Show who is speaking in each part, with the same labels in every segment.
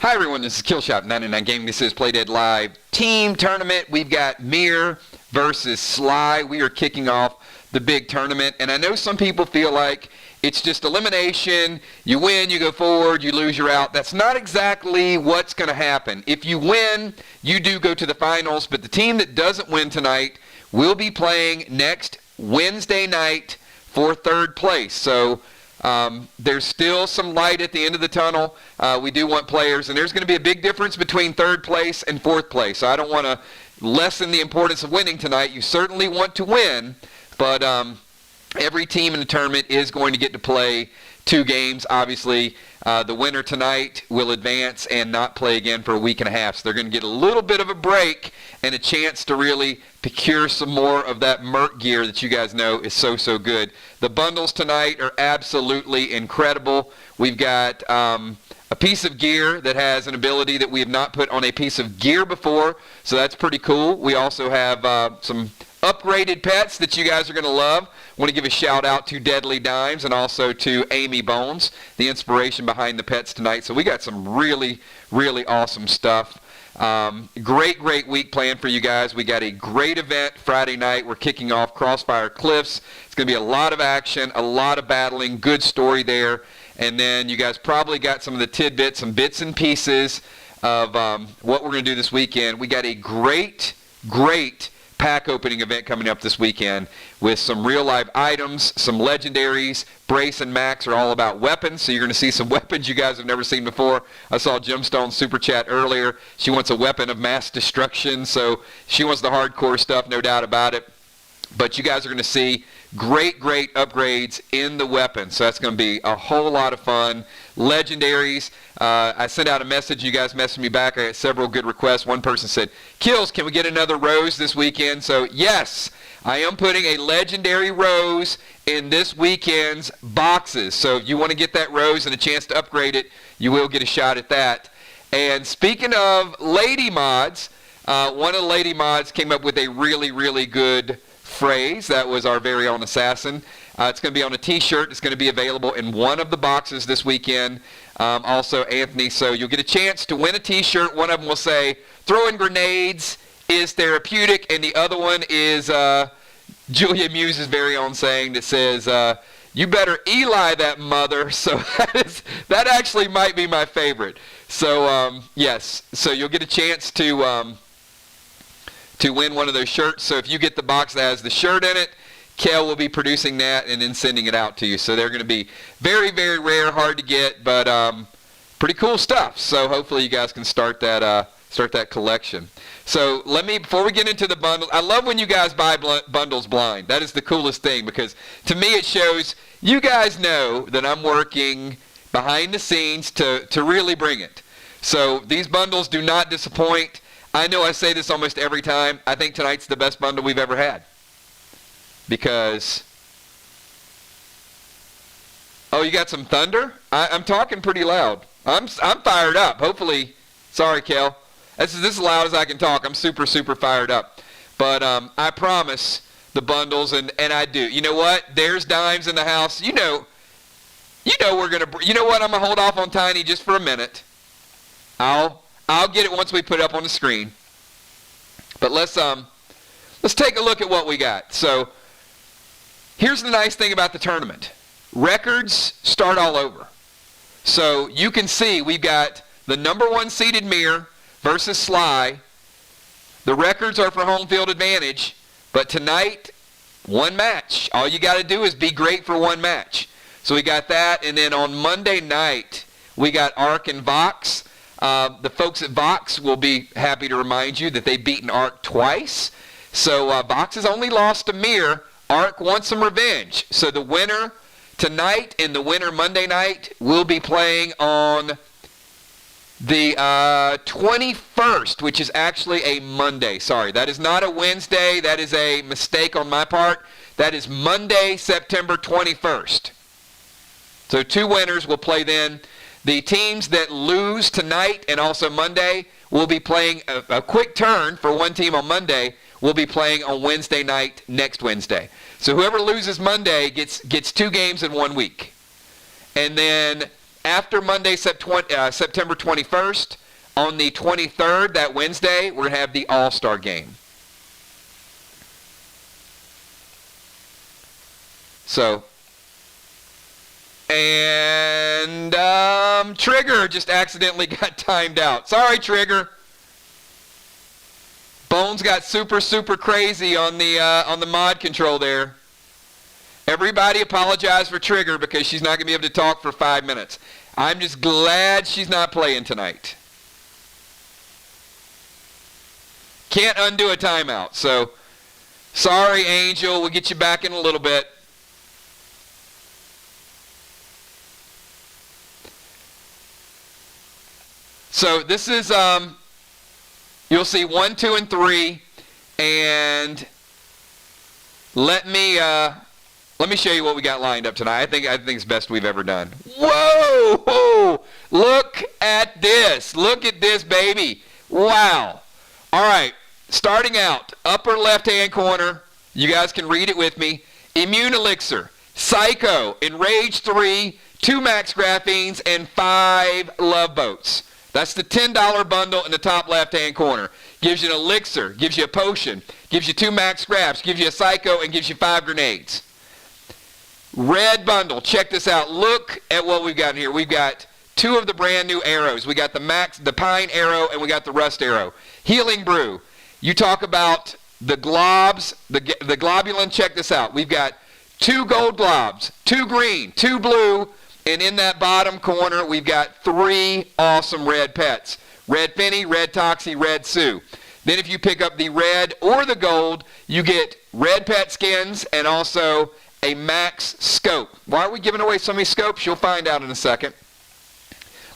Speaker 1: Hi everyone, this is Killshot 99 Gaming. This is Playdead Live Team Tournament. We've got MIR versus SLY. We are kicking off the big tournament, and I know some people feel like it's just elimination. You win, you go forward, you lose, you're out. That's not exactly what's going to happen. If you win, you do go to the finals, but the team that doesn't win tonight will be playing next Wednesday night for third place. So there's still some light at the end of the tunnel. We do want players, and there's going to be a big difference between third place and fourth place. So I don't want to lessen the importance of winning tonight. You certainly want to win, but every team in the tournament is going to get to play 2 games. Obviously, the winner tonight will advance and not play again for a week and a half. So they're going to get a little bit of a break and a chance to really procure some more of that MIR gear that you guys know is so good. The bundles tonight are absolutely incredible. We've got a piece of gear that has an ability that we have not put on a piece of gear before, so that's pretty cool. We also have some upgraded pets that you guys are going to love. I want to give a shout out to Deadly Dimes and also to Amy Bones, the inspiration behind the pets tonight. So we got some really awesome stuff. Great week planned for you guys. We got a great event Friday night. We're kicking off Crossfire Cliffs. It's going to be a lot of action, a lot of battling, good story there. And then you guys probably got some of the tidbits, some bits and pieces of what we're going to do this weekend. We got a great pack opening event coming up this weekend with some real live items, some legendaries. Brace and Max are all about weapons, so you're going to see some weapons you guys have never seen before. I saw Gemstone's super chat earlier. She wants a weapon of mass destruction, so she wants the hardcore stuff, no doubt about it. But you guys are going to see great upgrades in the weapons, so that's going to be a whole lot of fun. Legendaries. I sent out a message. You guys messaged me back. I had several good requests. One person said, Kills, can we get another rose this weekend? So yes, I am putting a legendary rose in this weekend's boxes. So if you want to get that rose and a chance to upgrade it, you will get a shot at that. And speaking of lady mods, one of the lady mods came up with a really good phrase. That was our very own Assassin. It's going to be on a t-shirt. It's going to be available in one of the boxes this weekend. Also Anthony, so you'll get a chance to win a t-shirt. One of them will say throwing grenades is therapeutic, and the other one is Julia Muse's very own saying that says you better Eli that mother. So that actually might be my favorite. So yes, so you'll get a chance to win one of those shirts. So if you get the box that has the shirt in it, Kel will be producing that and then sending it out to you. So they're going to be very rare, hard to get, but pretty cool stuff. So hopefully you guys can start that collection. So before we get into the bundle, I love when you guys buy bundles blind. That is the coolest thing, because to me it shows you guys know that I'm working behind the scenes to really bring it. So these bundles do not disappoint. I know I say this almost every time. I think tonight's the best bundle we've ever had. Because, oh, you got some thunder? I'm talking pretty loud. I'm fired up. Hopefully, sorry, Kel. This is as loud as I can talk. I'm super fired up. But I promise the bundles, and I do. You know what? There's Dimes in the house. You know we're gonna. You know what? I'm gonna hold off on Tiny just for a minute. I'll get it once we put it up on the screen. But let's take a look at what we got. So here's the nice thing about the tournament. Records start all over. So you can see we've got the number 1 seeded MIR versus SLY. The records are for home field advantage, but tonight, one match. All you got to do is be great for one match. So we got that, and then on Monday night, we got Ark and Vox. The folks at Vox will be happy to remind you that they've beaten Ark twice. So Vox has only lost to MIR. Ark wants some revenge. So the winner tonight and the winner Monday night will be playing on the 21st, which is actually a Monday. Sorry, that is not a Wednesday. That is a mistake on my part. That is Monday, September 21st. So 2 winners will play then. The teams that lose tonight and also Monday will be playing a quick turn for one team on Monday. Will be playing on Wednesday night next Wednesday. So whoever loses Monday gets 2 games in 1 week. And then after Monday, September 21st, on the 23rd, that Wednesday, we're going to have the All-Star game. So, and Trigger just accidentally got timed out. Sorry, Trigger. Bones got super crazy on the mod control there. Everybody apologize for Trigger because she's not going to be able to talk for 5 minutes. I'm just glad she's not playing tonight. Can't undo a timeout. So, sorry, Angel. We'll get you back in a little bit. So, this is, you'll see 1, 2, and 3. And let me show you what we got lined up tonight. I think it's best we've ever done. Whoa! Look at this. Look at this, baby. Wow. All right. Starting out, upper left-hand corner. You guys can read it with me. Immune Elixir, Psycho, Enrage 3, 2 Max Graphines, and 5 Love Boats. That's the $10 bundle in the top left-hand corner. Gives you an elixir, gives you a potion, gives you 2 max scraps, gives you a psycho, and gives you 5 grenades. Red bundle, check this out. Look at what we've got here. We've got 2 of the brand new arrows. We got the pine arrow, and we got the rust arrow. Healing brew. You talk about the globs, the globulin, check this out. We've got 2 gold globs, 2 green, 2 blue, and in that bottom corner, we've got 3 awesome red pets. Red Finny, Red Toxie, Red Sue. Then if you pick up the red or the gold, you get red pet skins and also a max scope. Why are we giving away so many scopes? You'll find out in a second.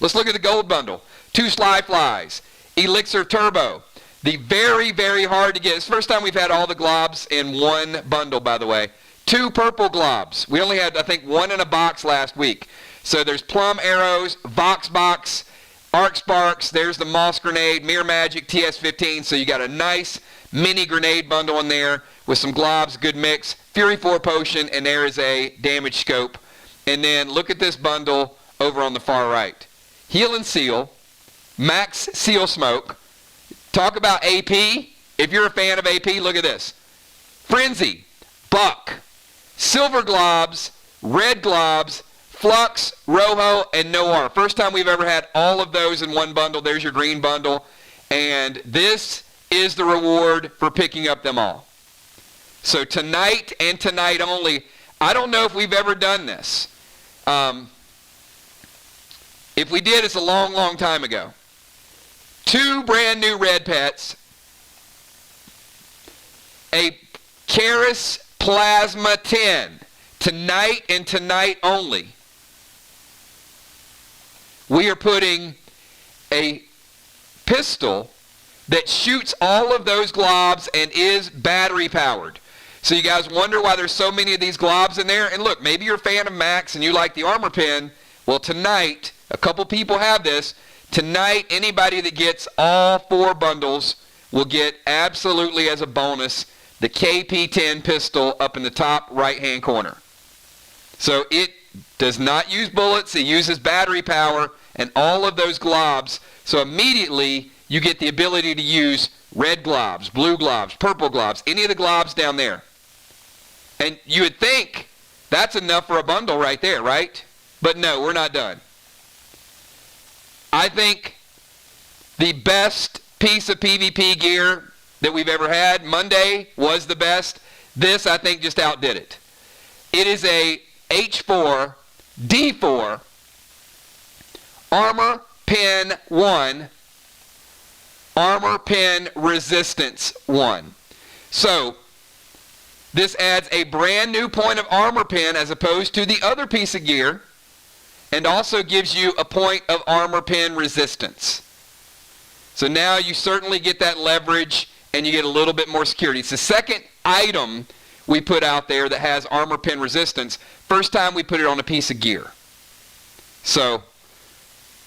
Speaker 1: Let's look at the gold bundle. 2 Sly Flies, Elixir Turbo. The very hard to get. It's the first time we've had all the globs in one bundle, by the way. 2 purple globs. We only had, I think, 1 in a box last week. So there's Plum Arrows, Vox Box, Arc Sparks, there's the Moss Grenade, Mirror Magic, TS15. So you got a nice mini grenade bundle in there with some globs, good mix. Fury 4 Potion, and there is a damage scope. And then look at this bundle over on the far right. Heal and Seal, Max Seal Smoke. Talk about AP. If you're a fan of AP, look at this. Frenzy, Buck, Silver Globs, Red Globs, Flux, Rojo, and Noir. First time we've ever had all of those in one bundle. There's your green bundle. And this is the reward for picking up them all. So tonight and tonight only, I don't know if we've ever done this. If we did, it's a long time ago. 2 brand new red pets. A Karis Plasma 10. Tonight and tonight only. We are putting a pistol that shoots all of those globs and is battery powered. So you guys wonder why there's so many of these globs in there. And look, maybe you're a fan of Max and you like the armor pin. Well, tonight, a couple people have this. Tonight, anybody that gets all 4 bundles will get absolutely as a bonus the KP10 pistol up in the top right-hand corner. So it does not use bullets. It uses battery power and all of those globs. So immediately you get the ability to use red globs, blue globs, purple globs, any of the globs down there. And you would think that's enough for a bundle right there, right? But no, we're not done. I think the best piece of PvP gear that we've ever had, Monday was the best. This, I think, just outdid it. It is a H4 D4 Armor Pin 1 Armor Pin Resistance 1. So this adds a brand new point of armor pin as opposed to the other piece of gear, and also gives you a point of armor pin resistance. So now you certainly get that leverage and you get a little bit more security. It's the second item we put out there that has armor pin resistance. First time we put it on a piece of gear. So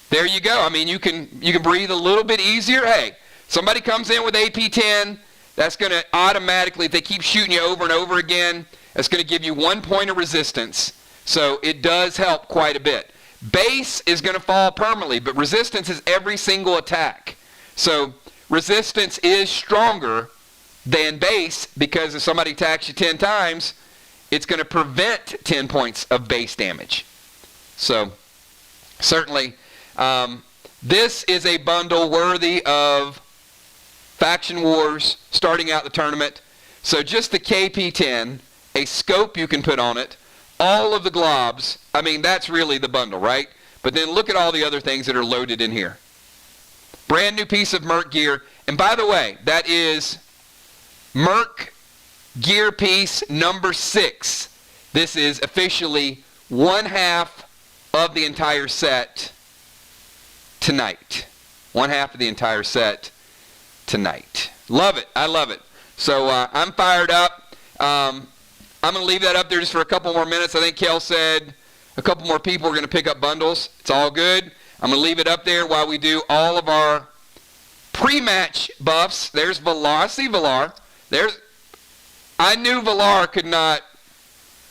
Speaker 1: there you go. I mean, you can breathe a little bit easier. Hey, somebody comes in with AP10, that's going to automatically, if they keep shooting you over and over again, that's going to give you 1 point of resistance. So it does help quite a bit. Base is going to fall permanently, but resistance is every single attack. So resistance is stronger than base, because if somebody attacks you 10 times, it's going to prevent 10 points of base damage. So certainly this is a bundle worthy of Faction Wars starting out the tournament. So just the KP10, a scope you can put on it, all of the globs. I mean, that's really the bundle, right? But then look at all the other things that are loaded in here. Brand new piece of Merc gear. And by the way, that is Merc gear piece number 6. This is officially 1/2 of the entire set tonight. 1/2 of the entire set tonight. Love it. I love it. So I'm fired up. I'm going to leave that up there just for a couple more minutes. I think Kel said a couple more people are going to pick up bundles. It's all good. I'm going to leave it up there while we do all of our pre-match buffs. There's Valar. I see Valar. I knew Valar could not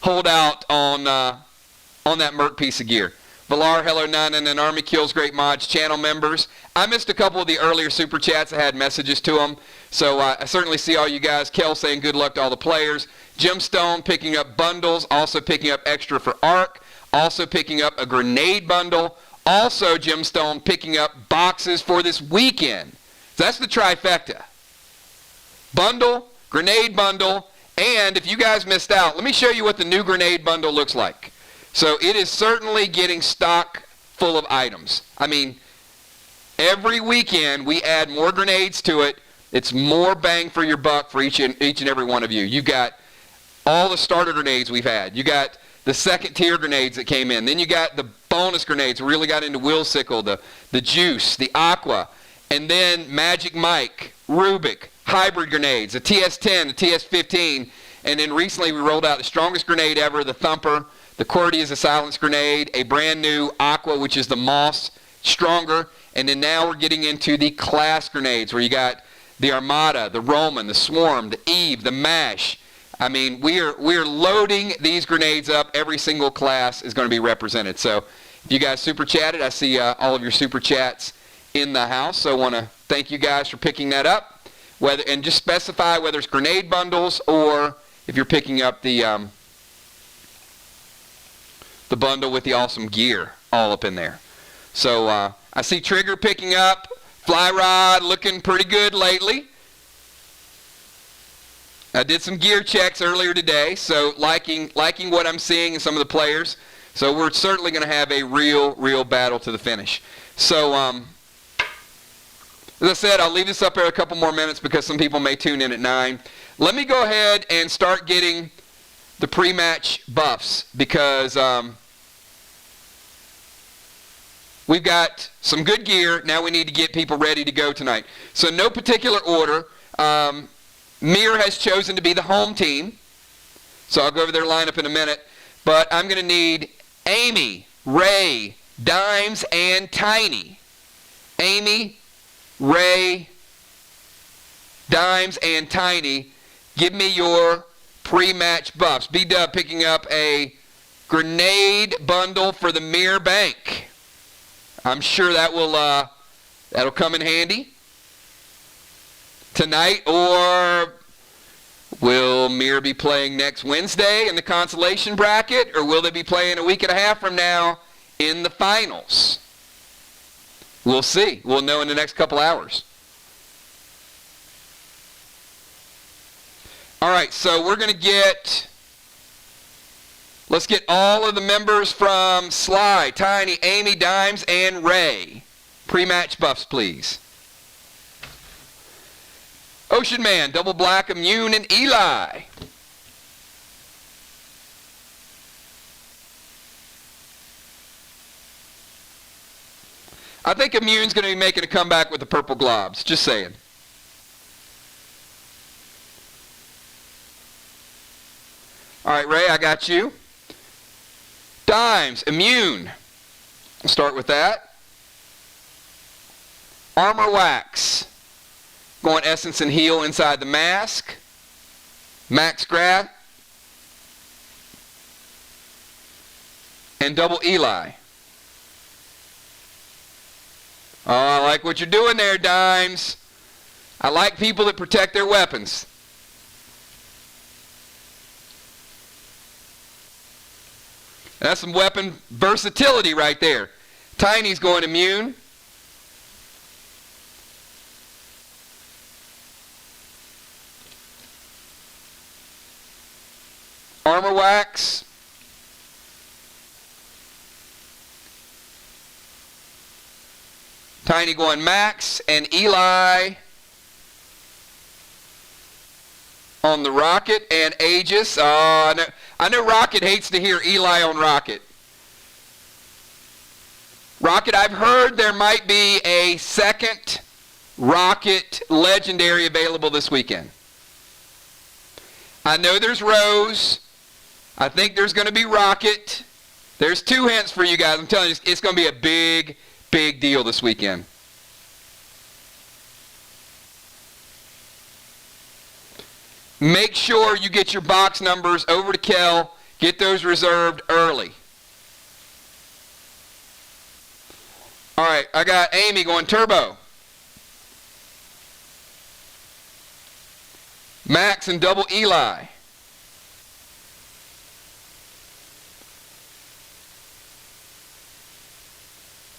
Speaker 1: hold out on that Merc piece of gear. Valar, Hello None, and then Army Kills Great Mods channel members. I missed a couple of the earlier super chats. I had messages to them. So I certainly see all you guys. Kel saying good luck to all the players. Gemstone picking up bundles, also picking up extra for Arc, also picking up a grenade bundle, also Gemstone picking up boxes for this weekend. So that's the trifecta. Bundle, grenade bundle, and if you guys missed out, let me show you what the new grenade bundle looks like. So it is certainly getting stock full of items. I mean, every weekend we add more grenades to it. It's more bang for your buck for each and every one of you. You got all the starter grenades we've had. You got the second tier grenades that came in. Then you got the bonus grenades. We really got into Will Sickle, the Juice, the Aqua, and then Magic Mike, Rubik, hybrid grenades, the TS-10, the TS-15, and then recently we rolled out the strongest grenade ever, the Thumper. The QWERTY is a silence grenade, a brand new Aqua, which is the Moss, stronger, and then now we're getting into the class grenades, where you got the Armada, the Roman, the Swarm, the Eve, the Mash. I mean, we're loading these grenades up. Every single class is going to be represented. So if you guys super chatted, I see all of your super chats in the house. So I want to thank you guys for picking that up. And just specify whether it's grenade bundles or if you're picking up the bundle with the awesome gear all up in there. So I see Trigger picking up. Fly Rod looking pretty good lately. I did some gear checks earlier today, so liking what I'm seeing in some of the players. So we're certainly going to have a real battle to the finish. So as I said, I'll leave this up there a couple more minutes because some people may tune in at 9. Let me go ahead and start getting the pre-match buffs, because we've got some good gear. Now we need to get people ready to go tonight. So no particular order. MIR has chosen to be the home team. So I'll go over their lineup in a minute. But I'm going to need Amy, Ray, Dimes, and Tiny. Amy, Ray, Dimes, and Tiny. Give me your pre-match buffs. B-Dub picking up a grenade bundle for the MIR Bank. I'm sure that that'll come in handy tonight. Or will MIR be playing next Wednesday in the consolation bracket, or will they be playing a week and a half from now in the finals? We'll see. We'll know in the next couple hours. All right, so we're going to let's get all of the members from SLY, Tiny, Amy, Dimes, and Ray. Pre-match buffs, please. Ocean Man, Double Black, Immune, and Eli. I think Immune's going to be making a comeback with the purple globs. Just saying. All right, Ray, I got you. Dimes, Immune. We'll start with that. Armor Wax. Going Essence and Heal inside the mask. Max Grab. And Double Eli. Oh, I like what you're doing there, Dimes. I like people that protect their weapons. That's some weapon versatility right there. Tiny's going immune. Armor wax. Tiny going max, and Eli on the Rocket and Aegis. I know Rocket hates to hear Eli on Rocket. Rocket, I've heard there might be a second Rocket Legendary available this weekend. I know there's Rose. I think there's going to be Rocket. There's 2 hints for you guys. I'm telling you, it's going to be a big, big deal this weekend. Make sure you get your box numbers over to Kel. Get those reserved early. All right, I got Amy going turbo. Max and double Eli.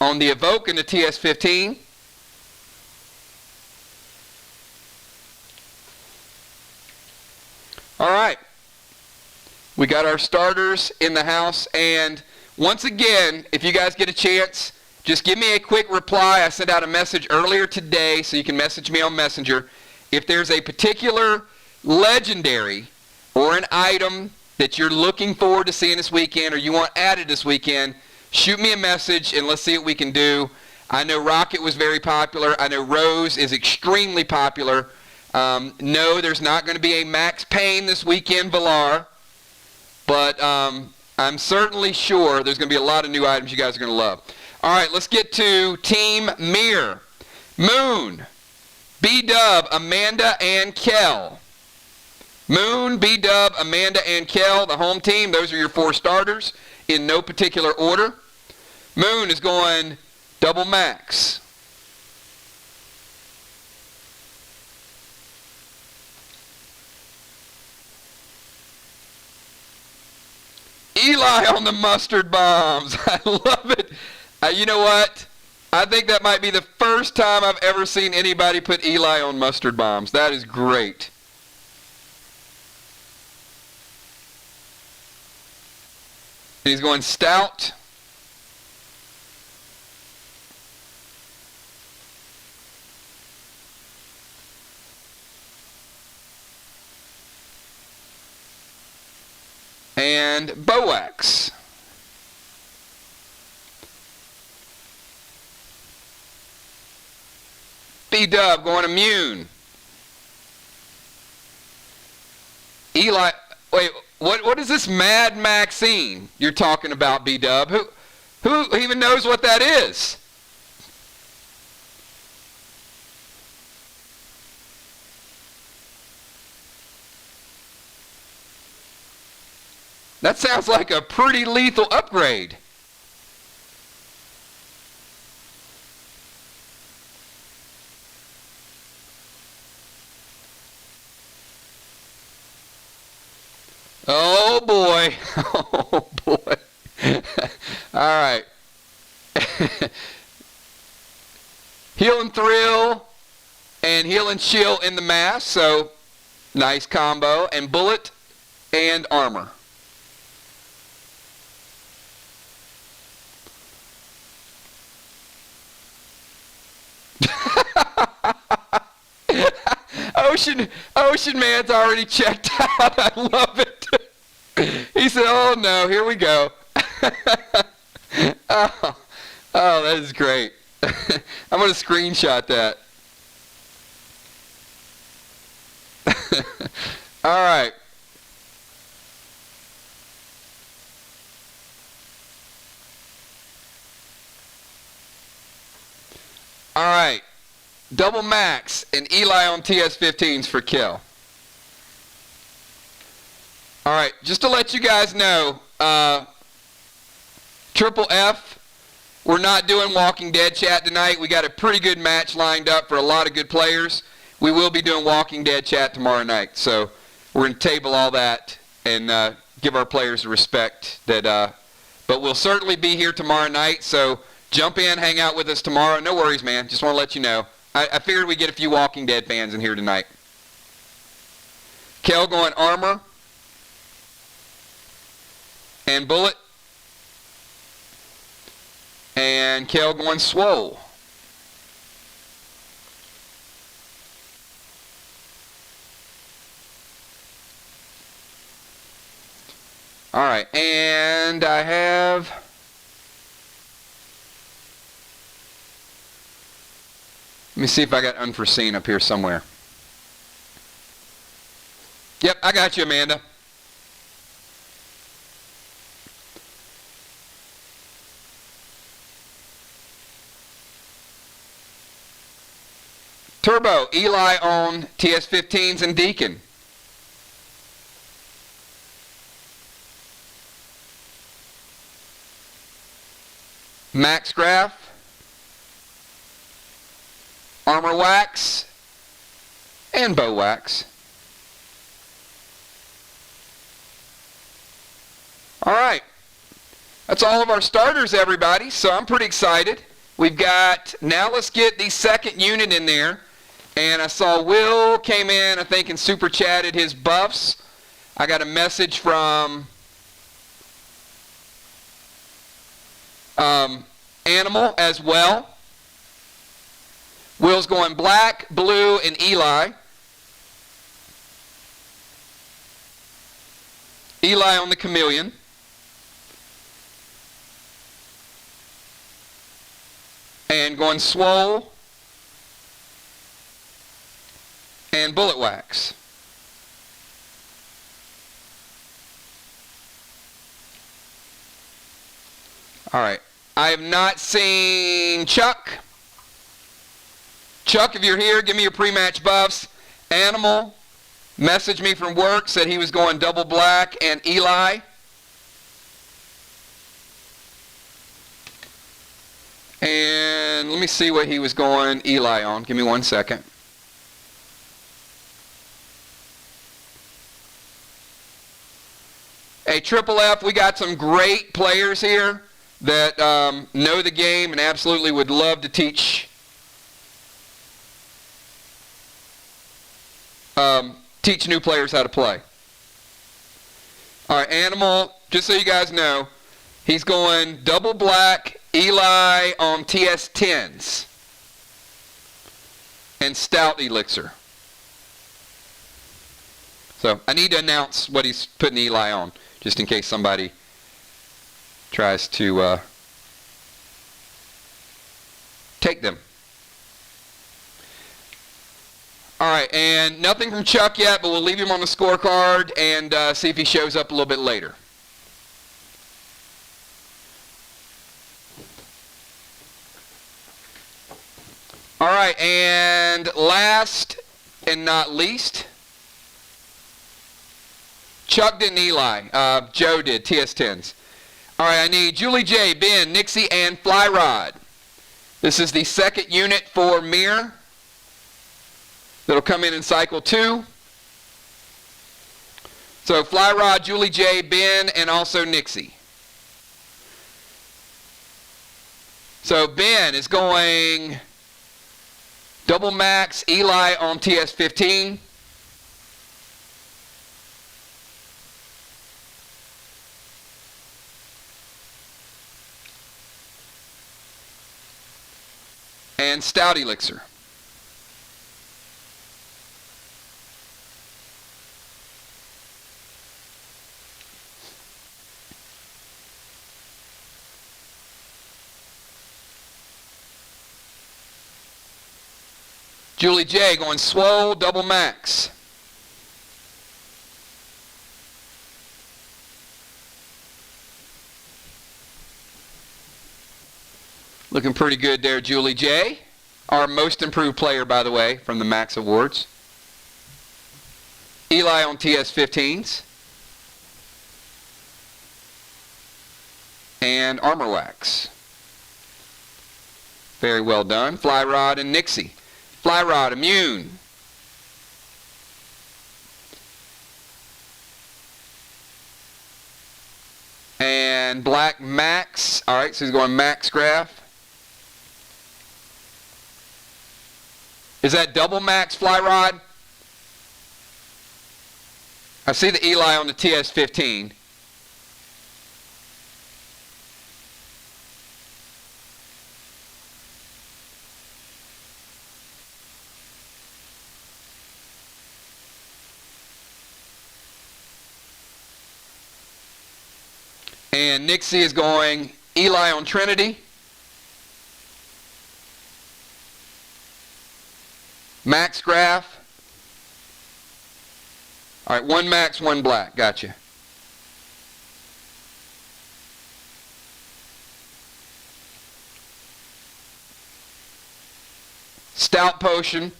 Speaker 1: On the Evoke and the TS-15. All right. We got our starters in the house. And once again, if you guys get a chance, just give me a quick reply. I sent out a message earlier today, so you can message me on Messenger. If there's a particular legendary or an item that you're looking forward to seeing this weekend or you want added this weekend, shoot me a message and let's see what we can do. I know Rocket was very popular. I know Rose is extremely popular. No, there's not going to be a Max Payne this weekend, Valar. But I'm certainly sure there's going to be a lot of new items you guys are going to love. All right, let's get to Team MIR. Moon, B-Dub, Amanda, and Kel. Moon, B-Dub, Amanda, and Kel, the home team. Those are your 4 starters in no particular order. Moon is going double max. Eli on the mustard bombs. I love it. You know what? I think that might be the first time I've ever seen anybody put Eli on mustard bombs. That is great. He's going stout. And Boax. B-Dub going immune. Eli, wait, what is this Mad Maxine you're talking about, B-Dub? Who even knows what that is? That sounds like a pretty lethal upgrade. Oh boy. Oh boy. All right. Heal and Thrill and Heal and Chill in the mask, so nice combo. And Bullet and Armor. Ocean Man's already checked out. I love it. He said, oh no, here we go. Oh, that is great. I'm going to screenshot that. All right. All right. Double max and Eli on TS-15s for Kel. All right, just to let you guys know, Triple F We're not doing Walking Dead chat tonight. We got a pretty good match lined up for a lot of good players. We will be doing Walking Dead chat tomorrow night. So we're going to table all that and give our players the respect that, but we'll certainly be here tomorrow night. So jump in, hang out with us tomorrow. No worries, man. Just want to let you know. I figured we'd get a few Walking Dead fans in here tonight. Kel going armor and bullet. And Kel going swole. All right, and I have let me see if I got unforeseen up here somewhere. Yep, I got you, Amanda. Turbo, Eli on TS-15s and Deacon. Max Graph, Armor Wax, and Bow Wax. All right, that's all of our starters, everybody, so I'm pretty excited. We've got, now let's get the second unit in there, and I saw Will came in, I think, and super chatted his buffs. I got a message from Animal as well. Will's going black, blue, and Eli. Eli on the chameleon. And going swole and bullet wax. All right. I have not seen Chuck. Chuck, if you're here, give me your pre-match buffs. Animal messaged me from work, said he was going double black, and Eli. And let me see what he was going Eli on. Give me 1 second. Hey, Triple F, we got some great players here that know the game and absolutely would love to teach new players how to play. All right, Animal, just so you guys know, he's going double black, Eli on TS-10s, and Stout Elixir. So I need to announce what he's putting Eli on, just in case somebody tries to take them. All right, and nothing from Chuck yet, but we'll leave him on the scorecard and see if he shows up a little bit later. All right, and last and not least, Chuck didn't Eli. Joe did, TS-10s. All right, I need Julie J, Ben, Nixie, and Fly Rod. This is the second unit for MIR. That'll come in cycle 2. So Fly Rod, Julie J, Ben, and also Nixie. So Ben is going double max, Eli on TS-15. And Stout Elixir. Julie J going swole, double max. Looking pretty good there, Julie J. Our most improved player, by the way, from the Max Awards. Eli on TS-15s. And Armor Wax. Very well done. Fly Rod and Nixie. Fly Rod, immune. And Black Max. All right, so he's going Max Graph. Is that double Max Fly Rod? I see the Eli on the TS15. And Nixie is going Eli on Trinity. Max Graph. All right, one Max, one Black. Gotcha. Stout Potion.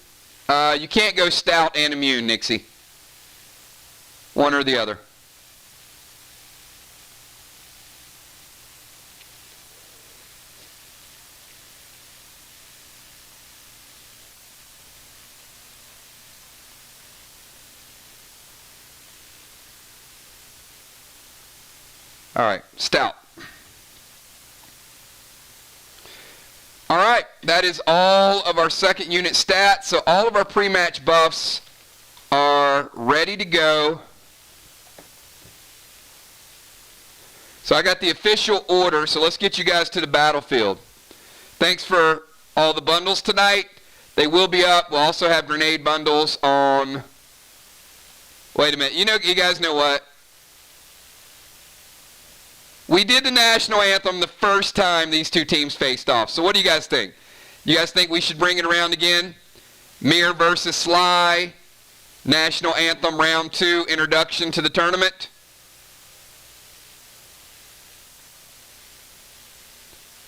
Speaker 1: You can't go Stout and Immune, Nixie. One or the other. All right, Stout. All right, that is all of our second unit stats. So all of our pre-match buffs are ready to go. So I got the official order, so let's get you guys to the battlefield. Thanks for all the bundles tonight. They will be up. We'll also have grenade bundles on... Wait a minute. You guys know what? We did the national anthem the first time these two teams faced off. So what do you guys think? You guys think we should bring it around again? MIR versus SLY, national anthem round 2, introduction to the tournament.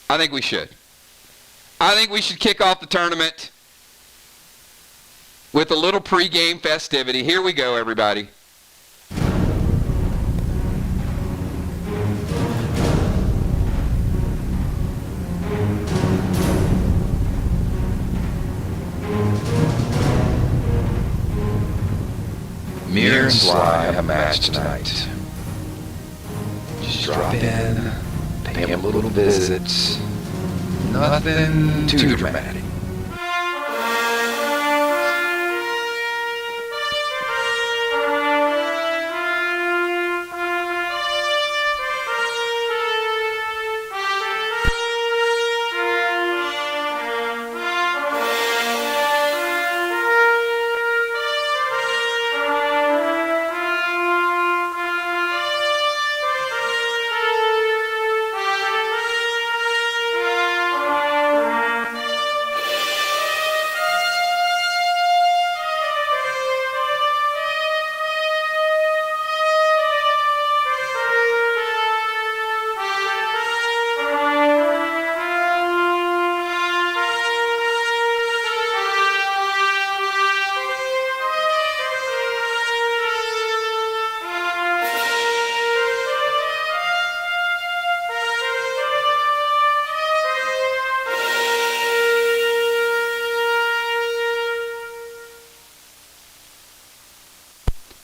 Speaker 1: I think we should. I think we should kick off the tournament with a little pre-game festivity. Here we go, everybody.
Speaker 2: MIR and SLY have a match tonight. Just drop in, pay him a little visit. Nothing too dramatic.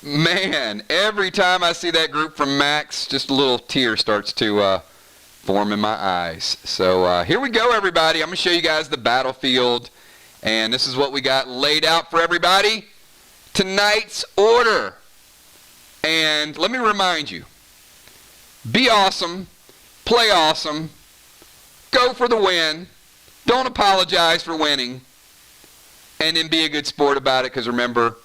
Speaker 1: Man, every time I see that group from Max, just a little tear starts to form in my eyes. So here we go, everybody. I'm going to show you guys the battlefield. And this is what we got laid out for everybody. Tonight's order. And let me remind you, be awesome, play awesome, go for the win, don't apologize for winning, and then be a good sport about it, because remember,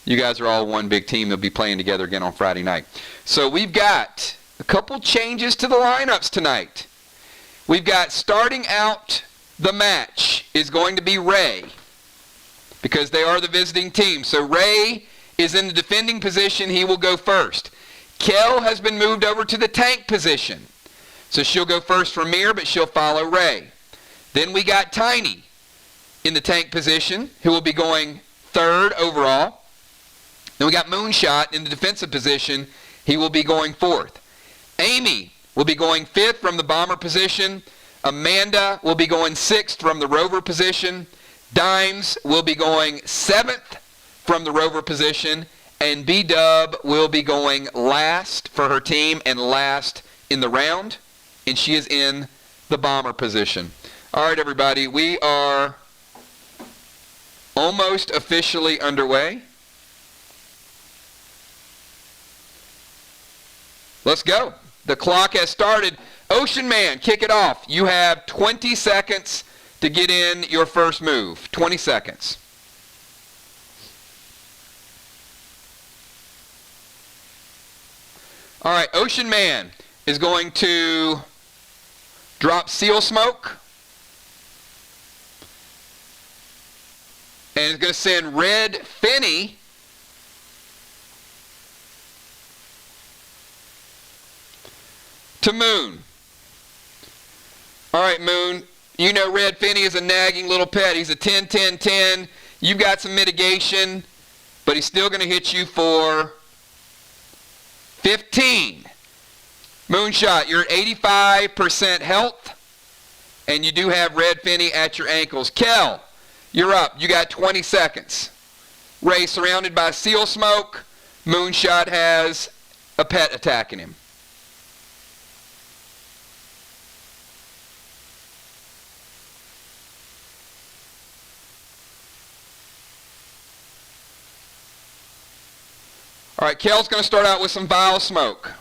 Speaker 1: you guys are all one big team. They'll be playing together again on Friday night. So we've got a couple changes to the lineups tonight. We've got starting out the match is going to be Ray, because they are the visiting team. So Ray is in the defending position. He will go first. Kel has been moved over to the tank position. So she'll go first for MIR, but she'll follow Ray. Then we got Tiny in the tank position, who will be going third overall. Then we got Moonshot in the defensive position. He will be going fourth. Amy will be going fifth from the bomber position. Amanda will be going 6th from the rover position. Dimes will be going 7th from the rover position. And B-Dub will be going last for her team and last in the round. And she is in the bomber position. All right, everybody, we are almost officially underway. Let's go. The clock has started. Ocean Man, kick it off. You have 20 seconds to get in your first move. 20 seconds. All right, Ocean Man is going to drop Seal Smoke. And is going to send Red Finny to Moon. All right, Moon. You know Red Finny is a nagging little pet. He's a 10-10-10. You've got some mitigation, but he's still going to hit you for 15. Moonshot, you're at 85% health, and you do have Red Finny at your ankles. Kel, you're up. You got 20 seconds. Ray, surrounded by Seal Smoke. Moonshot has a pet attacking him. All right, Kel's going to start out with some Vile Smoke.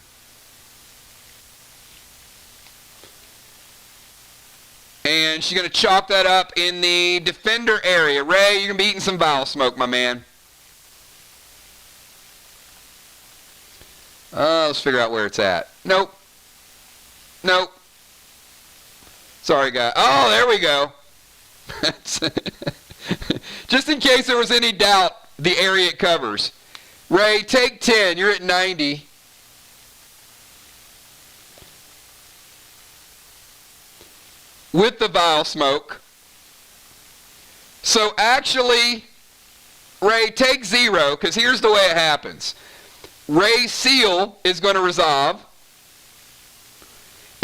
Speaker 1: And she's going to chalk that up in the defender area. Ray, you're going to be eating some Vile Smoke, my man. Let's figure out where it's at. Nope. Nope. Sorry, guy. Oh, there we go. Just in case there was any doubt, the area it covers. Ray, take 10. You're at 90. With the Vile Smoke. So actually, Ray, take 0, because here's the way it happens. Ray's Seal is going to resolve.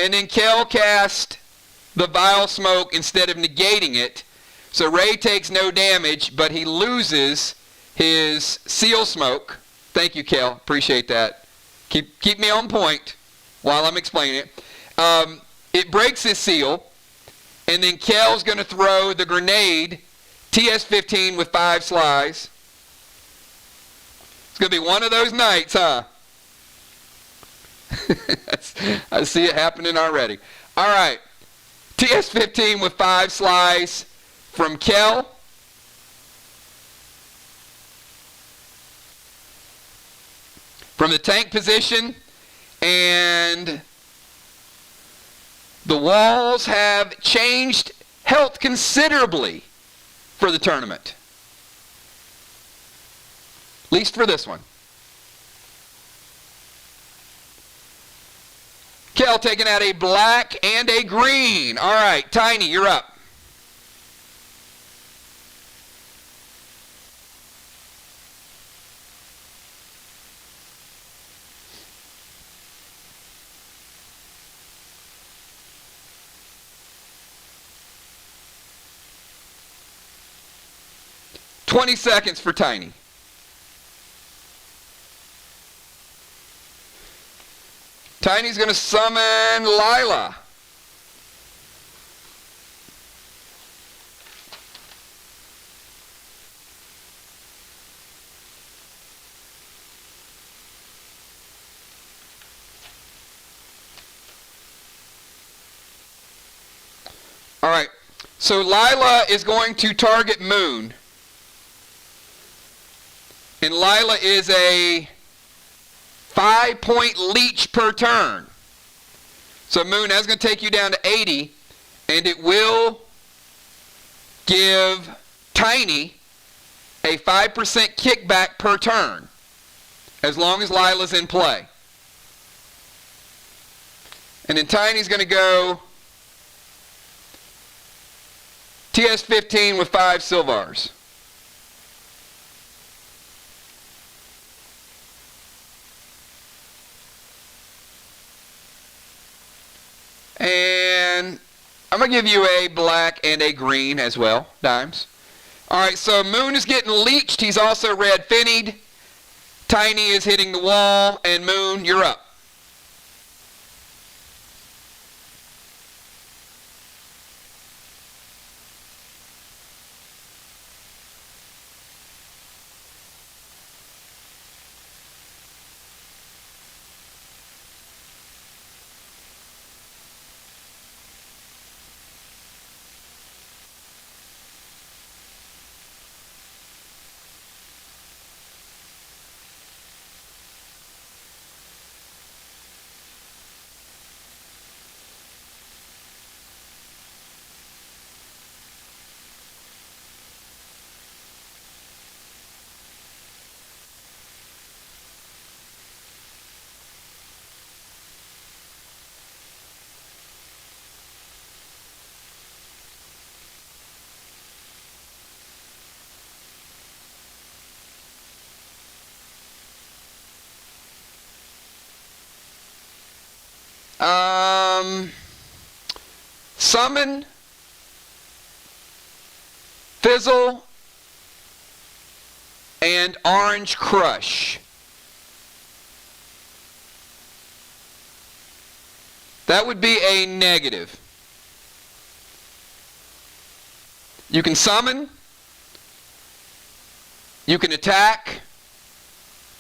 Speaker 1: And then Kel cast the Vile Smoke instead of negating it. So Ray takes no damage, but he loses his Seal Smoke. Thank you, Kel. Appreciate that. Keep me on point while I'm explaining it. It breaks his seal, and then Kel's going to throw the grenade, TS-15 with 5 SLYs. It's going to be one of those nights, huh? I see it happening already. All right. TS-15 with 5 SLYs from Kel. From the tank position, and the walls have changed health considerably for the tournament. At least for this one. Kel taking out a black and a green. All right, Tiny, you're up. $20 seconds for Tiny. Tiny's going to summon Lila. All right, so Lila is going to target Moon. And Lila is a 5-point leech per turn. So Moon, that's going to take you down to 80, and it will give Tiny a 5% kickback per turn, as long as Lila's in play. And then Tiny's going to go TS-15 with 5 Silvars. And I'm give you a black and a green as well, dimes. All right, so Moon is getting leeched. He's also red finnied. Tiny is hitting the wall, and Moon, you're up. Summon, Fizzle, and Orange Crush. That would be a negative. You can summon, you can attack,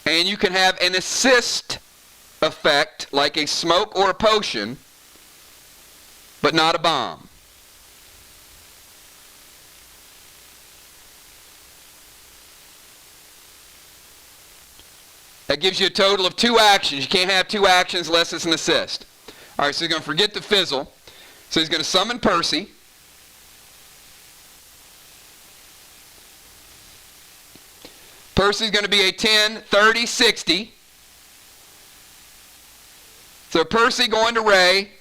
Speaker 1: and you can have an assist effect like a smoke or a potion, but not a bomb. That gives you a total of 2 actions. You can't have 2 actions unless it's an assist. All right, so he's going to forget the Fizzle. So he's going to summon Percy. Percy's going to be a 10, 30, 60. So Percy going to Ray.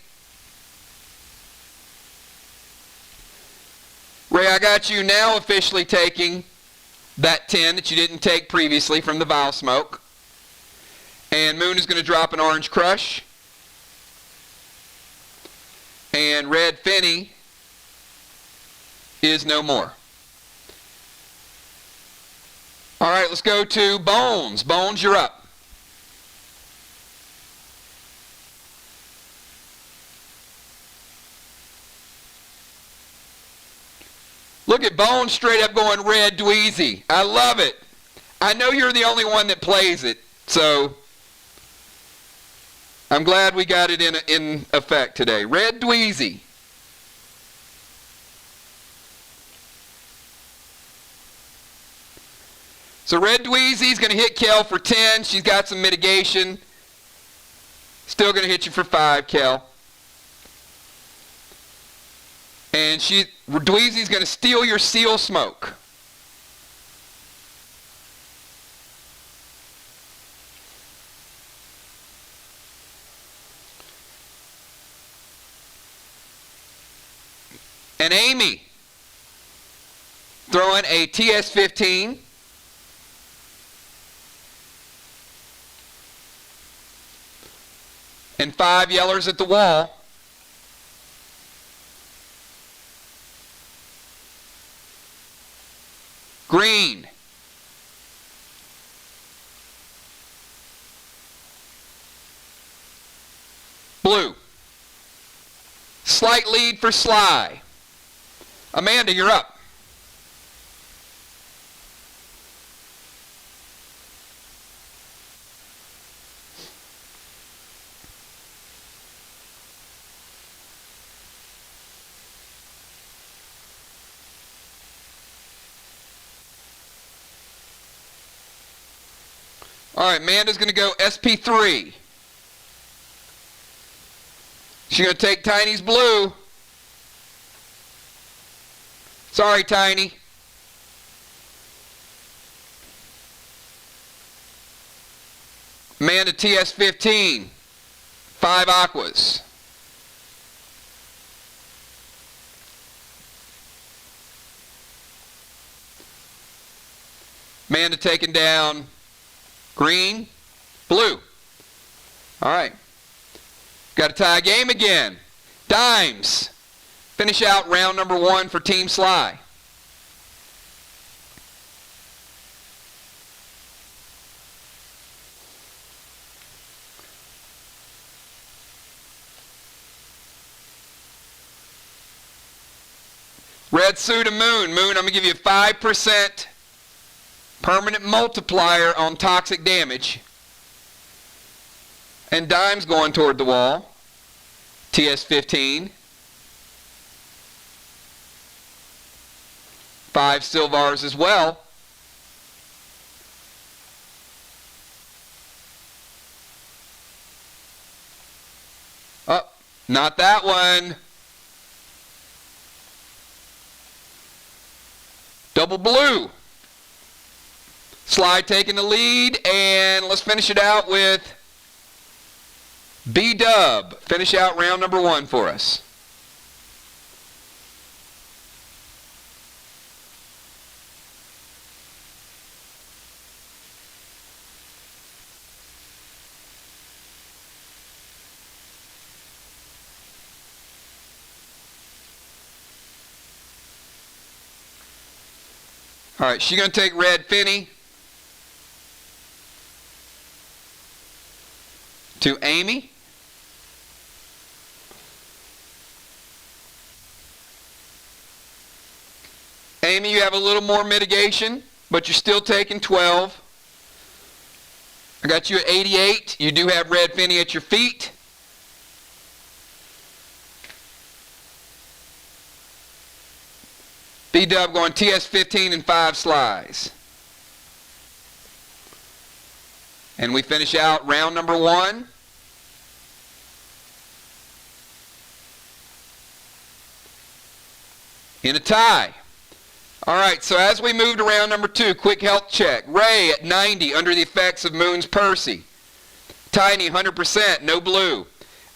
Speaker 1: Ray, I got you now officially taking that 10 that you didn't take previously from the Vile Smoke. And Moon is going to drop an Orange Crush. And Red Finny is no more. All right, let's go to Bones. Bones, you're up. Look at Bones straight up going red dweezy. I love it. I know you're the only one that plays it, so I'm glad we got it in effect today. Red dweezy. So Red Dweezy's going to hit Kel for 10. She's got some mitigation. Still going to hit you for 5, Kel. And Dweezy's going to steal your Seal Smoke. And Amy throwing a TS-15. And 5 yellers at the wall. Green. Blue. Slight lead for SLY. Amanda, you're up. All right, Amanda's going to go SP3. She's going to take Tiny's blue. Sorry, Tiny. Amanda TS-15. 5 aquas. Amanda taking down green, blue. All right. Got a tie game again. Dimes. Finish out round number 1 for Team SLY. Red Sue to Moon. Moon, I'm going to give you a 5% permanent multiplier on toxic damage. And Dime's going toward the wall. TS-15. 5 Silvars as well. Oh, not that one. Double blue. SLY taking the lead, and let's finish it out with B-Dub. Finish out round number 1 for us. All right, she's going to take Red Finny to Amy. Amy, you have a little more mitigation, but you're still taking 12. I got you at 88. You do have Red Finny at your feet. B-Dub going TS-15 and 5 SLYs. And we finish out round number 1. In a tie. All right, so as we move to round number 2, quick health check. Ray at 90 under the effects of Moon's Percy. Tiny 100%, no blue.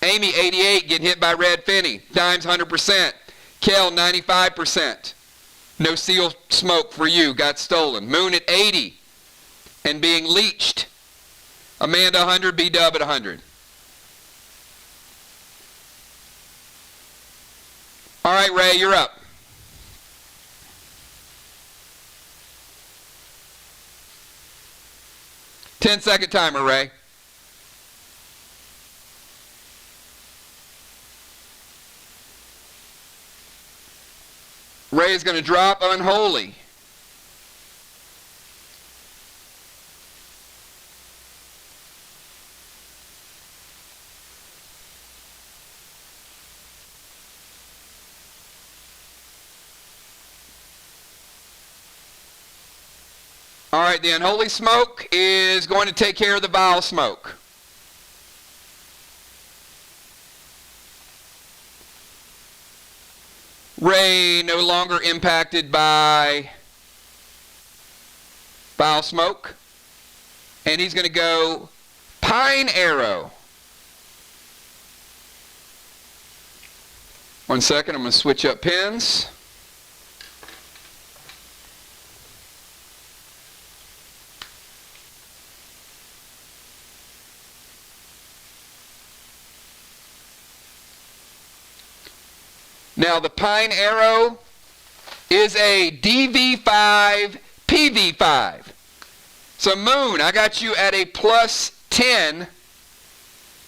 Speaker 1: Amy 88 getting hit by Red Finny. Dimes 100%. Kel 95%. No seal smoke for you, got stolen. Moon at 80 and being leached. Amanda 100, B-Dub at 100. All right, Ray, you're up. Ten-second timer, Ray. Ray is going to drop Unholy. All right, the Unholy Smoke is going to take care of the Vile Smoke. Ray no longer impacted by Vile Smoke. And he's going to go Pine Arrow. 1 second, I'm going to switch up pins. Now the Pine Arrow is a DV5, PV5. So Moon, I got you at a plus 10.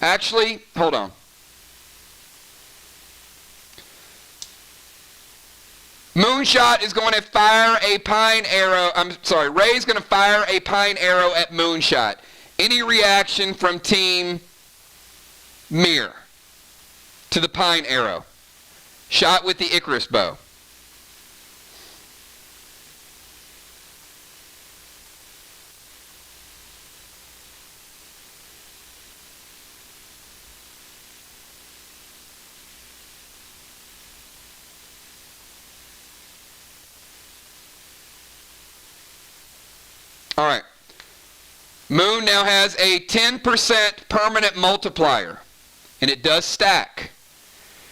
Speaker 1: Actually, hold on. Moonshot is going to fire a Pine Arrow. Ray's going to fire a Pine Arrow at Moonshot. Any reaction from Team MIR to the Pine Arrow? Shot with the Icarus bow. All right. Moon now has a 10% permanent multiplier, and it does stack.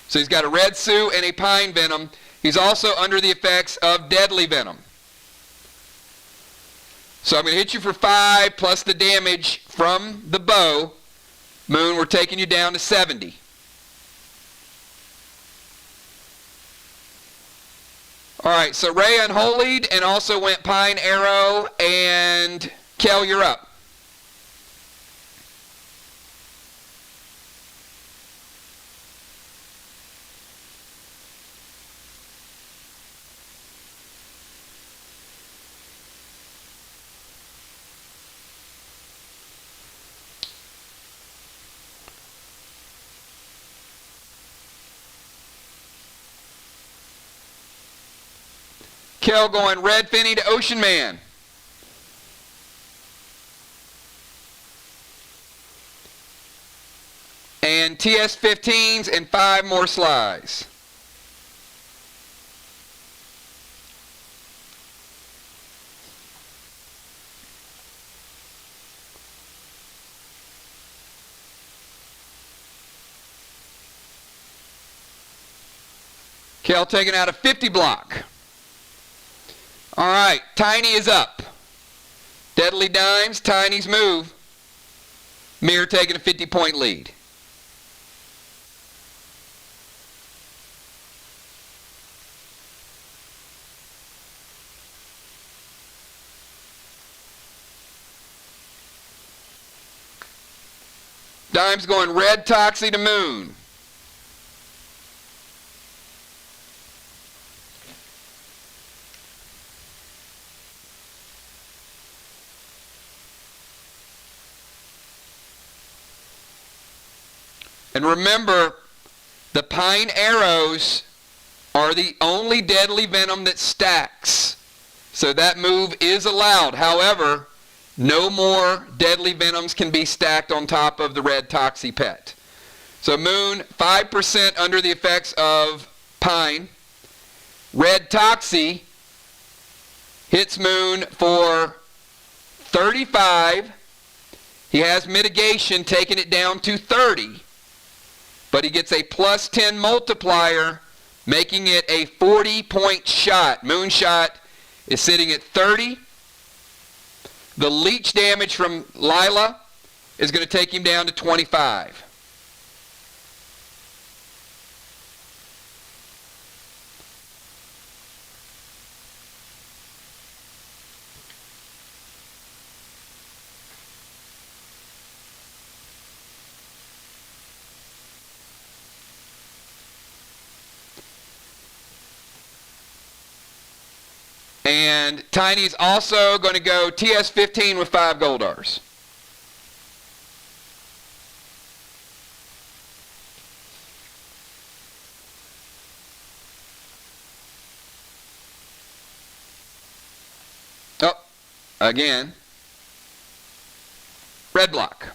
Speaker 1: So he's got a Red Sue and a Pine Venom. He's also under the effects of Deadly Venom. So I'm going to hit you for 5 plus the damage from the bow. Moon, we're taking you down to 70. All right, so Ray unholied and also went Pine Arrow, and Kel, you're up. Kel going Red Finny to Ocean Man. And TS-15s and 5 more SLYs. Kel taking out a 50 block. All right, Tiny is up. Deadly Dimes, Tiny's move. MIR taking a 50-point lead. Dimes going Red Toxie to Moon. And remember, the Pine Arrows are the only deadly venom that stacks. So that move is allowed. However, no more deadly venoms can be stacked on top of the Red Toxie pet. So Moon, 5% under the effects of Pine. Red Toxie hits Moon for 35. He has mitigation, taking it down to 30. But he gets a plus 10 multiplier, making it a 40-point shot. Moonshot is sitting at 30. The leech damage from Lila is going to take him down to 25. And Tiny's also going to go TS-15 with 5 Goldars. Oh, again. Red block.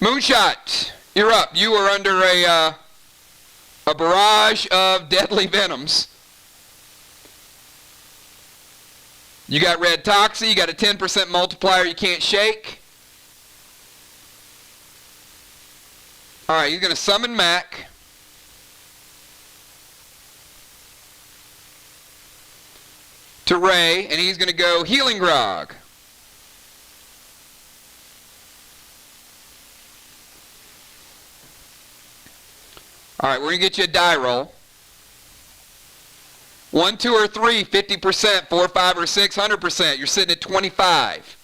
Speaker 1: Moonshot, you're up. You are under a barrage of deadly venoms. You got Red Toxie, you got a 10% multiplier you can't shake. All right, he's going to summon Mac. To Ray, and he's going to go Healing Grog. All right, we're going to get you a die roll. 1, 2, or 3, 50%, 4, 5, or 6, 100%. You're sitting at 25.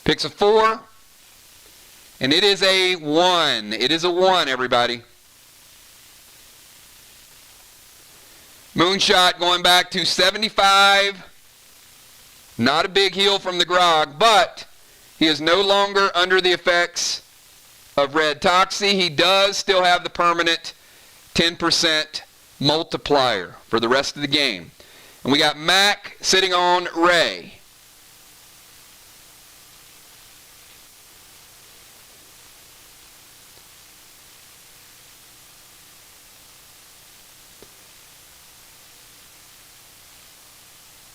Speaker 1: Picks a 4, and it is a 1. It is a 1, everybody. Moonshot going back to 75. Not a big heal from the grog, but he is no longer under the effects of Red Toxie. He does still have the permanent 10% multiplier for the rest of the game. And we got Mac sitting on Ray.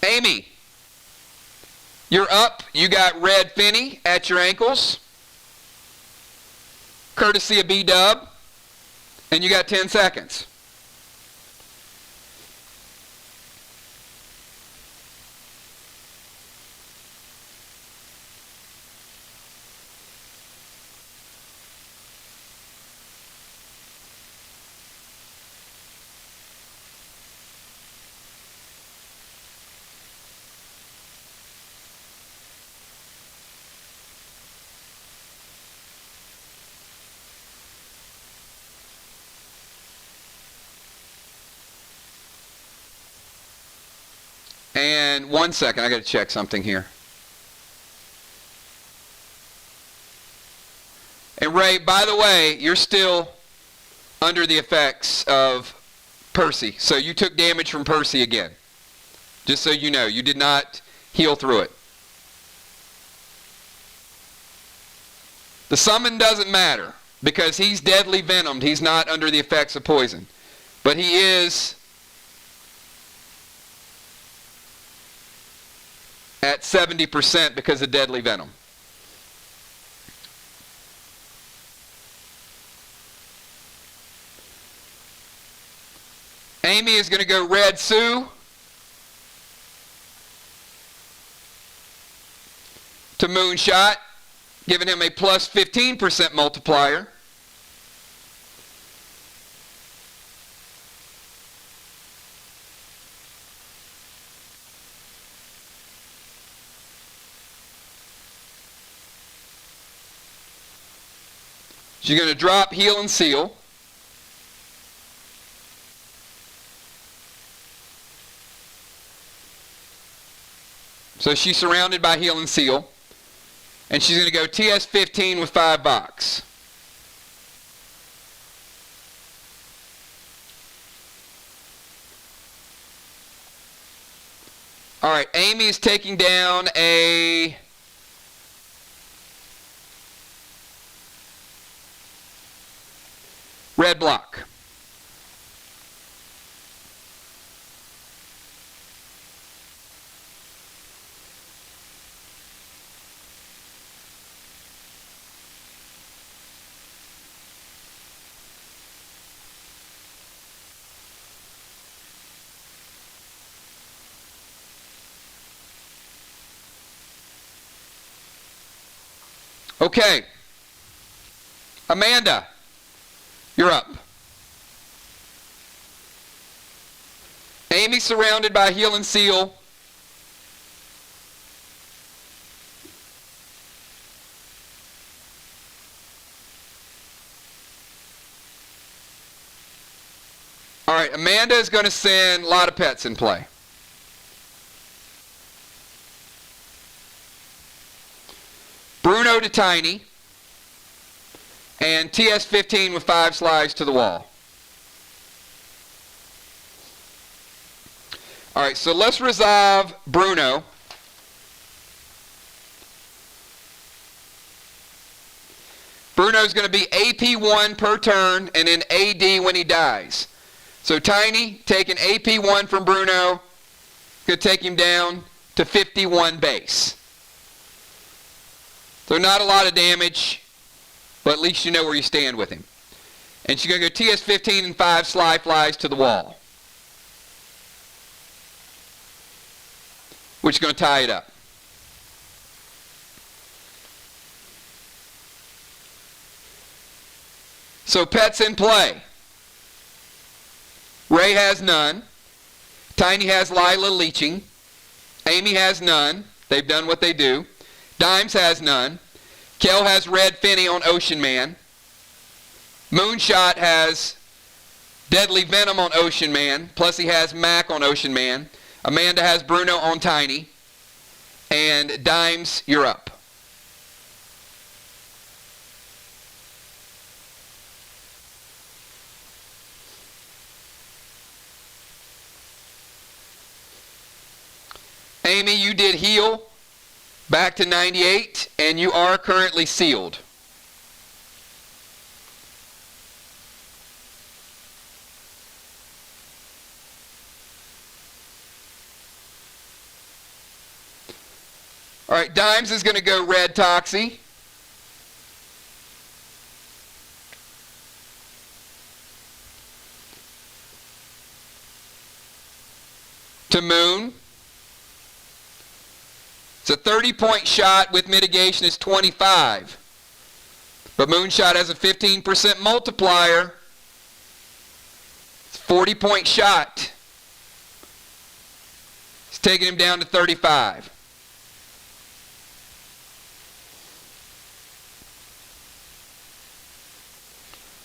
Speaker 1: Amy, you're up. You got Red Finny at your ankles, courtesy of B-Dub, and you got 10 seconds. And 1 second, I got to check something here. And Ray, by the way, you're still under the effects of Percy. So you took damage from Percy again. Just so you know, you did not heal through it. The summon doesn't matter because he's deadly venomed. He's not under the effects of poison. But he is at 70% because of deadly venom. Amy is going to go Red Sue to Moonshot, giving him a plus 15% multiplier. She's going to drop, heal, and seal. So she's surrounded by heal and seal. And she's going to go TS-15 with 5 box. All right, Amy is taking down a red block. Okay. Amanda, you're up. Amy surrounded by heal and seal. All right, Amanda is going to send a lot of pets in play. Bruno to Tiny, and TS-15 with 5 slides to the wall. All right, so let's resolve Bruno. Bruno's going to be AP1 per turn and then AD when he dies. So Tiny, take an AP1 from Bruno, going to take him down to 51 base. So not a lot of damage, but at least you know where you stand with him. And she's going to go TS-15 and 5 SLY flies to the wall, which is going to tie it up. So pets in play. Ray has none. Tiny has Lila leeching. Amy has none. They've done what they do. Dimes has none. Kel has Red Finny on Ocean Man. Moonshot has Deadly Venom on Ocean Man, plus he has Mac on Ocean Man. Amanda has Bruno on Tiny. And Dimes, you're up. Amy, you did heal back to 98, and you are currently sealed. All right, Dimes is going to go Red Toxie. To Moon. It's a 30-point shot with mitigation is 25. But Moonshot has a 15% multiplier. It's a 40-point shot. It's taking him down to 35.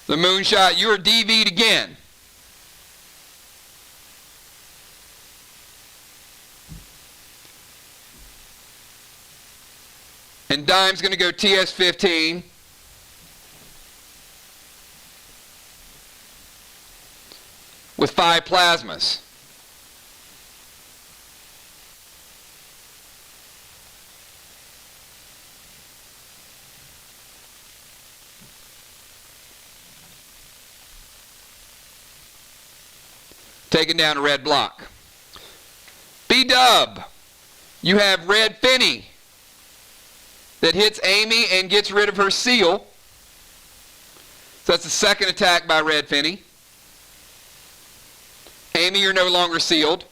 Speaker 1: The Moonshot, you're DV'd again. And dime's going to go TS15. With 5 plasmas. Taking down a red block. B-dub, you have red Finny that hits Amy and gets rid of her seal. So that's the second attack by red Finny. Amy, you're no longer sealed.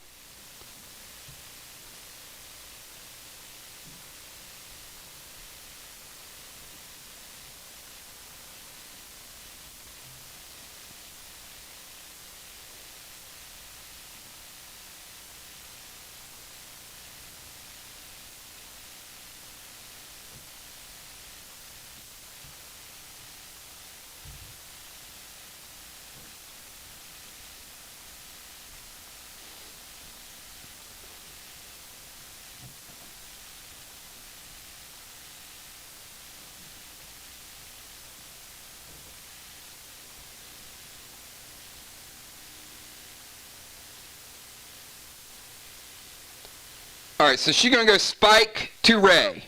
Speaker 1: All right, so she's going to go spike to Ray.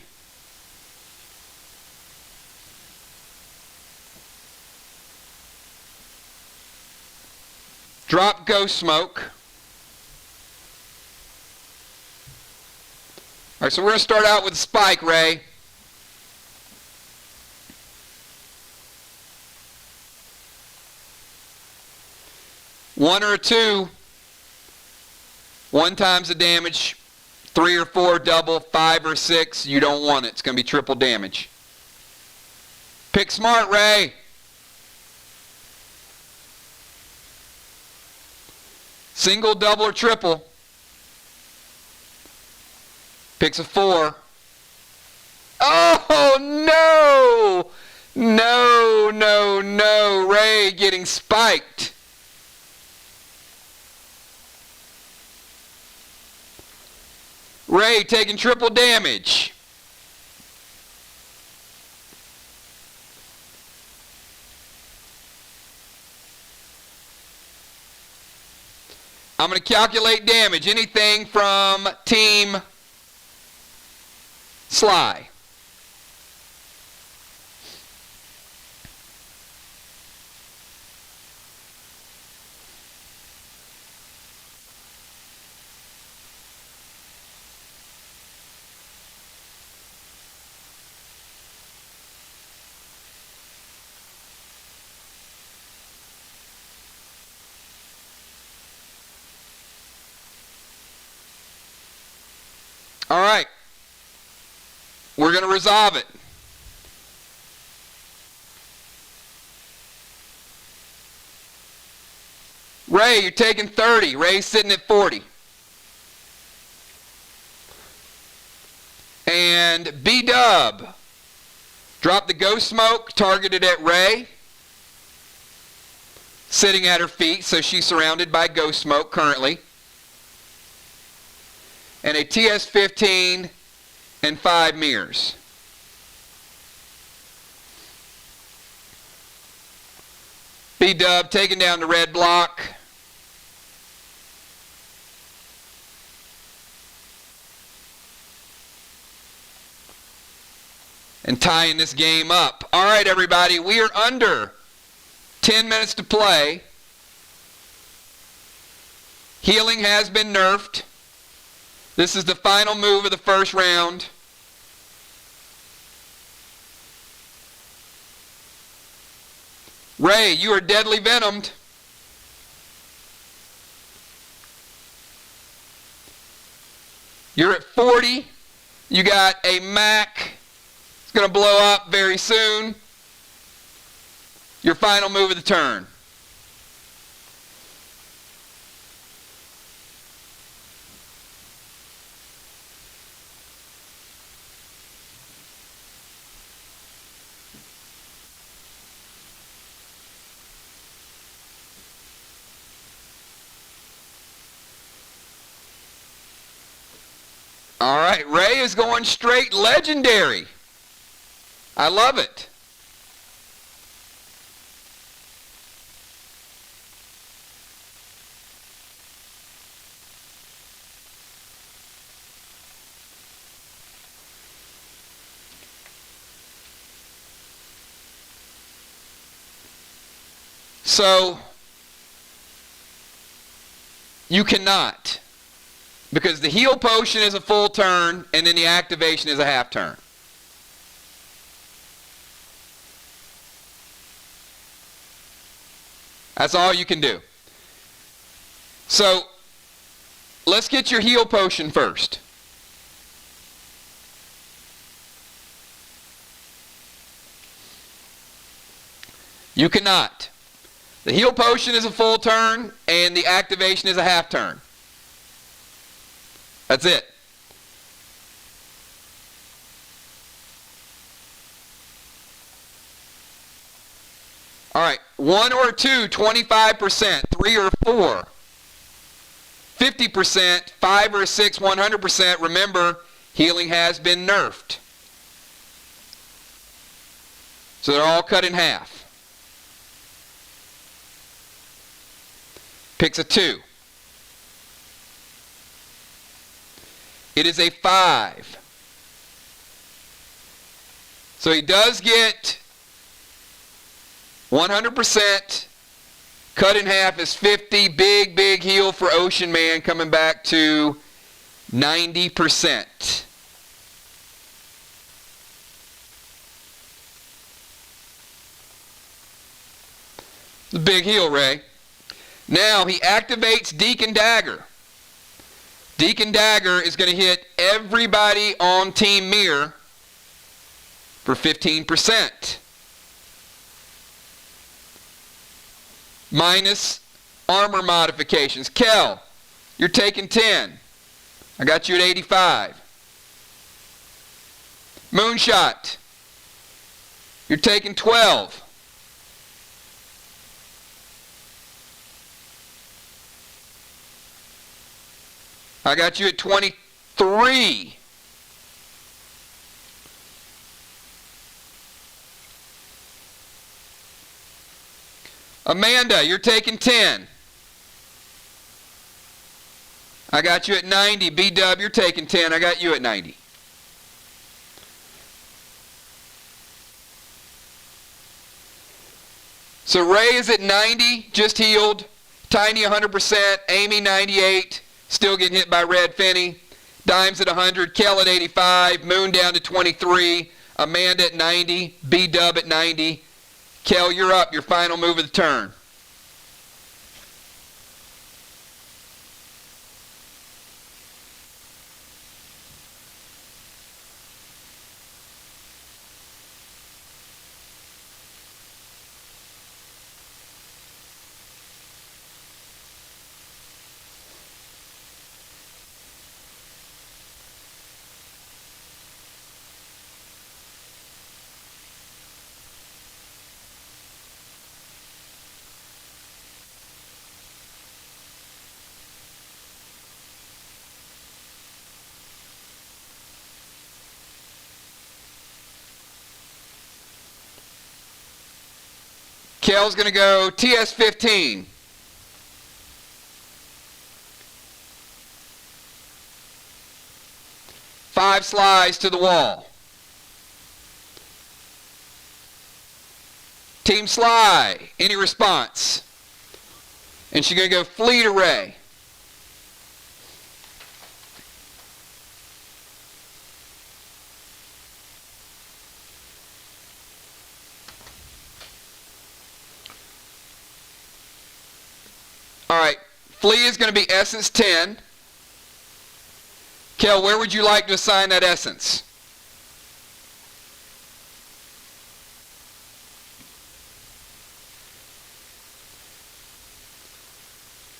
Speaker 1: Drop ghost smoke. All right, so we're going to start out with a spike, Ray. One or a two. 1 times the damage. 3 or 4 double, 5 or 6, you don't want it. It's going to be triple damage. Pick smart, Ray. Single, double, or triple. Picks a 4. Oh, no! No, no, no. Ray getting spiked. Ray taking triple damage. I'm going to calculate damage. Anything from Team SLY. All right. We're going to resolve it. Ray, you're taking 30. Ray's sitting at 40. And B-dub. Drop the ghost smoke, targeted at Ray. Sitting at her feet, so she's surrounded by ghost smoke currently. And a TS15 and 5 MIRs. B-dub taking down the red block. And tying this game up. All right, everybody, we are under 10 minutes to play. Healing has been nerfed. This is the final move of the first round. Ray, you are deadly venomed. You're at 40. You got a Mac. It's going to blow up very soon. Your final move of the turn. All right, Ray is going straight legendary. I love it. So, you cannot, because the heal potion is a full turn and then the activation is a half turn. That's all you can do. So, let's get your heal potion first. You cannot. The heal potion is a full turn and the activation is a half turn. That's it. All right, 1 or 2, 25%, 3 or 4, 50%, 5 or 6, 100%. Remember, healing has been nerfed. So they're all cut in half. Picks a 2. It is a 5. So he does get 100%. Cut in half is 50. Big, big heal for Ocean Man, coming back to 90%. The big heal, Ray. Now he activates Deacon Dagger. Deacon Dagger is going to hit everybody on Team MIR for 15%. Minus armor modifications. Kel, you're taking 10. I got you at 85. Moonshot, you're taking 12. I got you at 23. Amanda, you're taking 10. I got you at 90. B-Dub, you're taking 10. I got you at 90. So Ray is at 90, just healed. Tiny 100%. Amy 98. Still getting hit by Red Finney. Dimes at 100. Kel at 85. Moon down to 23. Amanda at 90. B-Dub at 90. Kel, you're up. Your final move of the turn. Kel's going to go TS-15. Five slides to the wall. Team Sly, any response? And she's going to go Fleet Array. All right, Flea is going to be Essence 10. Kel, where would you like to assign that Essence?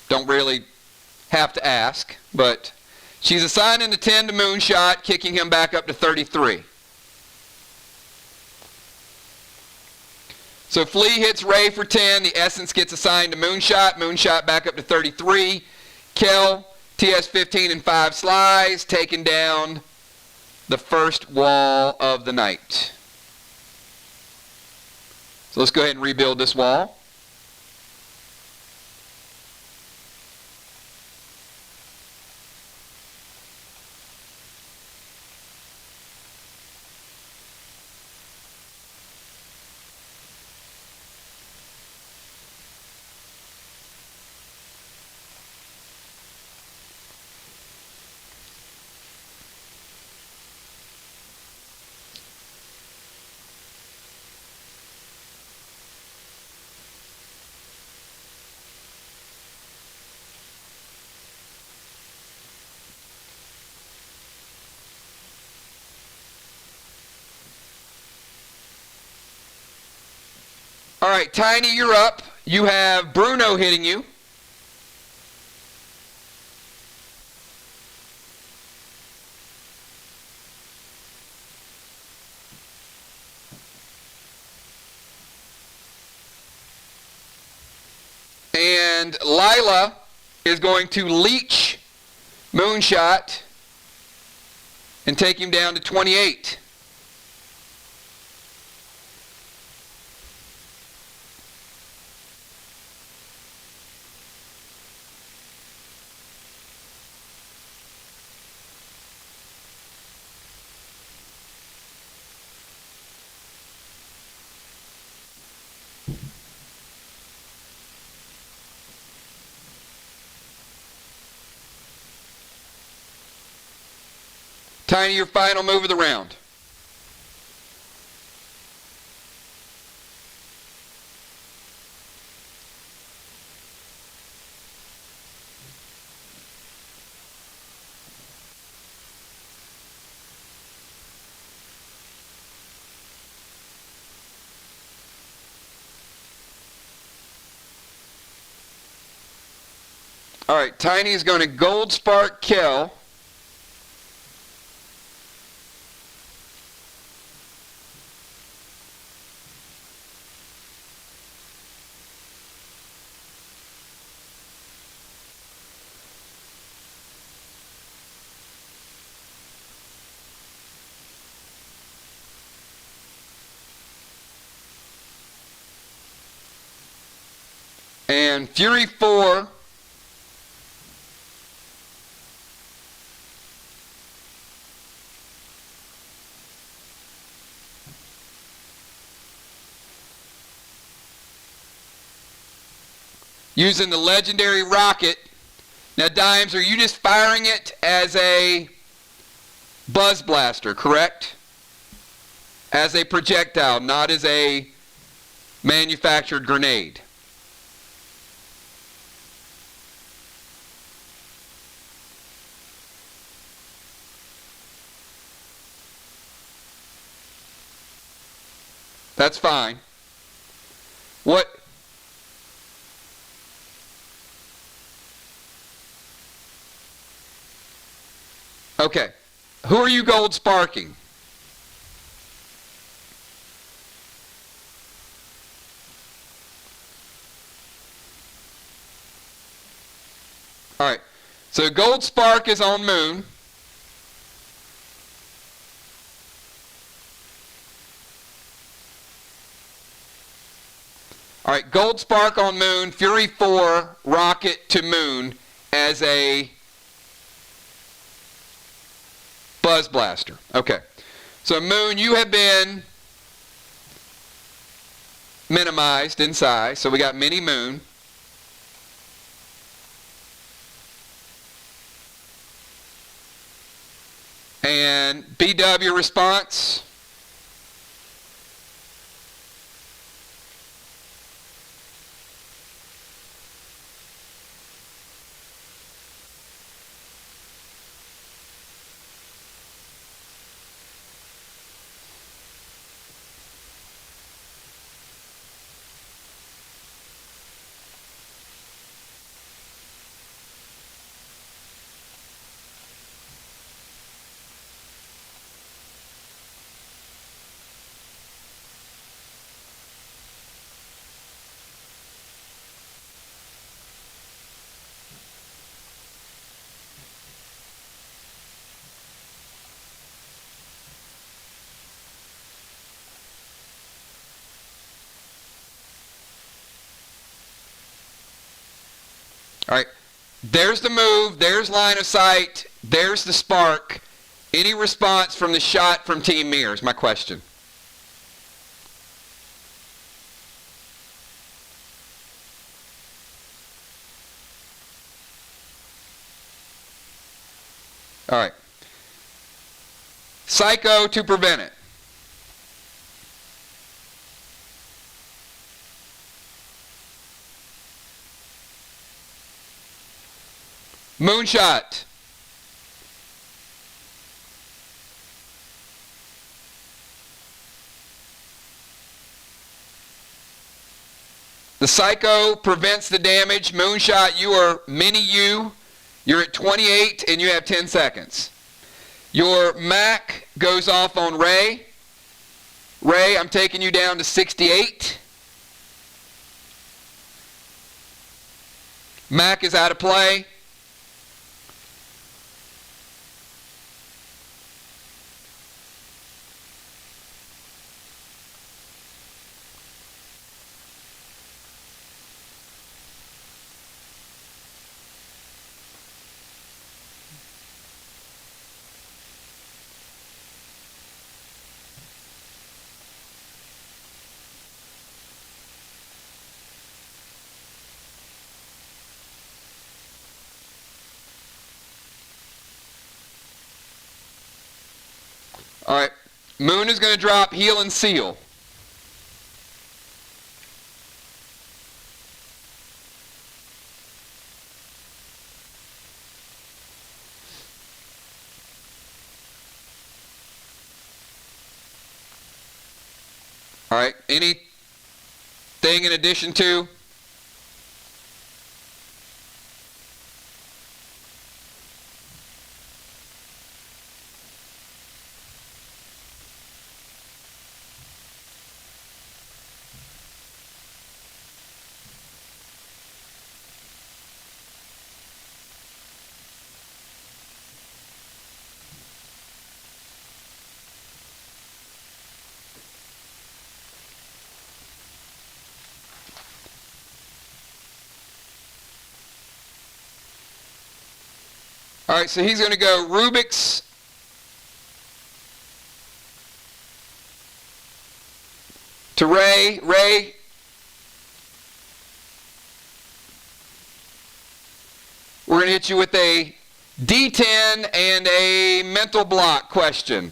Speaker 1: Don't really have to ask, but she's assigning the 10 to Moonshot, kicking him back up to 33. So Flea hits Ray for 10. The Essence gets assigned to Moonshot. Moonshot back up to 33. Kel, TS-15 and 5 slides, taking down the first wall of the night. So let's go ahead and rebuild this wall. All right, Tiny, you're up. You have Bruno hitting you. And Lila is going to leech Moonshot and take him down to 28. Tiny, your final move of the round. All right, Tiny is going to Gold Spark Kel. And Fury 4 using the legendary rocket. Now, Dimes, are you just firing it as a buzz blaster, correct? As a projectile, not as a manufactured grenade. That's fine. What? Okay. Who are you gold sparking? All right. So gold spark is on Moon. All right, Gold Spark on Moon, Fury 4, Rocket to Moon as a Buzz Blaster. Okay. So Moon, you have been minimized in size. So we got Mini Moon. And BW response. There's the move. There's line of sight. There's the spark. Any response from the shot from Team MIR is my question. All right. Psycho to prevent it. Moonshot. The Psycho prevents the damage. Moonshot, you are mini you. You're at 28 and you have 10 seconds. Your Mac goes off on Ray. Ray, I'm taking you down to 68. Mac is out of play. All right, Moon is going to drop Heal and Seal. All right, anything in addition to? All right, so he's going to go Rubik's to Ray. Ray, we're going to hit you with a D10 and a mental block question.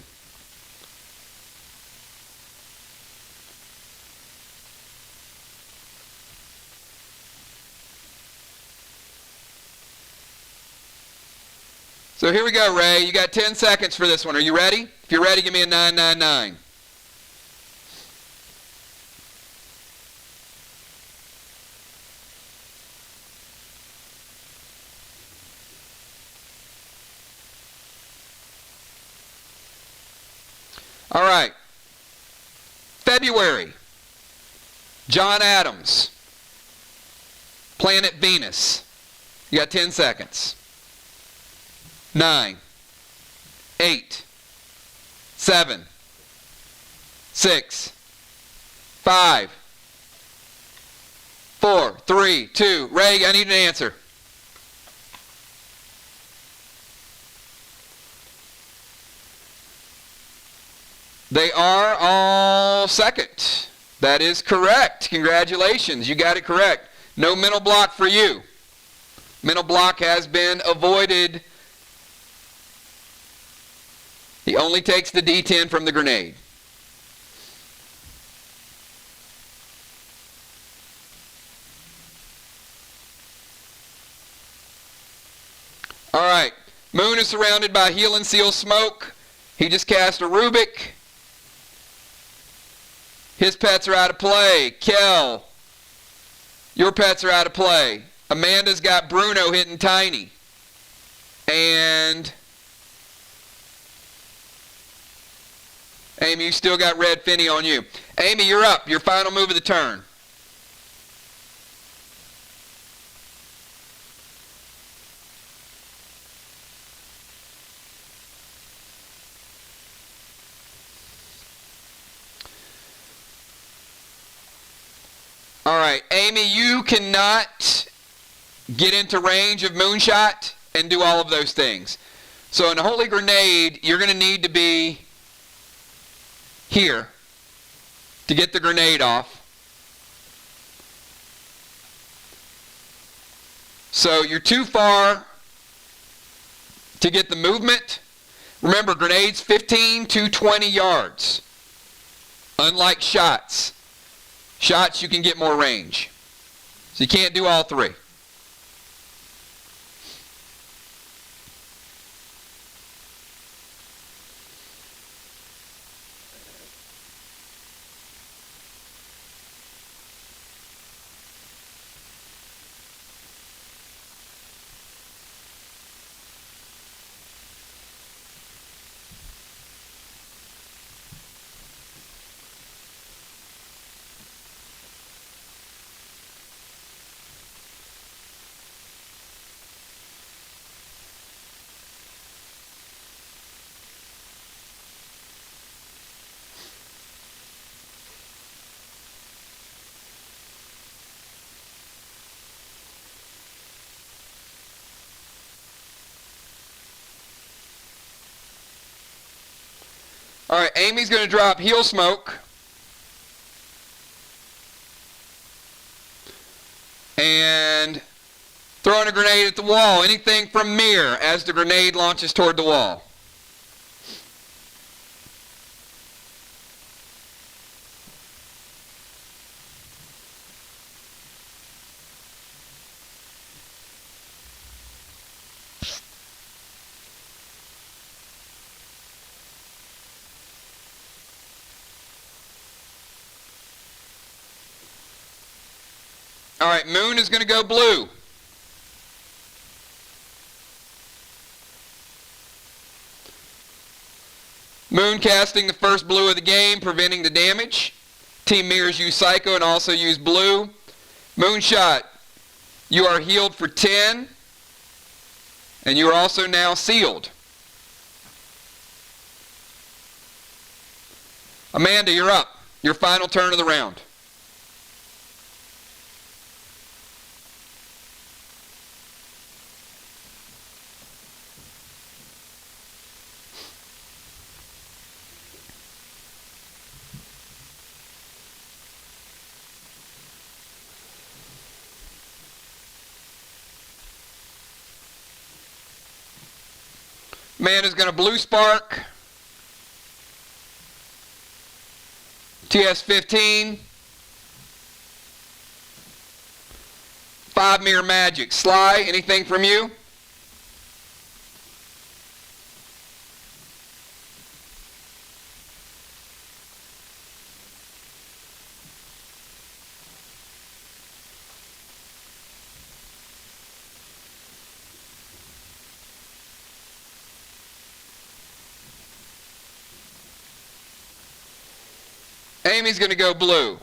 Speaker 1: So here we go, Ray. You got 10 seconds for this one. Are you ready? If you're ready, give me a 999. All right. February. John Adams. Planet Venus. You got 10 seconds. 9, 8, 7, 6, 5, 4, 3, 2. Ray, I need an answer. They are all second. That is correct. Congratulations. You got it correct. No mental block for you. Mental block has been avoided. He only takes the D10 from the grenade. All right. Moon is surrounded by Heal and Seal smoke. He just cast a Rubik. His pets are out of play. Kel, your pets are out of play. Amanda's got Bruno hitting Tiny. And Amy, you still got Red Finny on you. Amy, you're up. Your final move of the turn. All right, Amy, you cannot get into range of moonshot, and do all of those things. So in a holy grenade, you're going to need to be here to get the grenade off. So you're too far to get the movement. Remember, grenades 15 to 20 yards. Unlike shots. Shots, you can get more range. So you can't do all three. All right, Amy's going to drop heel smoke. And throwing a grenade at the wall. Anything from MIR as the grenade launches toward the wall. All right, Moon is going to go blue. Moon casting the first blue of the game, preventing the damage. Team Mirrors use Psycho and also use blue. Moonshot, you are healed for 10. And you are also now sealed. Amanda, you're up. Your final turn of the round. Man is going to blue spark. TS-15. 5 mirror magic. SLY, anything from you? Amy's going to go blue.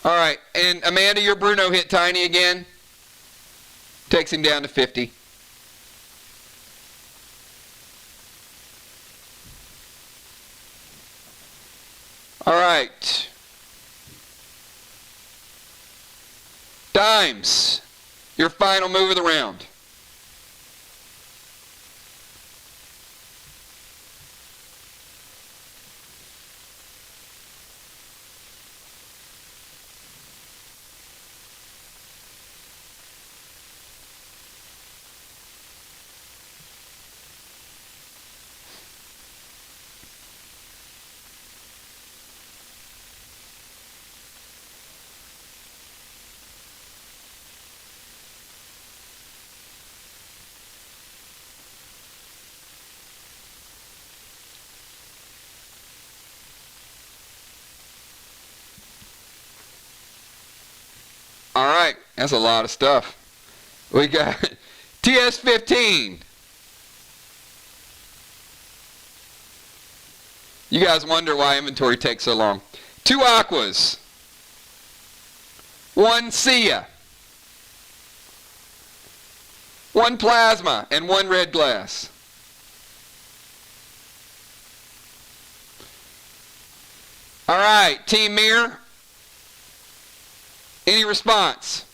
Speaker 1: All right, and Amanda, your Bruno hit Tiny again. Takes him down to 50. All right. Dimes, your final move of the round. All right, that's a lot of stuff. We got TS-15. You guys wonder why inventory takes so long. 2 aquas. 1 Sia. 1 plasma and 1 red glass. All right, Team Mir, Any response?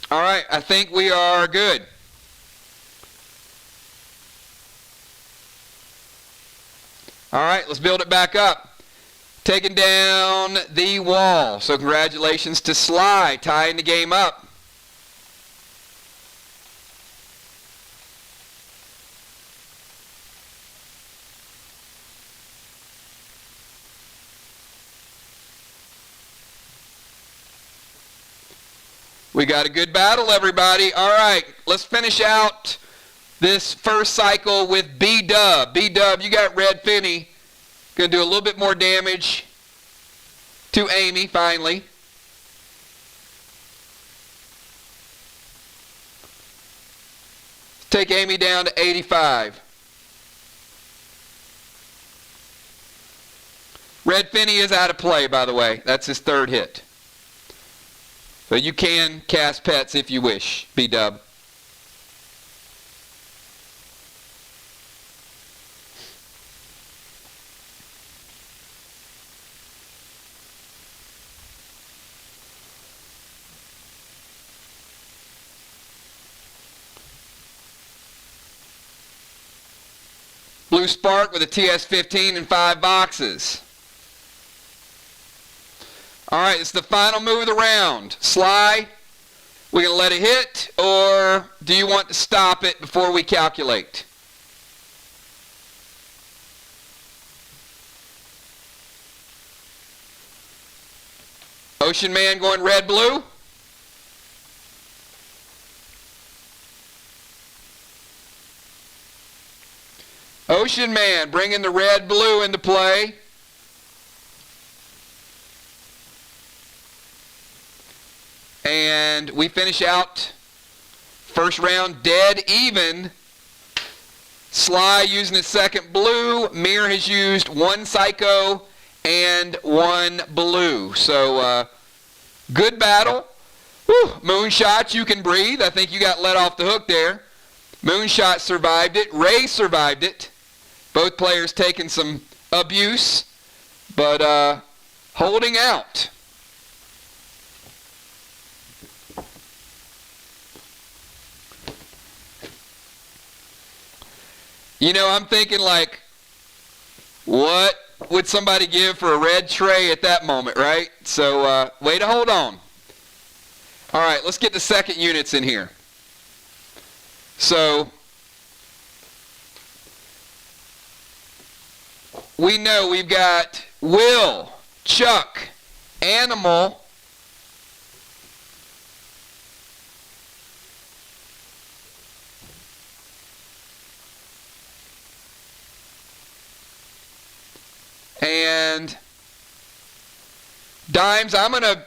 Speaker 1: All right, I think we are good. All right, let's build it back up. Taking down the wall. So congratulations to SLY, tying the game up. We got a good battle, everybody. All right, let's finish out this first cycle with B-Dub. B-Dub, you got Red Finney. Going to do a little bit more damage to Amy, finally. Take Amy down to 85. Red Finney is out of play, by the way. That's his third hit. So you can cast pets if you wish, B-Dub. Blue Spark with a TS-15 and 5 boxes. All right, it's the final move of the round. SLY, we going to let it hit, or do you want to stop it before we calculate? Ocean Man going red-blue. Ocean Man bringing the red-blue into play. And we finish out first round dead even. SLY using his second blue. MIR has used 1 psycho and 1 blue. So good battle. Whew. Moonshot, you can breathe. I think you got let off the hook there. Moonshot survived it. Ray survived it. Both players taking some abuse, but holding out. You know, I'm thinking like, what would somebody give for a red tray at that moment, right? So, way to hold on. All right, let's get the second units in here. So, we know we've got Will, Chuck, Animal, and Dimes. I'm going to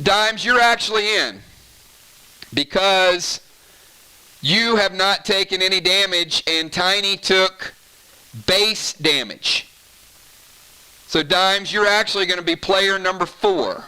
Speaker 1: Dimes, you're actually in because you have not taken any damage and Tiny took base damage. So Dimes, you're actually going to be player number 4.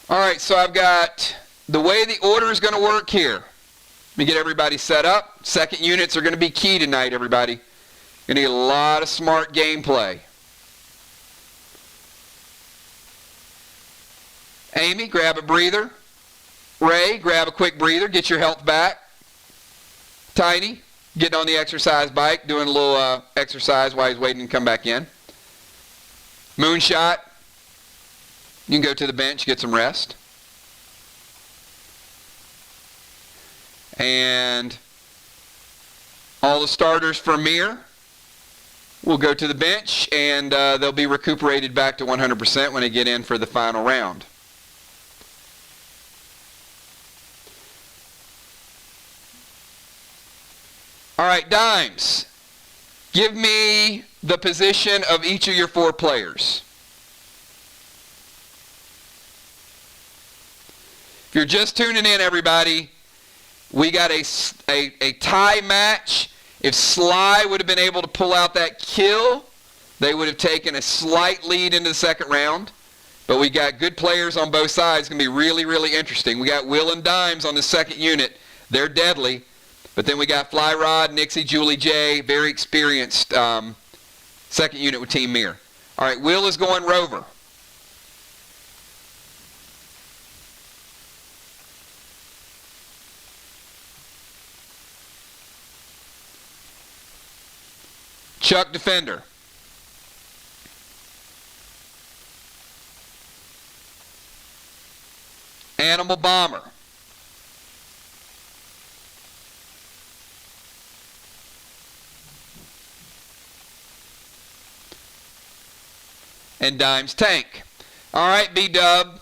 Speaker 1: All right, so I've got the way the order is going to work here. Let me get everybody set up. Second units are going to be key tonight, everybody. Going to get a lot of smart gameplay. Amy, grab a breather. Ray, grab a quick breather. Get your health back. Tiny, getting on the exercise bike, doing a little exercise while he's waiting to come back in. Moonshot, You can go to the bench, get some rest. And all the starters for MIR will go to the bench, and they'll be recuperated back to 100% when they get in for the final round. All right, Dimes, give me the position of each of your 4 players. If you're just tuning in, everybody, we got a tie match. If SLY would have been able to pull out that kill, they would have taken a slight lead into the second round. But we got good players on both sides. It's going to be really, really interesting. We got Will and Dimes on the second unit. They're deadly. But then we got Fly Rod, Nixie, Julie J, very experienced second unit with Team MIR. All right, Will is going Rover. Chuck Defender. Animal Bomber. And Dimes Tank. All right, B-Dub,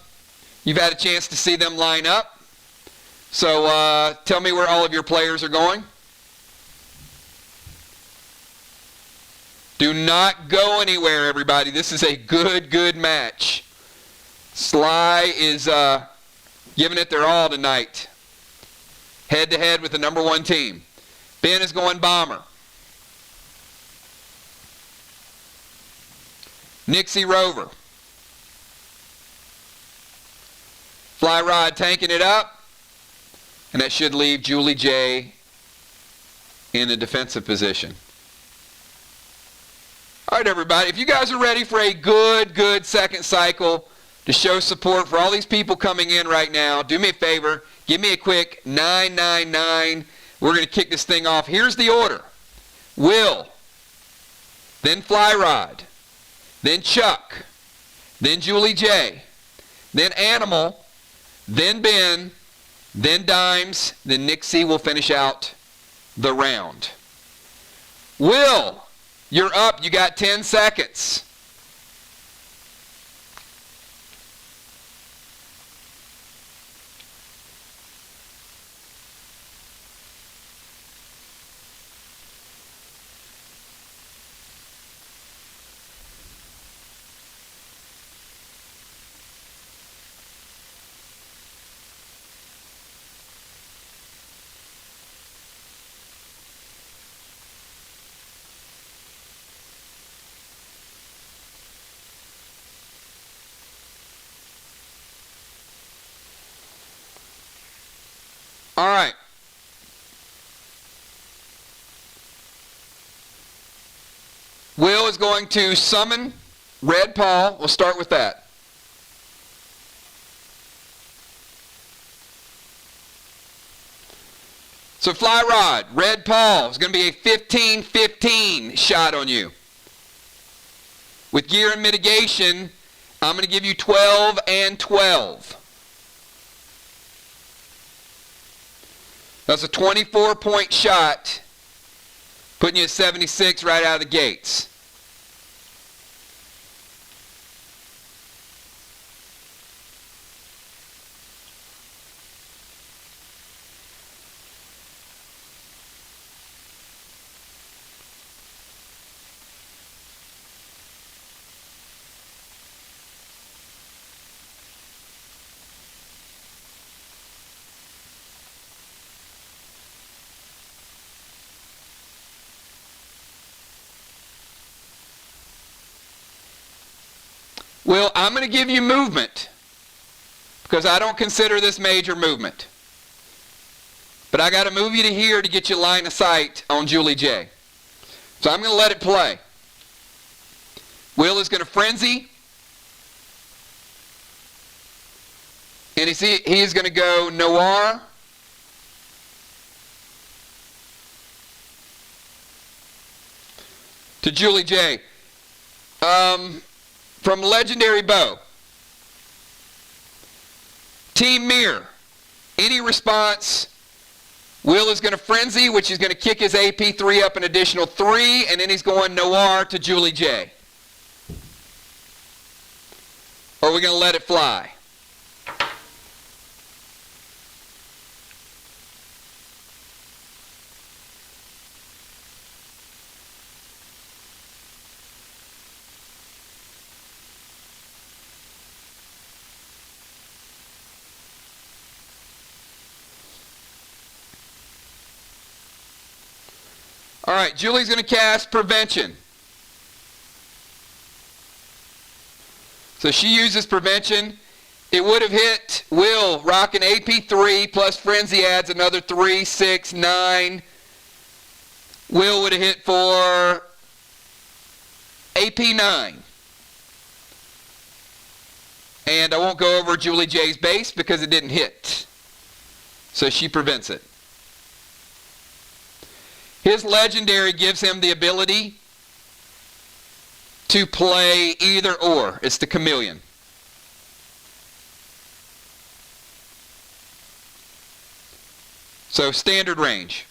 Speaker 1: you've had a chance to see them line up. So tell me where all of your players are going. Do not go anywhere, everybody. This is a good match. SLY is giving it their all tonight. Head-to-head with the number 1 team. Ben is going Bomber. Nixie Rover. Fly Rod tanking it up. And that should leave Julie J in a defensive position. All right, everybody. If you guys are ready for a good second cycle to show support for all these people coming in right now, do me a favor. Give me a quick 999. We're going to kick this thing off. Here's the order. Will. Then Fly Rod. Then Chuck, then Julie J, then Animal, then Ben, then Dimes, then Nixie will finish out the round. Will, you're up. You got 10 seconds. All right. Will is going to summon Red Paul. We'll start with that. So Fly Rod, Red Paul is going to be a 15-15 shot on you. With gear and mitigation, I'm going to give you 12 and 12. That's a 24-point shot, putting you at 76 right out of the gates. Well, I'm going to give you movement because I don't consider this major movement. But I got to move you to here to get you line of sight on Julie J. So I'm going to let it play. Will is going to frenzy. And he's going to go Noir. To Julie J. From Legendary Bow, Team MIR, any response? Will is going to frenzy, which is going to kick his AP3 up an additional 3, and then he's going Noir to Julie J. Or are we going to let it fly? All right, Julie's going to cast Prevention. So she uses Prevention. It would have hit Will, rocking AP3 plus Frenzy adds another 3, 6, 9. Will would have hit for AP9. And I won't go over Julie J's base because it didn't hit. So she prevents it. His legendary gives him the ability to play either or. It's the chameleon. So standard range.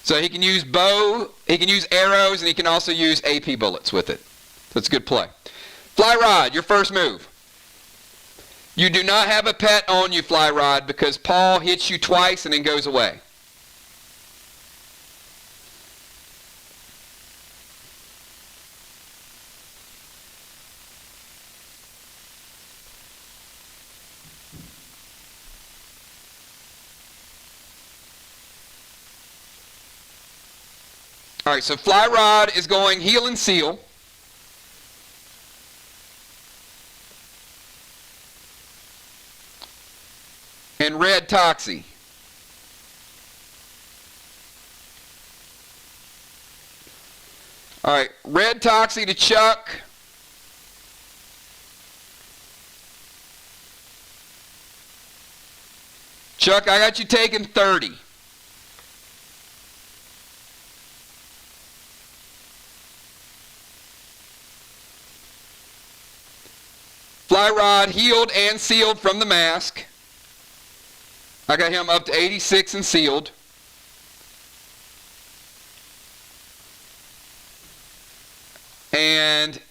Speaker 1: So he can use bow, he can use arrows, and he can also use AP bullets with it. That's a good play. Fly Rod, your first move. You do not have a pet on you, Fly Rod, because Paul hits you twice and then goes away. All right, so Fly Rod is going Heal and Seal. And Red Toxie. All right, Red Toxie to Chuck. Chuck, I got you taking 30. Fly Rod healed and sealed from the mask. I got him up to 86 and sealed. And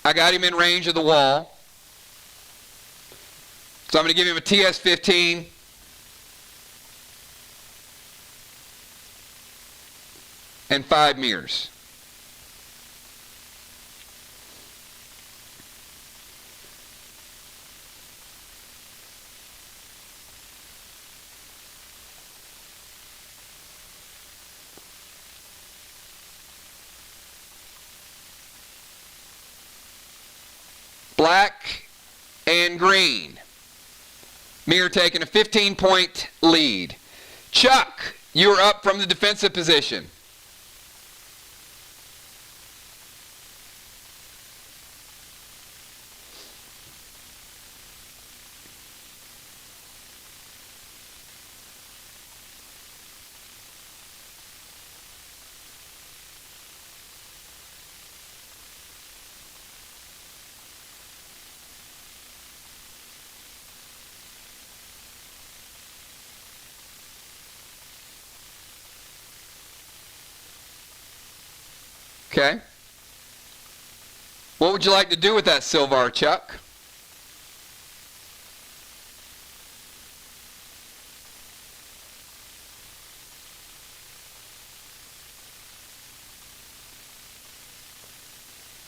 Speaker 1: I got him in range of the wall. So I'm going to give him a TS-15. And 5 mirrors. Black and green. MIR taking a 15-point lead. Chuck, you're up from the defensive position. Okay. What would you like to do with that Silvar, Chuck?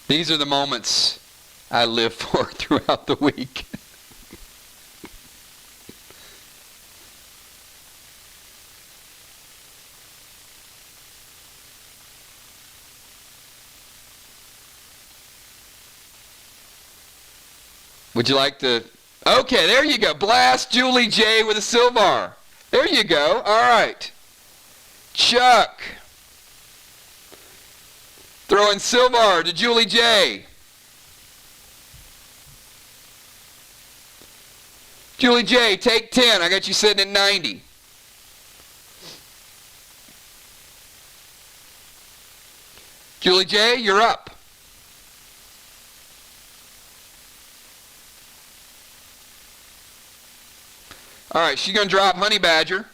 Speaker 1: These are the moments I live for throughout the week. Would you like to? Okay, there you go. Blast Julie J with a Silvar. There you go. All right. Chuck. Throwing Silvar to Julie J. Julie J, take 10. I got you sitting at 90. Julie J., you're up. All right, she's going to drop Honey Badger.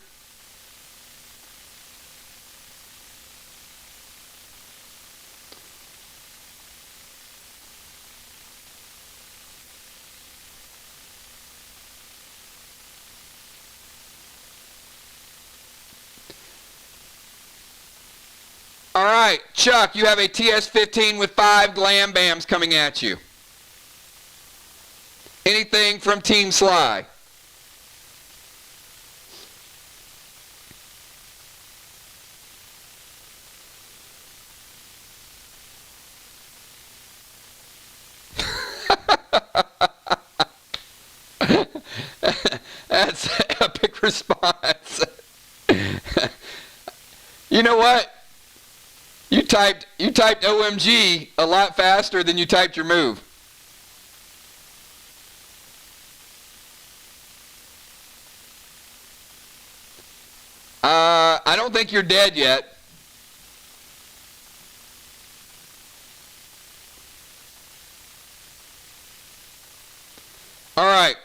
Speaker 1: All right, Chuck, you have a TS-15 with 5 Glam Bams coming at you. Anything from Team SLY? That's an epic response. You know what? You typed OMG a lot faster than you typed your move. I don't think you're dead yet. All right.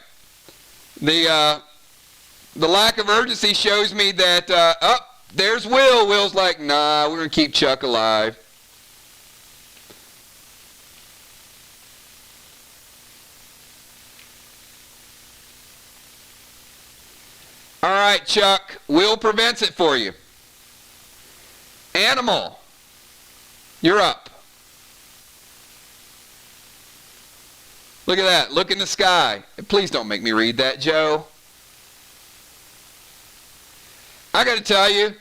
Speaker 1: The lack of urgency shows me that, there's Will. Will's like, nah, we're going to keep Chuck alive. All right, Chuck. Will prevents it for you. Animal, you're up. Look at that. Look in the sky. Please don't make me read that, Joe. I got to tell you,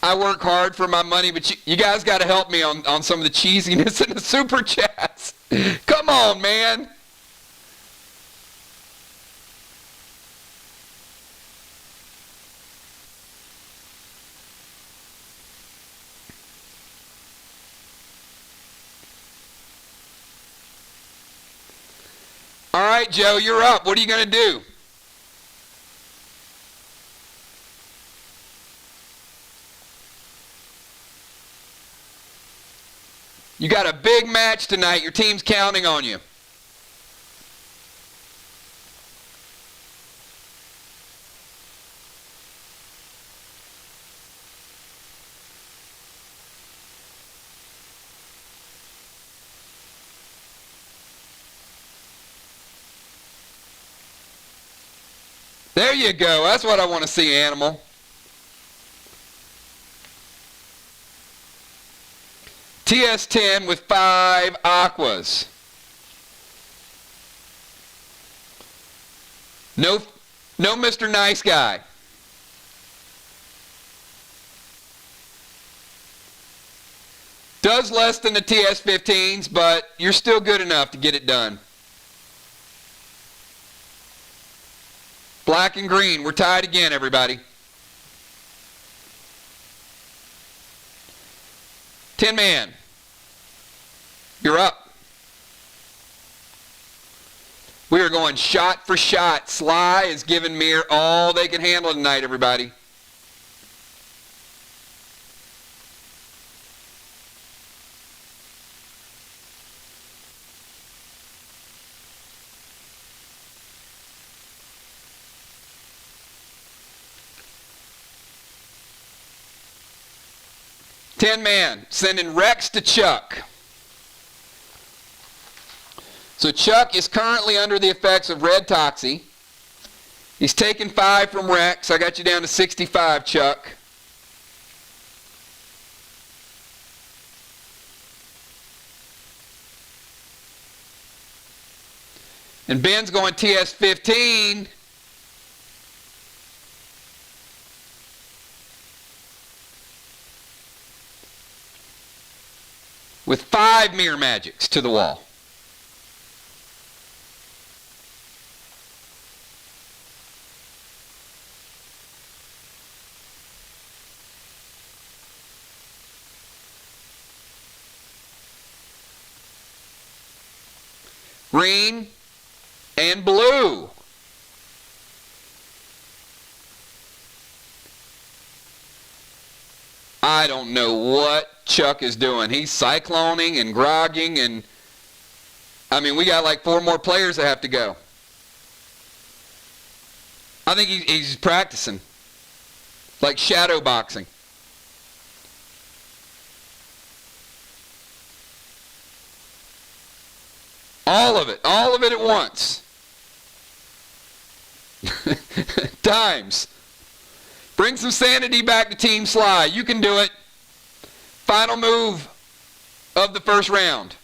Speaker 1: I work hard for my money, but you guys got to help me on some of the cheesiness in the super chats. Come on, man. All right, Joe, you're up. What are you going to do? You got a big match tonight. Your team's counting on you. There you go. That's what I want to see, Animal. TS-10 with 5 aquas. No Mr. Nice Guy. Does less than the TS-15s, but you're still good enough to get it done. Black and green. We're tied again, everybody. 10-man. You're up. We are going shot for shot. SLY is giving MIR all they can handle tonight, everybody. Man, sending Rex to Chuck. So Chuck is currently under the effects of red toxie. He's taken 5 from Rex. I got you down to 65, Chuck. And Ben's going TS-15. With 5 mirror magics to the wall. Green and blue. I don't know what Chuck is doing. He's cycloning and grogging, and I mean, we got like 4 more players that have to go. I think he's practicing, like shadow boxing. All of it at once. Dimes. Bring some sanity back to Team SLY. You can do it. Final move of the first round.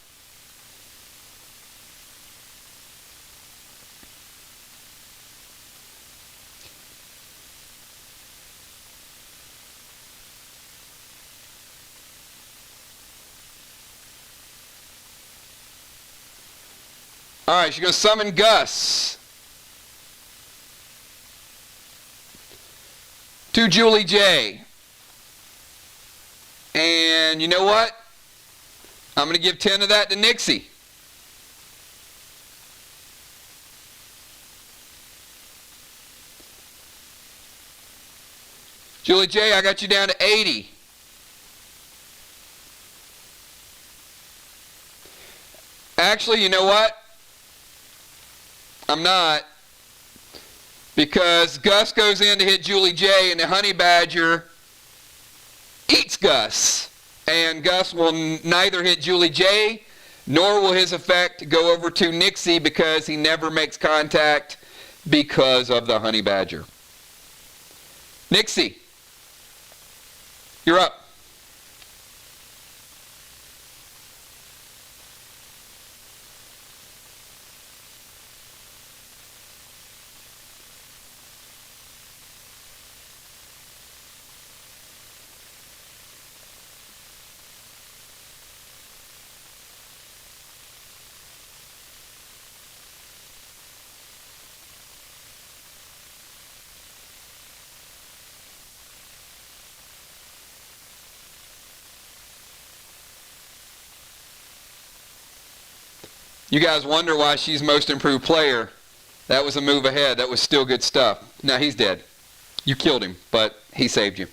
Speaker 1: All right, she's going to summon Gus to Julie J. And you know what? I'm going to give 10 of that to Nixie. Julie J, I got you down to 80. Actually, you know what? I'm not, because Gus goes in to hit Julie J, and the honey badger eats Gus, and Gus will neither hit Julie J, nor will his effect go over to Nixie, because he never makes contact because of the honey badger. Nixie, you're up. You guys wonder why she's most improved player. That was a move ahead. That was still good stuff. Now he's dead. You killed him, but he saved you.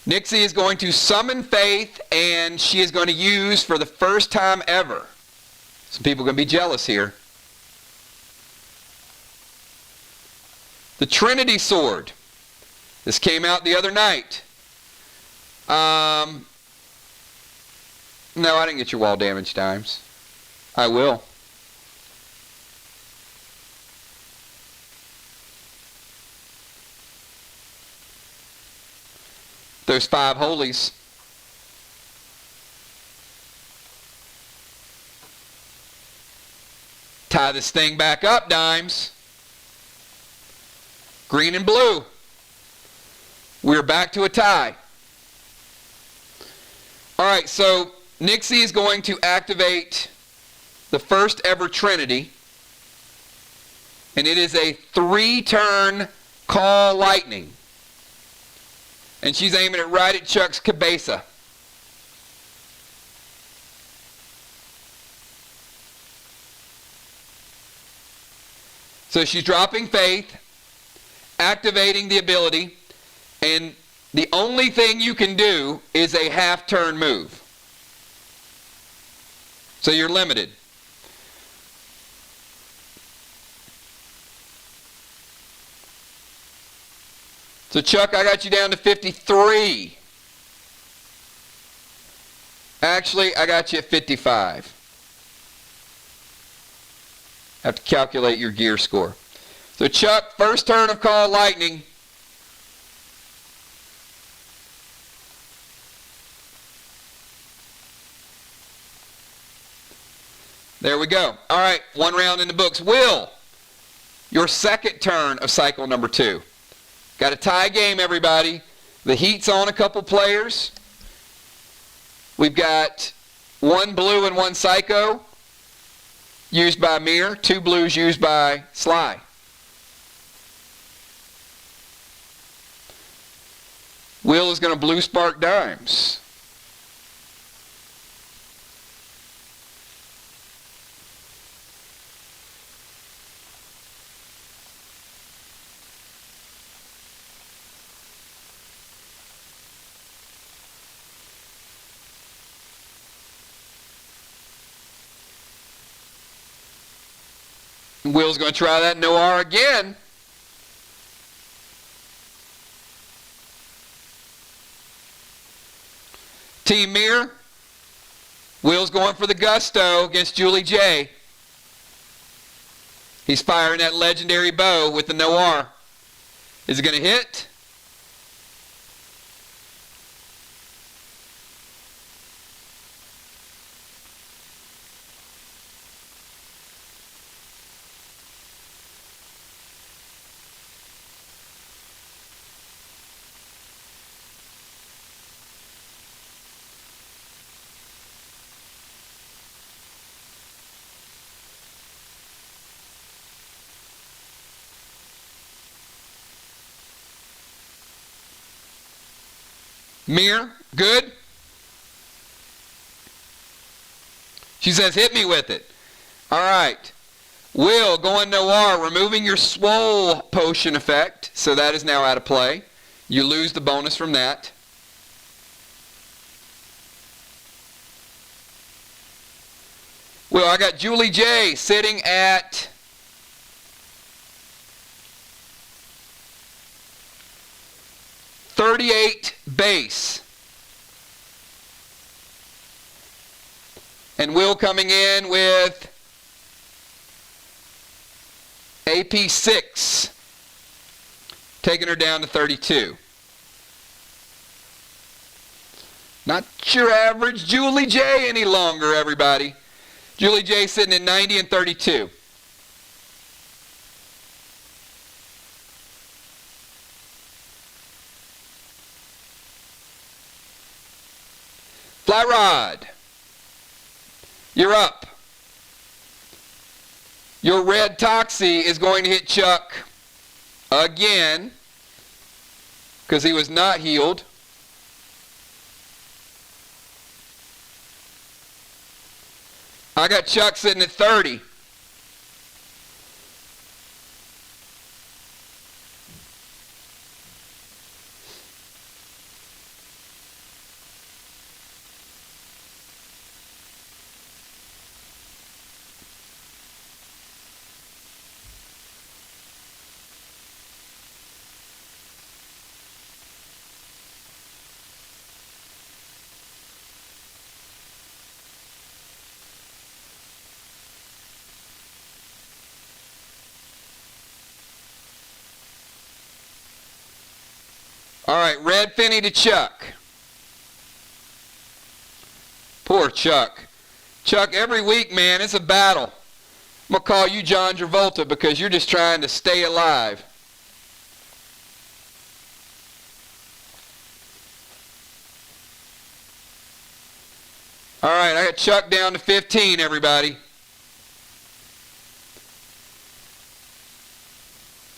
Speaker 1: Nixie is going to summon Faith, and she is going to use, for the first time ever, some people are going to be jealous here, the Trinity Sword. This came out the other night. No, I didn't get your wall damage dimes. I will. Those 5 holies. Tie this thing back up, dimes. Green and blue. We're back to a tie. All right, so Nixie is going to activate the first ever Trinity, and it is a 3-turn call lightning. And she's aiming it right at Chuck's cabeza. So she's dropping Faith, activating the ability, and the only thing you can do is a half-turn move. So you're limited. So Chuck, I got you down to 53. Actually, I got you at 55. I have to calculate your gear score. So Chuck, first turn of call lightning. There we go. All right, 1 round in the books. Will, your second turn of cycle number 2. Got a tie game, everybody. The heat's on a couple players. We've got 1 blue and 1 psycho used by MIR, 2 blues used by SLY. Will is going to blue spark dimes. Will's going to try that Noir again. Team MIR. Will's going for the gusto against Julie J. He's firing that legendary bow with the Noir. Is it going to hit? MIR, good. She says, hit me with it. All right. Will, going Noir, removing your swole potion effect. So that is now out of play. You lose the bonus from that. Will, I got Julie J sitting at 38 base. And Will coming in with AP 6, taking her down to 32. Not your average Julie J any longer, everybody. Julie J sitting at 90 and 32. Fly Rod, you're up. Your red Toxie is going to hit Chuck again because he was not healed. I got Chuck sitting at 30. All right, red Finny to Chuck. Poor Chuck. Chuck, every week, man, it's a battle. I'm going to call you John Travolta because you're just trying to stay alive. All right, I got Chuck down to 15, everybody.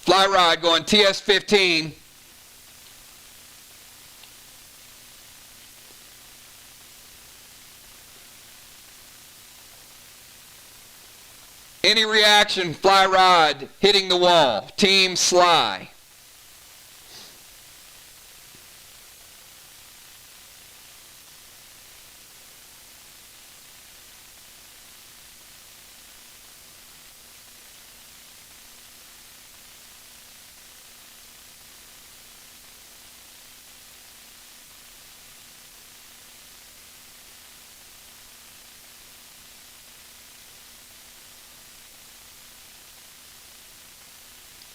Speaker 1: Fly Rod going TS 15. Any reaction, Fly Rod hitting the wall. Team SLY.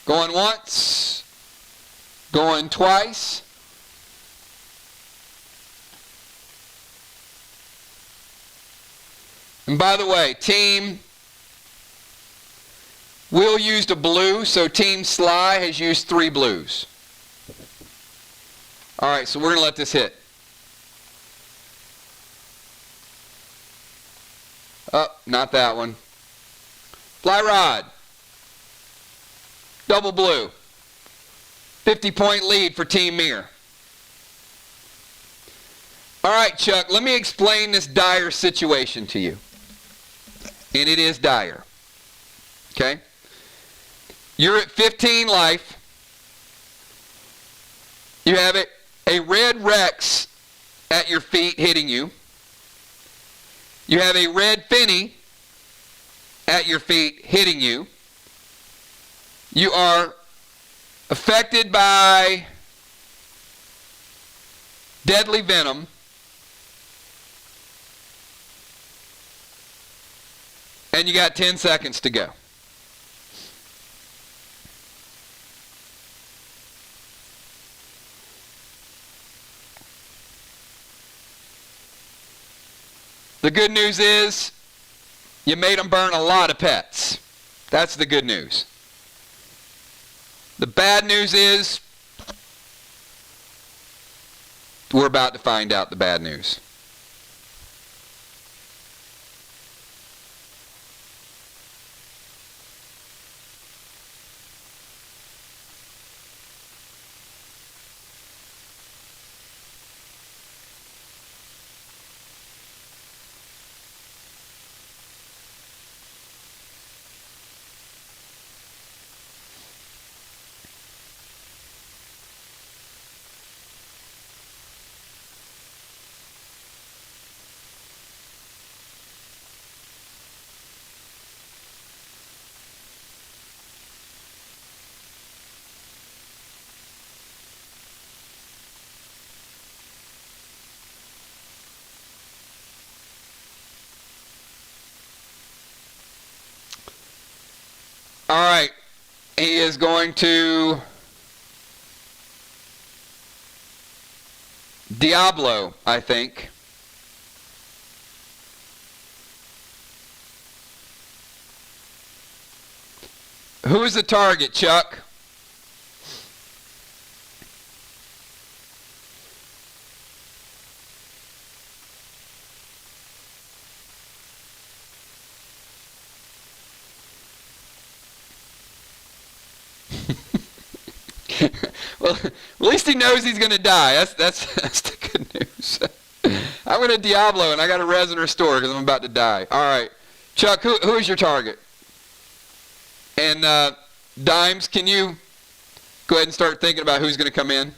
Speaker 1: Going once, going twice. And by the way, team Will used a blue, so Team SLY has used 3 blues. All right, so we're going to let this hit. Oh, not that one. Fly Rod. Double blue. 50-point lead for Team MIR. All right, Chuck, let me explain this dire situation to you. And it is dire. Okay? You're at 15 life. You have a red Rex at your feet hitting you. You have a red Finny at your feet hitting you. You are affected by deadly venom. And you got 10 seconds to go. The good news is you made them burn a lot of pets. That's the good news. The bad news is we're about to find out the bad news. All right, he is going to Diablo, I think. Who is the target, Chuck? Well, at least he knows he's going to die. That's the good news. I'm going to Diablo, and I got a res and restore because I'm about to die. All right. Chuck, who is your target? And Dimes, can you go ahead and start thinking about who's going to come in?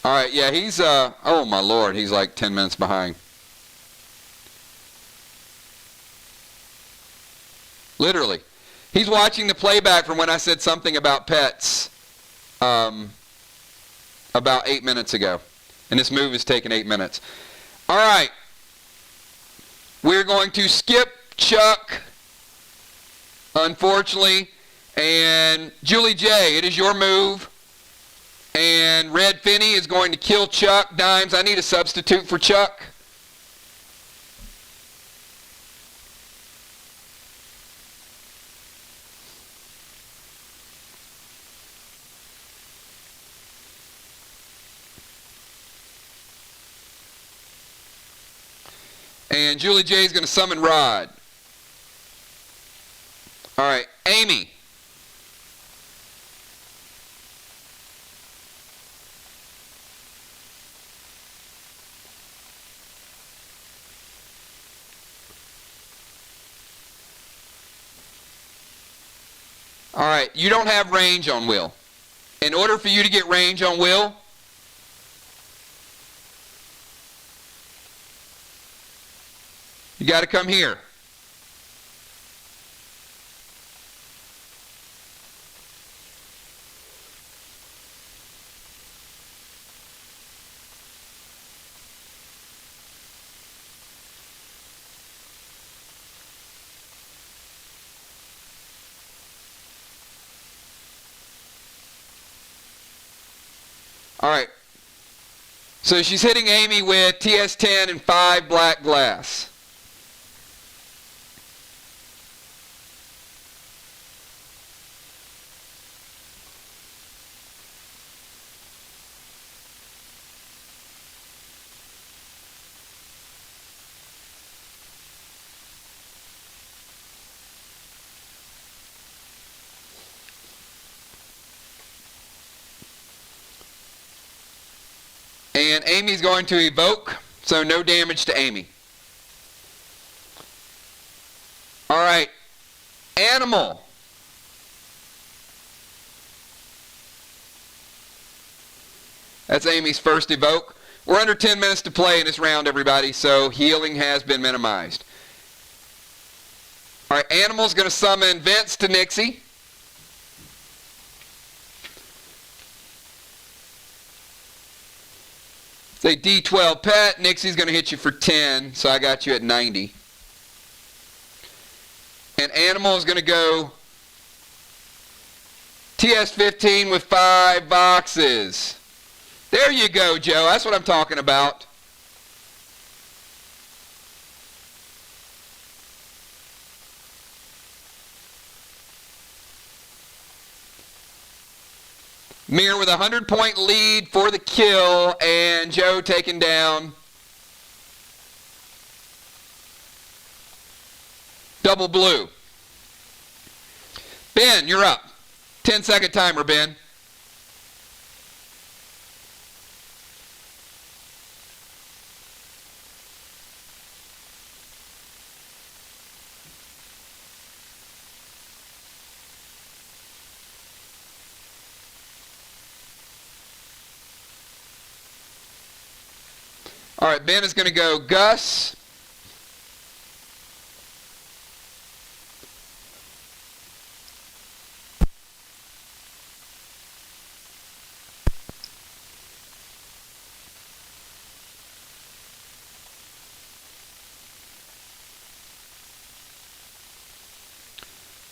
Speaker 1: All right, yeah, he's, oh my Lord, he's like 10 minutes behind. Literally. He's watching the playback from when I said something about pets about 8 minutes ago. And this move has taken 8 minutes. All right. We're going to skip Chuck, unfortunately. And Julie J., it is your move. And Red Finney is going to kill Chuck. Dimes, I need a substitute for Chuck. And Julie J is going to summon Rod. All right, Amy. All right, you don't have range on Will. In order for you to get range on Will, you got to come here. All right. So she's hitting Amy with TS10 and 5 black glass. Amy's going to evoke, so no damage to Amy. All right, animal. That's Amy's first evoke. We're under 10 minutes to play in this round, everybody, so healing has been minimized. All right, animal's going to summon Vince to Nixie. Say D12 pet. Nixie's going to hit you for 10, so I got you at 90. And animal is going to go TS15 with 5 boxes. There you go, Joe. That's what I'm talking about. MIR with a 100-point lead for the kill, and Joe taken down. Double blue. Ben, you're up. 10-second timer, Ben. All right, Ben is going to go Gus.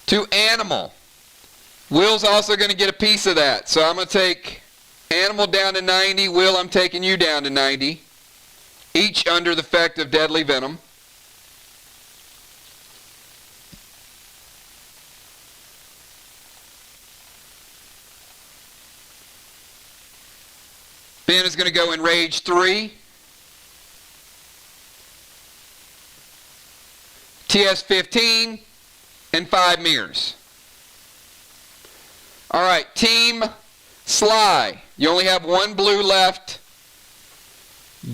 Speaker 1: To animal. Will's also going to get a piece of that. So I'm going to take animal down to 90. Will, I'm taking you down to 90. Each under the effect of deadly venom. Ben is going to go in Rage 3. TS15 and 5 mirrors. All right, Team SLY. You only have 1 blue left.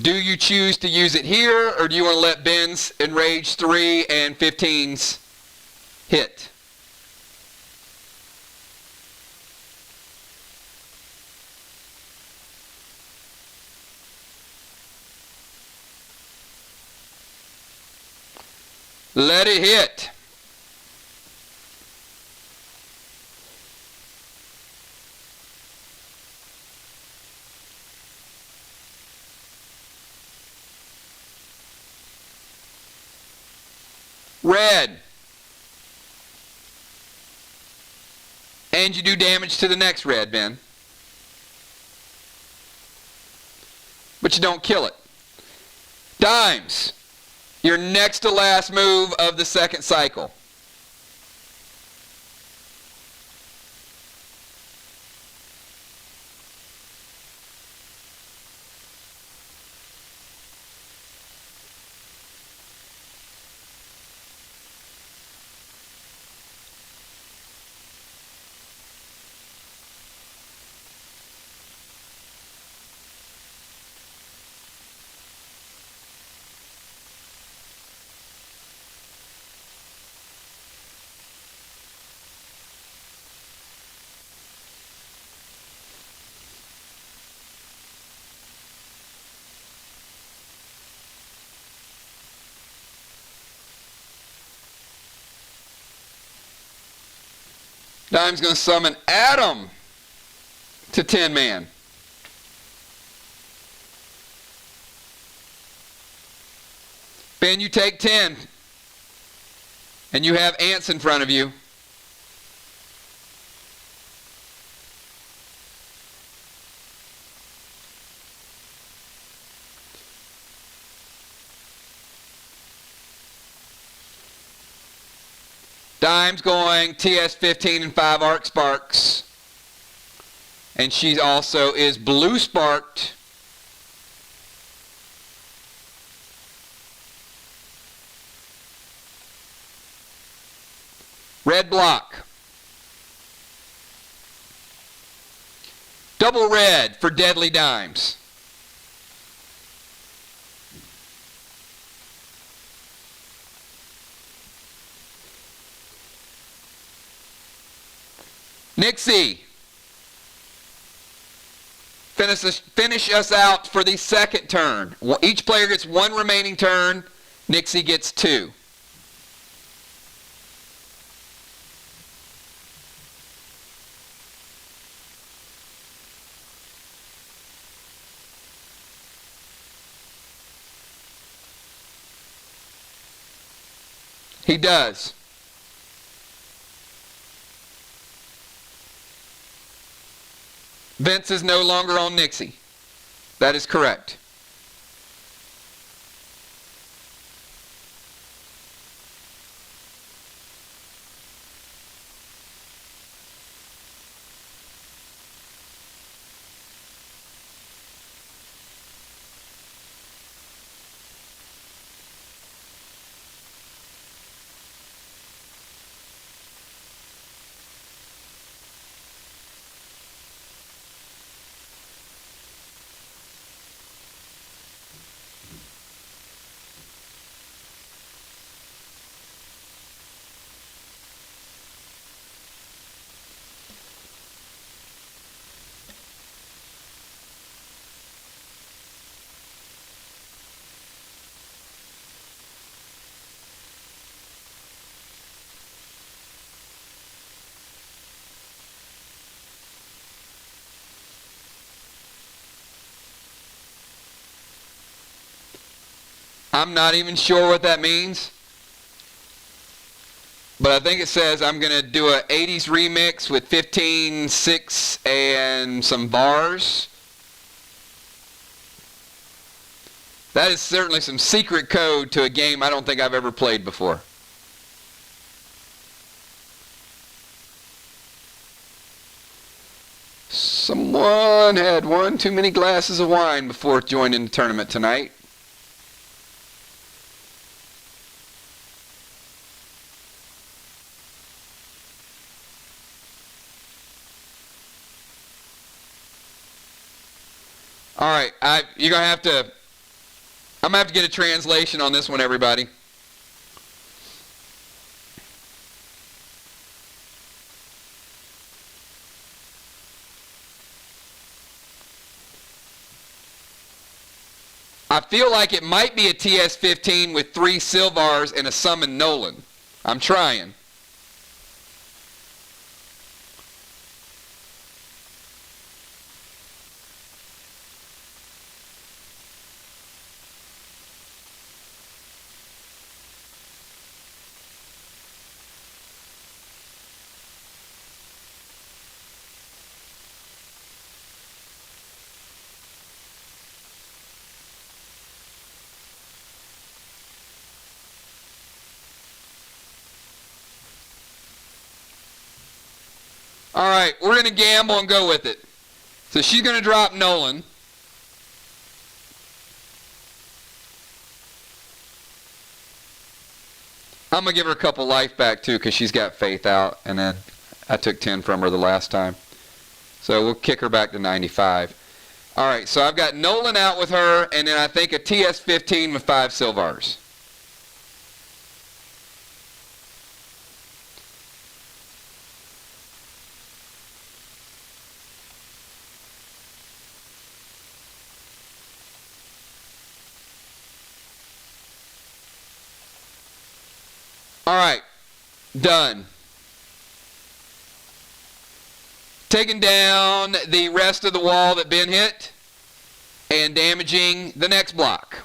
Speaker 1: Do you choose to use it here, or do you want to let Ben's Enrage 3 and 15's hit? Let it hit. Red. And you do damage to the next red, Ben. But you don't kill it. Dimes. Your next to last move of the second cycle. Dime's going to summon Adam to 10-man. Ben, you take 10. And you have ants in front of you. Dime's going TS15 and 5 arc sparks. And she also is blue sparked. Red block. Double red for deadly dimes. Nixie, finish us out for the second turn. Each player gets one remaining turn. Nixie gets 2. He does. Vince is no longer on Nixie. That is correct. I'm not even sure what that means, but I think it says I'm going to do a 80s remix with 15/6 and some bars. That is certainly some secret code to a game I don't think I've ever played before. Someone had one too many glasses of wine before joining the tournament tonight. All right, I'm going to have to get a translation on this one, everybody. I feel like it might be a TS-15 with 3 Silvars and a summon Nolan. I'm trying. All right, we're going to gamble and go with it. So she's going to drop Nolan. I'm going to give her a couple life back too because she's got faith out, and then I took 10 from her the last time. So we'll kick her back to 95. All right, so I've got Nolan out with her, and then I think a TS-15 with 5 Silvars. All right, done. Taking down the rest of the wall that Ben hit and damaging the next block.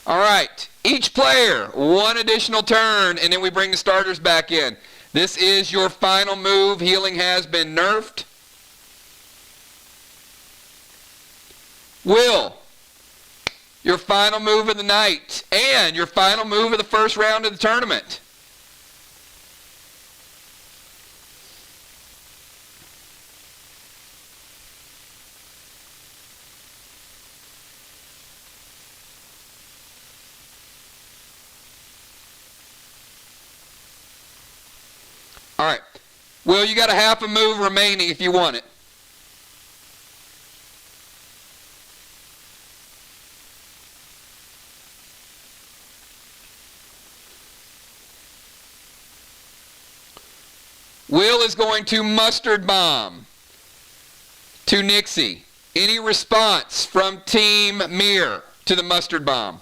Speaker 1: All right, each player, 1 additional turn, and then we bring the starters back in. This is your final move. Healing has been nerfed. Will, your final move of the night and your final move of the first round of the tournament. All right. Will, you got a half a move remaining if you want it. Will is going to mustard bomb to Nixie. Any response from Team MIR to the mustard bomb?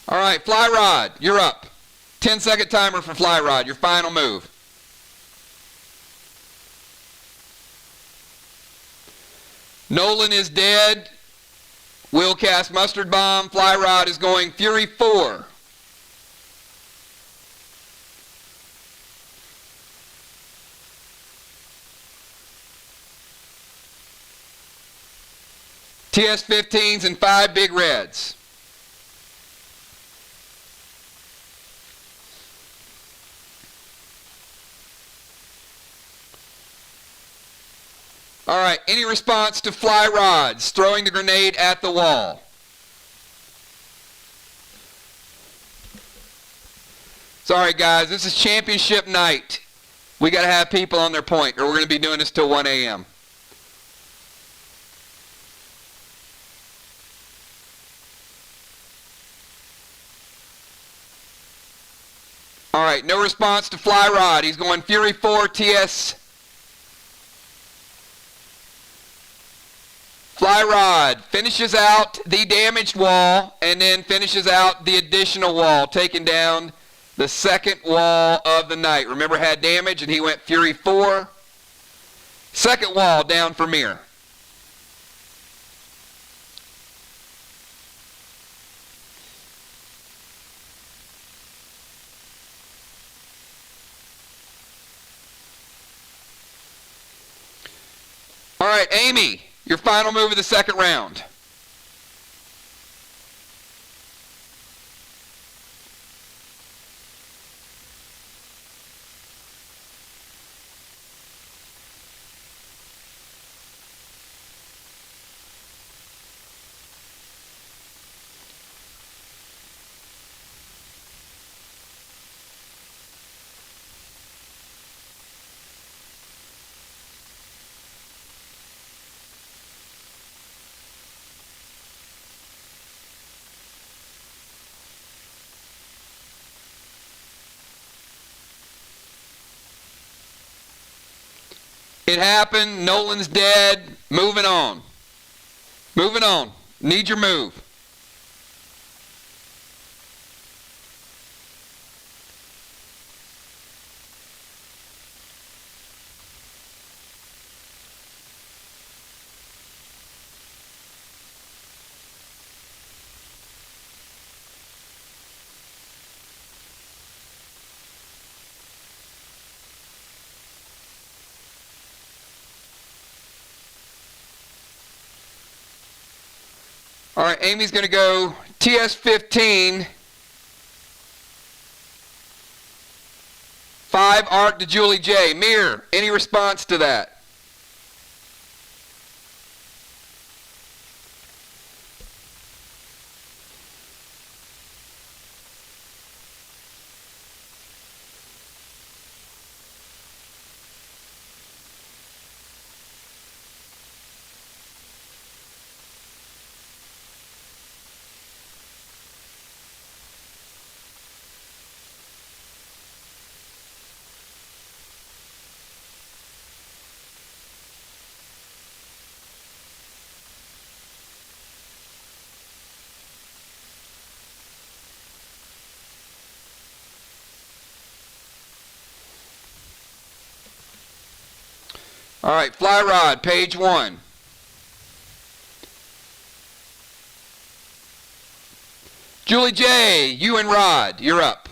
Speaker 1: All right, Fly Rod, you're up. 10-second timer for Fly Rod, your final move. Nolan is dead. Will cast Mustard Bomb. Fly Rod is going Fury 4. TS-15s and 5 big reds. All right, any response to Fly Rods throwing the grenade at the wall? Sorry guys, this is championship night. We got to have people on their point or we're going to be doing this till 1 a.m. All right, no response to Fly Rod. He's going Fury 4 TS. Fly Rod finishes out the damaged wall and then finishes out the additional wall, taking down the second wall of the night. Remember, had damage and he went Fury 4. Second wall down for MIR. All right, Amy, your final move of the second round. It happened. Nolan's dead. Moving on. Moving on. Need your move. All right, Amy's going to go TS-15, 5 arc to Julie J. MIR, any response to that? All right, Fly Rod, page 1. Julie J., you and Rod, you're up.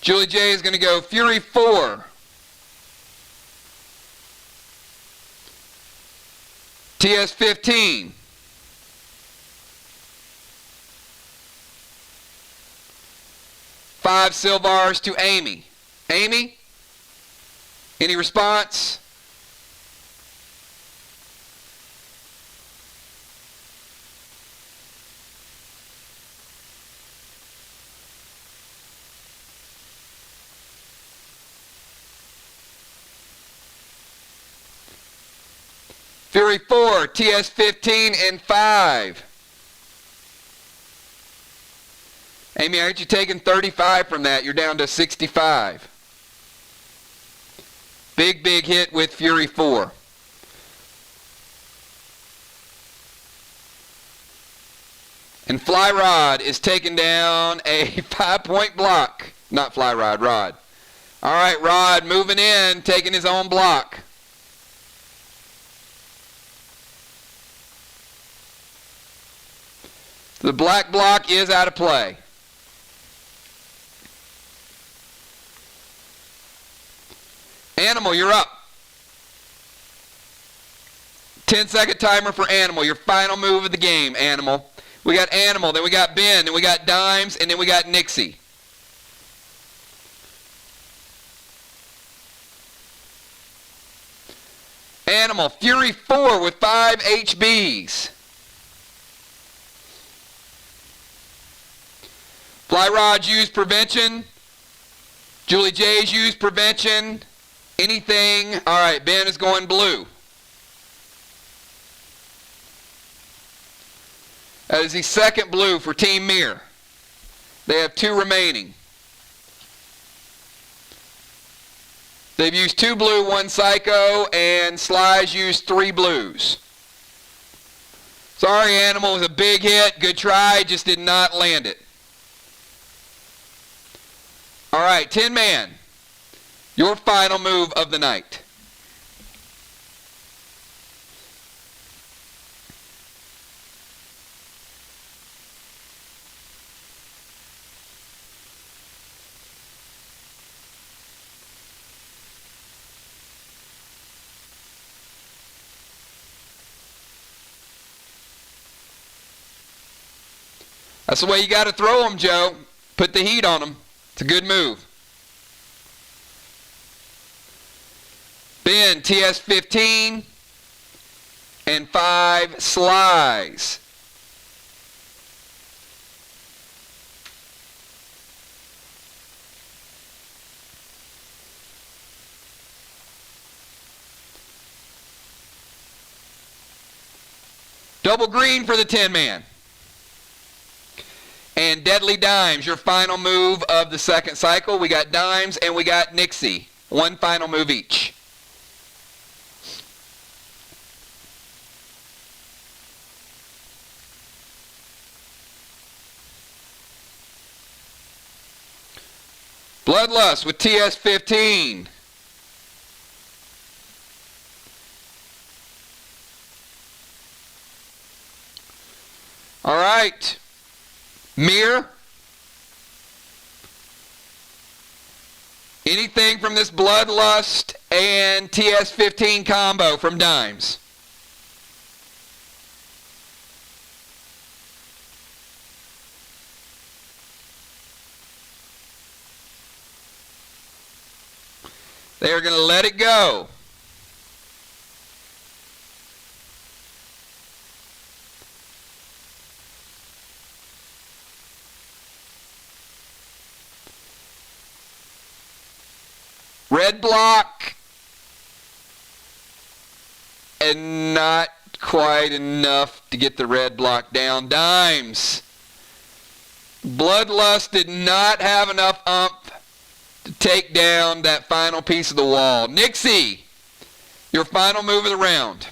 Speaker 1: Julie J is going to go Fury 4. TS 15. Five Silvars to Amy. Amy, any response? Fury 4, TS 15 and 5. Amy, aren't you taking 35 from that? You're down to 65. Big hit with Fury 4. And Fly Rod is taking down a 5-point block. Not Fly Rod, Rod. All right, Rod moving in, taking his own block. The black block is out of play. Animal, you're up. 10-second timer for Animal. Your final move of the game, Animal. We got Animal, then we got Ben, then we got Dimes, and then we got Nixie. Animal, Fury 4 with 5 HBs. Fly Rod's use prevention. Julie J's use prevention. Anything. All right, Ben is going blue. That is the second blue for Team MIR. They have 2 remaining. They've used 2 blue, 1 psycho, and SLY's used 3 blues. Sorry, Animal, it was a big hit. Good try, just did not land it. All right, 10-man, your final move of the night. That's the way you got to throw them, Joe. Put the heat on them. It's a good move. Ben, TS 15 and 5 SLYs. Double green for the 10-man. And Deadly Dimes, your final move of the second cycle. We got Dimes and we got Nixie. 1 final move each. Bloodlust with TS 15. All right. MIR. Anything from this Bloodlust and TS 15 combo from Dimes? They are going to let it go. Red block, and not quite enough to get the red block down. Dimes. Bloodlust did not have enough umph to take down that final piece of the wall. Nixie, your final move of the round.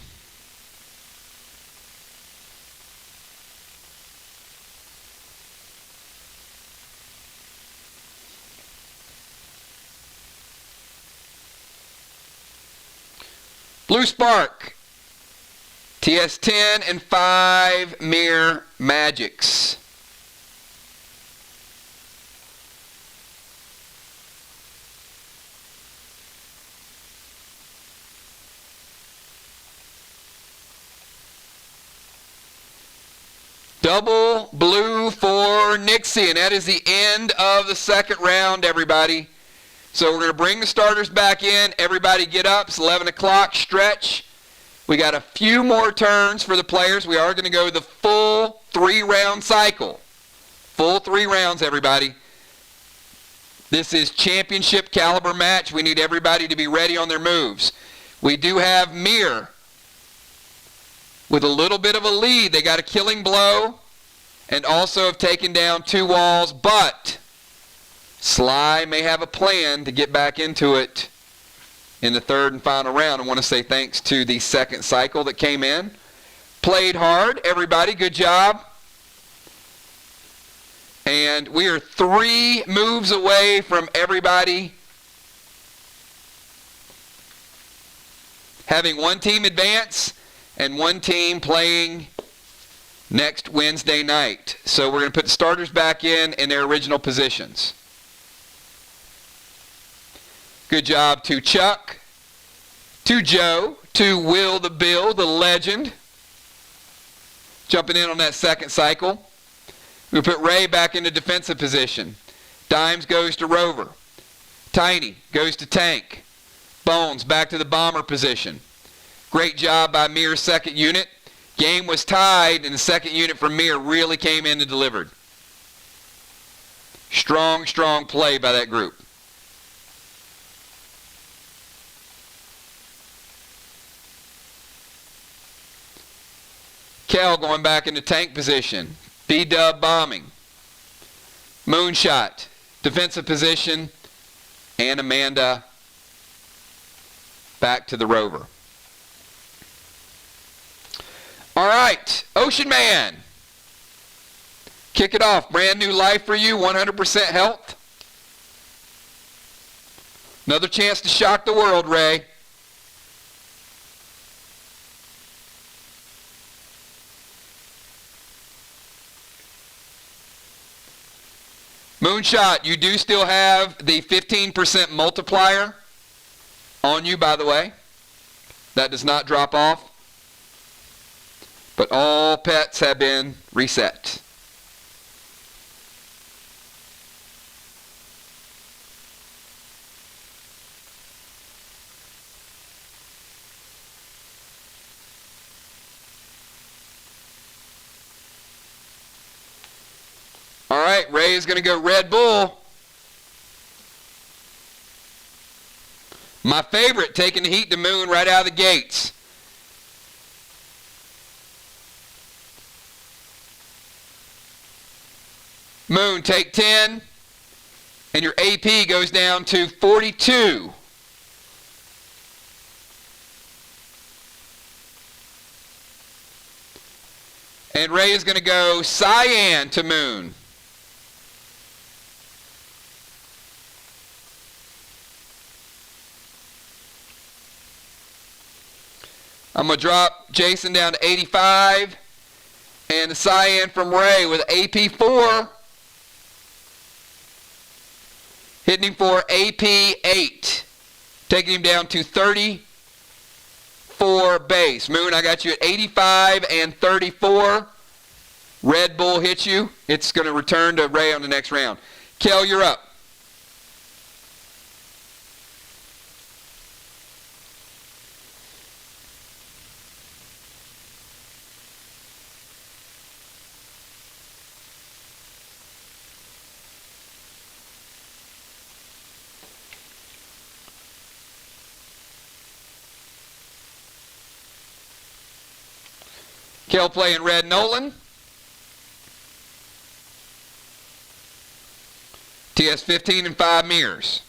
Speaker 1: Blue Spark, TS 10 and 5 MIR Magics. Double blue for Nixie, and that is the end of the second round, everybody. So we're going to bring the starters back in. Everybody get up. It's 11 o'clock. Stretch. We got a few more turns for the players. We are going to go the full 3-round cycle. Full 3 rounds, everybody. This is championship caliber match. We need everybody to be ready on their moves. We do have MIR with a little bit of a lead. They got a killing blow and also have taken down 2 walls, but SLY may have a plan to get back into it in the 3rd and final round. I want to say thanks to the second cycle that came in. Played hard, everybody. Good job. And we are 3 moves away from everybody having one team advance and one team playing next Wednesday night. So we're going to put the starters back in their original positions. Good job to Chuck, to Joe, to Will the Bill, the legend, jumping in on that second cycle. We put Ray back into defensive position. Dimes goes to Rover. Tiny goes to Tank. Bones back to the bomber position. Great job by MIR's second unit. Game was tied, and the second unit from MIR really came in and delivered. Strong, strong play by that group. Kel going back into tank position. B-dub bombing. Moonshot, defensive position. And Amanda back to the Rover. All right, Ocean Man. Kick it off. Brand new life for you, 100% health. Another chance to shock the world, Ray. Moonshot, you do still have the 15% multiplier on you, by the way. That does not drop off. But all pets have been reset. All right, Ray is going to go Red Bull. My favorite, taking the heat to Moon right out of the gates. Moon, take 10, and your AP goes down to 42. And Ray is going to go Cyan to Moon. I'm going to drop Jason down to 85. And the Cyan from Ray with AP 4. Hitting him for AP 8. Taking him down to 34 base. Moon, I got you at 85 and 34. Red Bull hits you. It's going to return to Ray on the next round. Kel, you're up. Kel playing Red Nolan. TS 15 and 5 mirrors.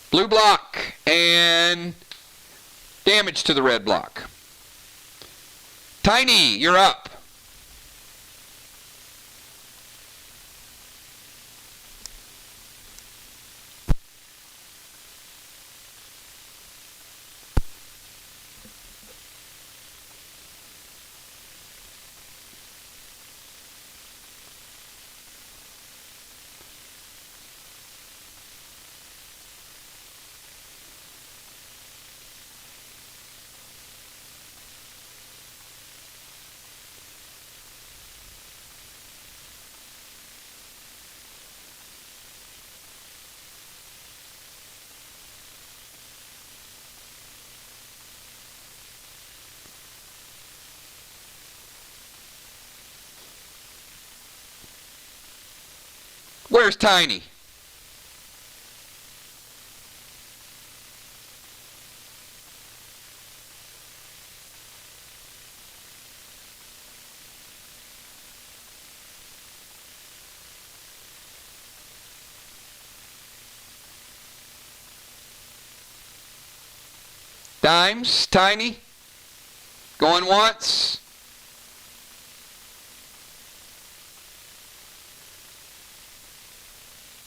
Speaker 1: Blue block and damage to the red block. Tiny, you're up. Where's Tiny? Dimes, Tiny, going once.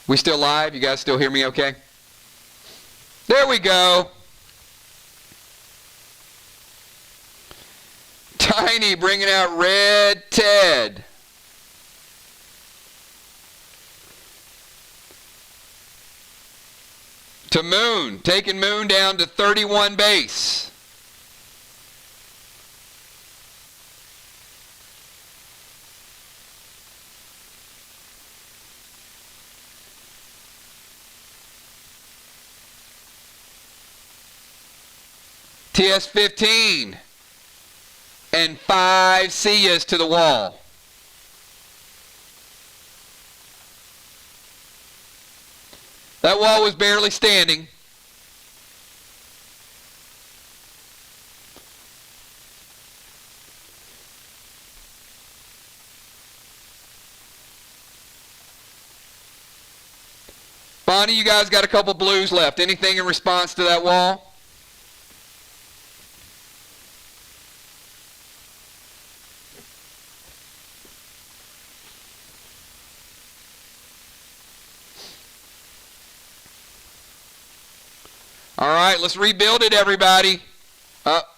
Speaker 1: We still live? You guys still hear me okay? There we go. Tiny bringing out Red Ted. To Moon, taking Moon down to 31 base. TS 15 and 5 see-yas to the wall. That wall was barely standing. Bonnie, you guys got a couple blues left. Anything in response to that wall? All right, let's rebuild it, everybody.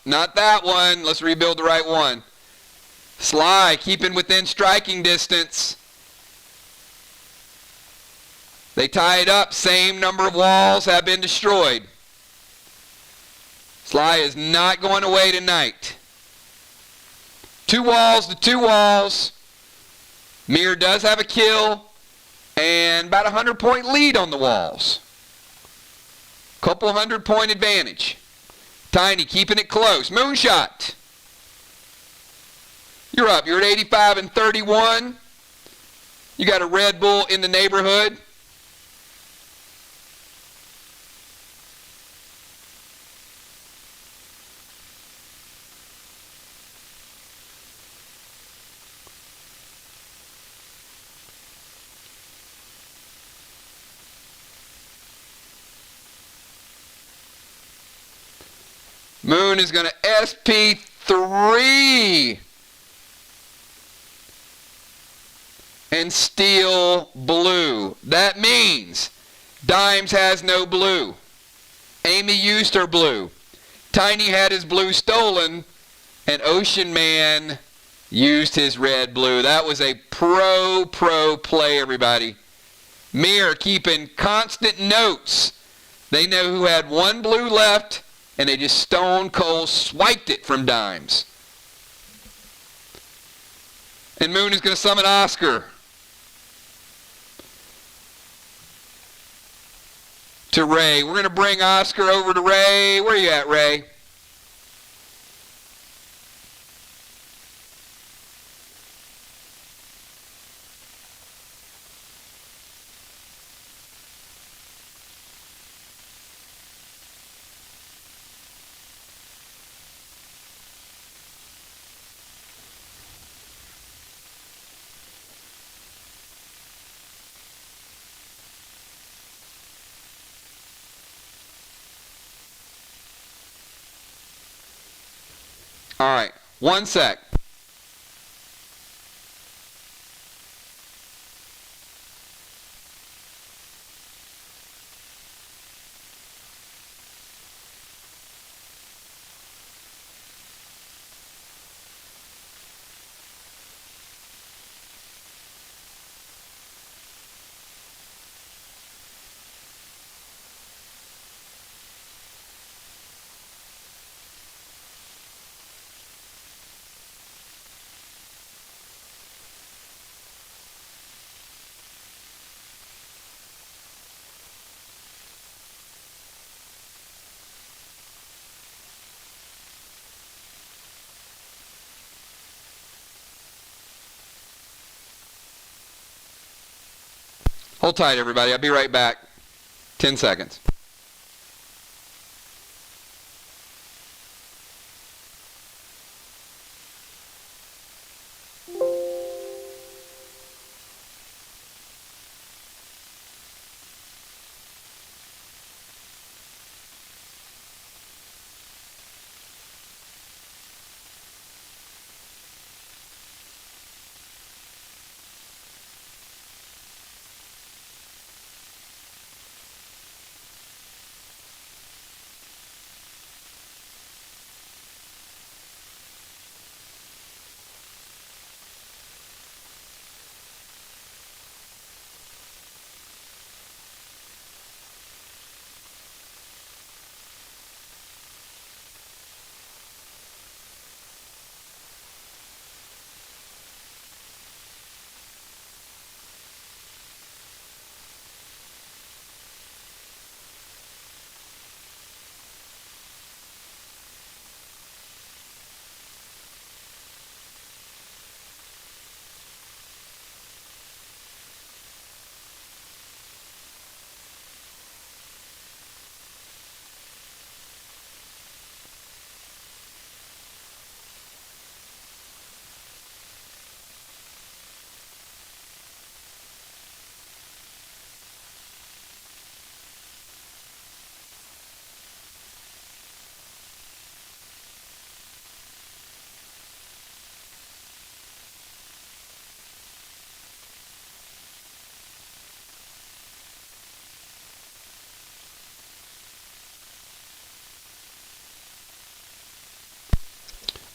Speaker 1: Not that one. Let's rebuild the right one. SLY, keeping within striking distance. They tie it up. Same number of walls have been destroyed. SLY is not going away tonight. 2 walls to 2 walls. MIR does have a kill and about a 100-point lead on the walls. Couple 100-point advantage. Tiny keeping it close. Moonshot. You're up. You're at 85 and 31. You got a Red Bull in the neighborhood. Moon is going to SP3 and steal blue. That means Dimes has no blue. Amy used her blue. Tiny had his blue stolen, and Ocean Man used his red blue. That was a pro play, everybody. MIR keeping constant notes. They know who had 1 blue left, and they just stone cold swiped it from Dimes. And Moon is going to summon Oscar to Ray. We're going to bring Oscar over to Ray. Where you at, Ray? All right, 1 sec. Hold tight, everybody. I'll be right back. 10 seconds.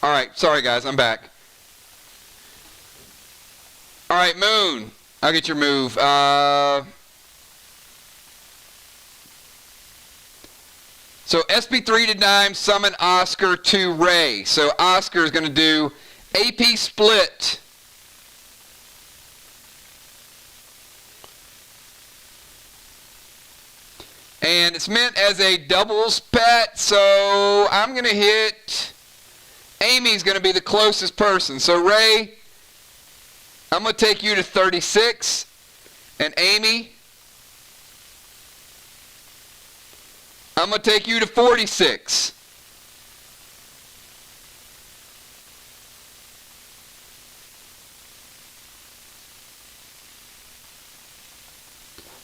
Speaker 1: All right, sorry guys, I'm back. All right, Moon, I'll get your move. So SB3 to Dime, summon Oscar to Ray. So Oscar is going to do AP split. And it's meant as a doubles pet, so I'm going to hit... Amy's going to be the closest person. So Ray, I'm going to take you to 36. And Amy, I'm going to take you to 46.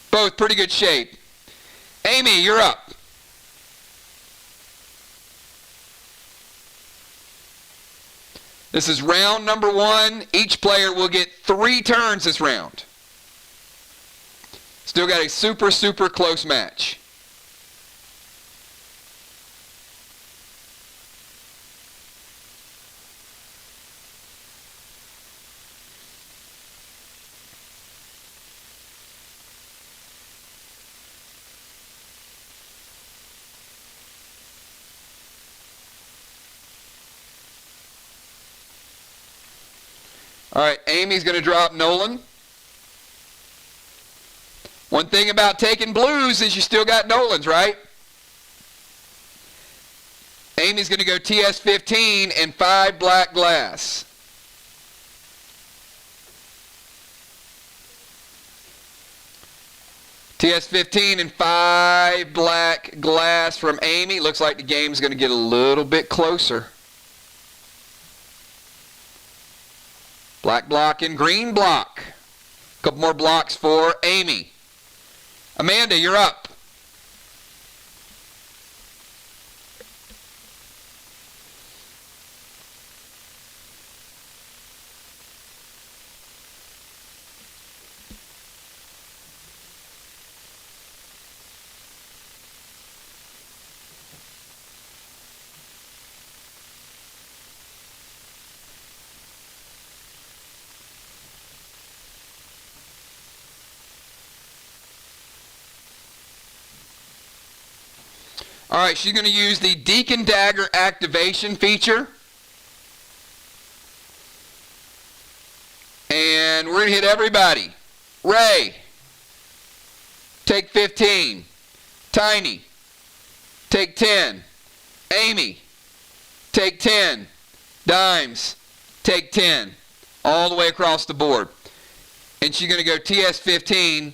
Speaker 1: Both pretty good shape. Amy, you're up. This is round number 1. Each player will get 3 turns this round. Still got a super, super close match. All right, Amy's going to drop Nolan. One thing about taking blues is you still got Nolans, right? Amy's going to go TS15 and 5 black glass. TS15 and 5 black glass from Amy. Looks like the game's going to get a little bit closer. Black block and green block. A couple more blocks for Amy. Amanda, you're up. All right, she's going to use the Deacon Dagger activation feature. And we're going to hit everybody. Ray, take 15. Tiny, take 10. Amy, take 10. Dimes, take 10. All the way across the board. And she's going to go TS15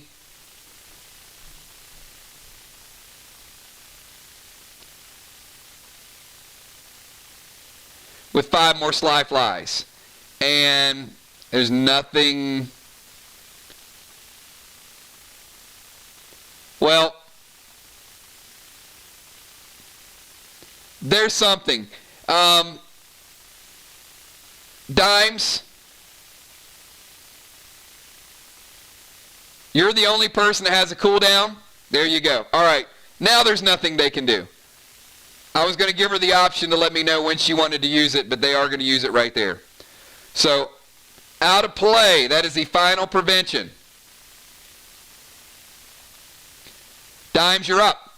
Speaker 1: with 5 more SLY flies. And there's nothing. Well, there's something. Dimes, you're the only person that has a cooldown. There you go. All right. Now there's nothing they can do. I was going to give her the option to let me know when she wanted to use it, but they are going to use it right there. So, out of play. That is the final prevention. Dimes, you're up.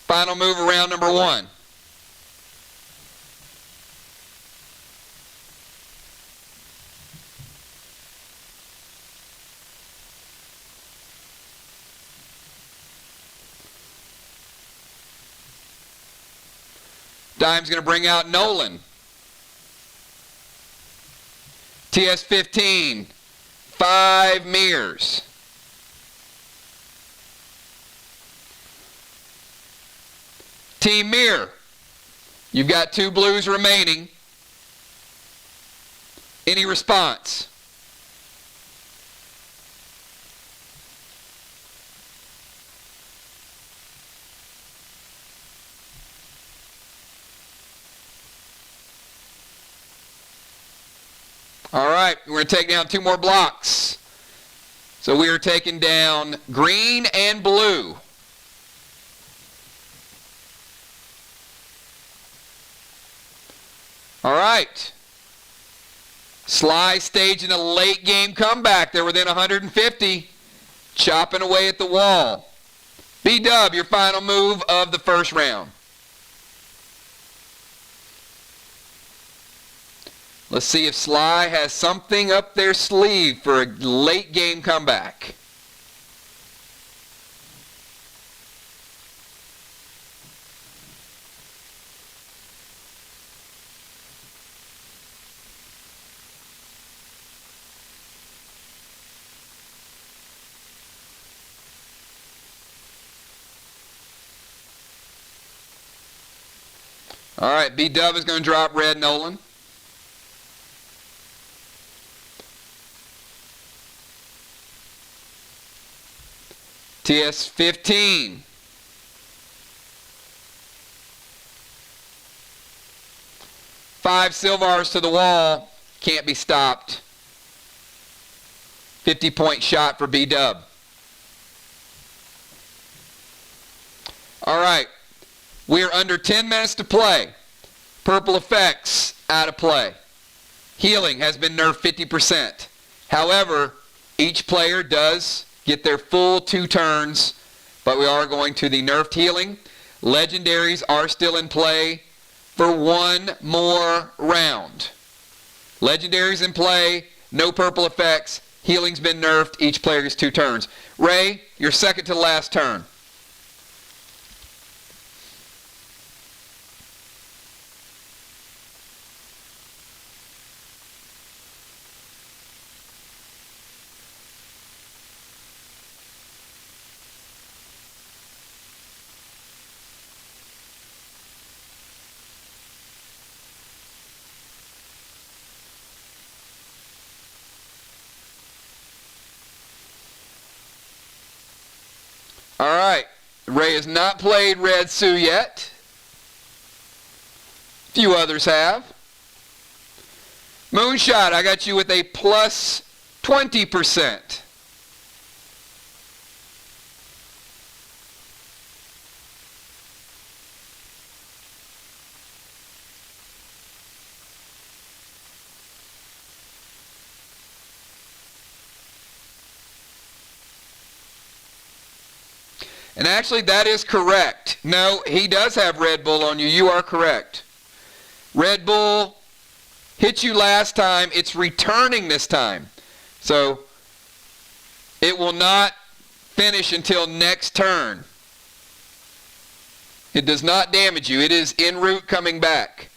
Speaker 1: Final move of round number 1. Dime's going to bring out Nolan. TS-15, 5 MIRs. Team MIR, you've got 2 blues remaining. Any response? All right, we're going to take down 2 more blocks. So we are taking down green and blue. All right. SLY staging a late game comeback. They're within 150. Chopping away at the wall. B-Dub, your final move of the first round. Let's see if SLY has something up their sleeve for a late game comeback. All right, B-Dub is going to drop red Nolan. TS-15. 5 Silvars to the wall. Can't be stopped. 50-point shot for B-Dub. All right. We are under 10 minutes to play. Purple effects out of play. Healing has been nerfed 50%. However, each player does get their full 2 turns, but we are going to the nerfed healing. Legendaries are still in play for 1 more round. Legendaries in play, no purple effects, healing's been nerfed, each player gets 2 turns. Ray, your second to last turn. All right. Ray has not played Red Sue yet. A few others have. Moonshot, I got you with a plus 20%. And actually, that is correct. No, he does have Red Bull on you. You are correct. Red Bull hit you last time. It's returning this time. So, it will not finish until next turn. It does not damage you. It is en route coming back.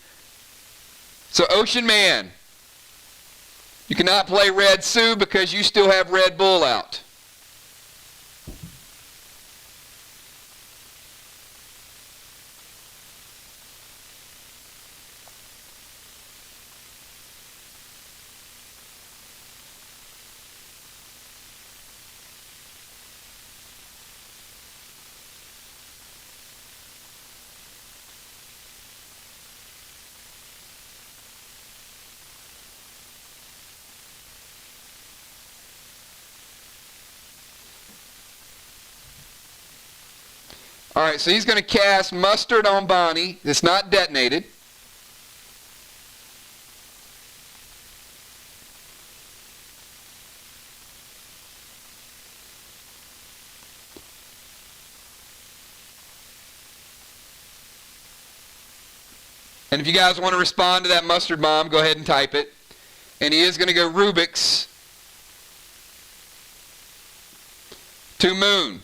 Speaker 1: So, Ocean Man, you cannot play Red Sue because you still have Red Bull out. All right, so he's going to cast mustard on Bonnie. It's not detonated. And if you guys want to respond to that mustard bomb, go ahead and type it. And he is going to go Rubik's to Moon.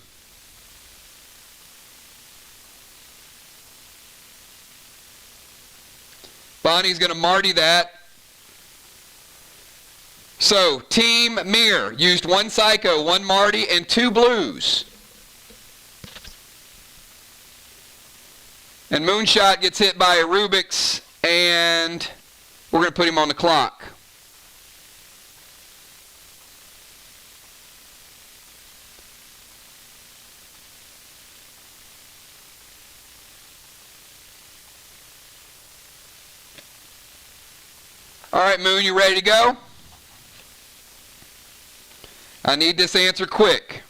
Speaker 1: Bonnie's going to Marty that. So, Team MIR used 1 Psycho, 1 Marty, and 2 Blues. And Moonshot gets hit by a Rubik's, and we're going to put him on the clock. All right, Moon, you ready to go? I need this answer quick.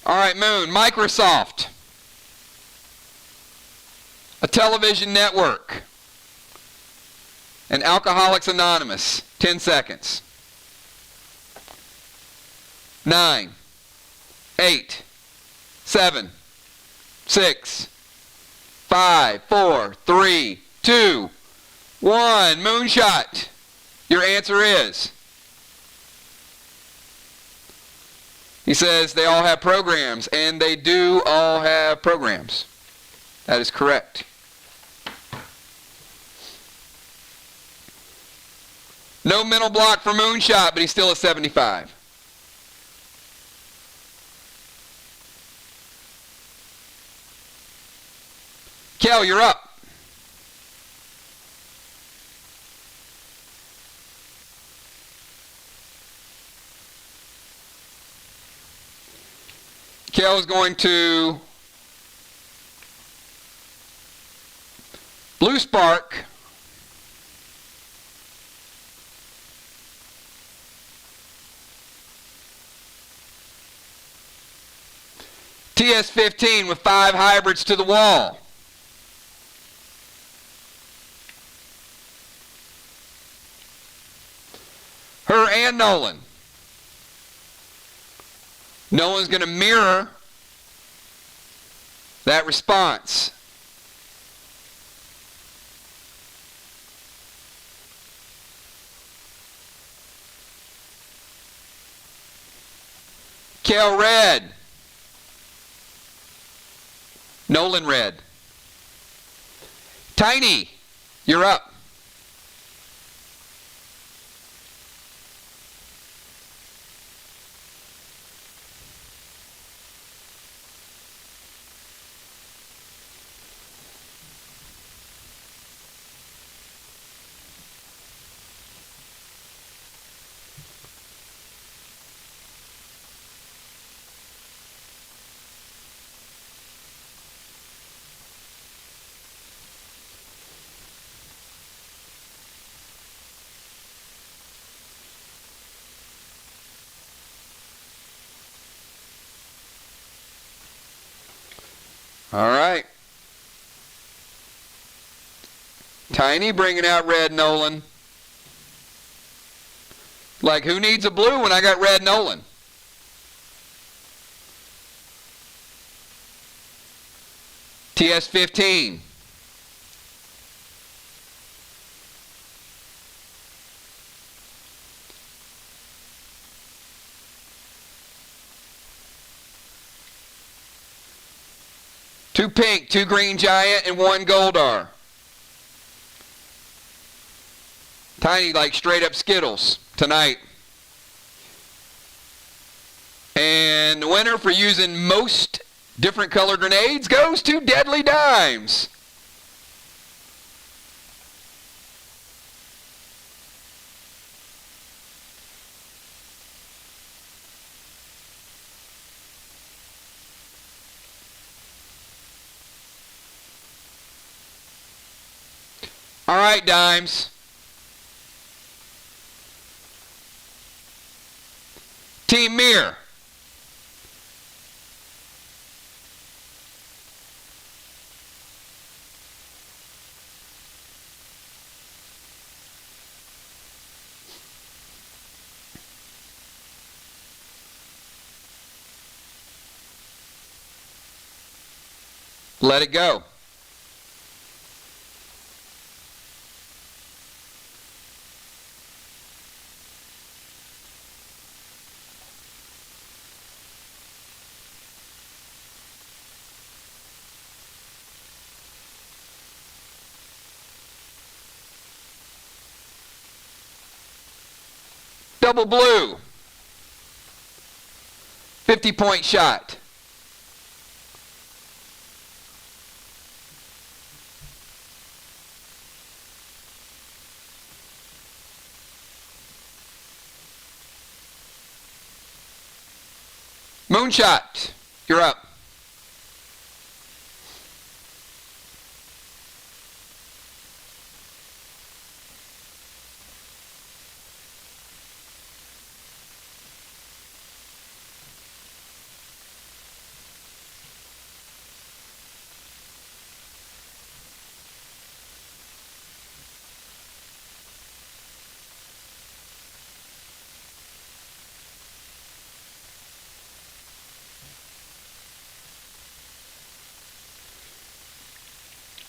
Speaker 1: All right, Moon, Microsoft, a television network, and Alcoholics Anonymous. 10 seconds. 9, 8, 7, 6, 5, 4, 3, 2, 1. Moonshot. Your answer is? He says they all have programs, and they do all have programs. That is correct. No mental block for Moonshot, but he's still at 75. Kel, you're up. Kel is going to Blue Spark. TS15 with 5 hybrids to the wall. Her and Nolan. Nolan's going to mirror that response. Kel red. Nolan red. Tiny, you're up. All right. Tiny bringing out red Nolan. Like, who needs a blue when I got red Nolan? TS15. Two pink, 2 green giant, and 1 Goldar. Tiny like straight up Skittles tonight. And the winner for using most different color grenades goes to Deadly Dimes. All right, Dimes. Team MIR. Let it go. Double blue. 50-point shot. Moonshot. You're up.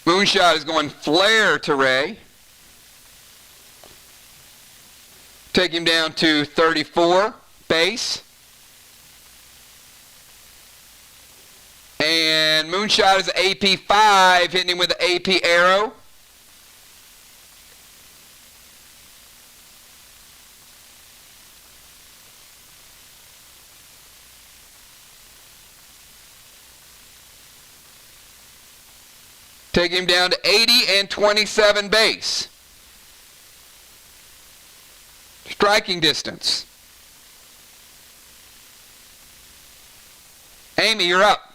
Speaker 1: Moonshot is going flare to Ray. Take him down to 34 base. And Moonshot is AP 5, hitting him with the AP arrow. Take him down to 80 and 27 base. Striking distance. Amy, you're up.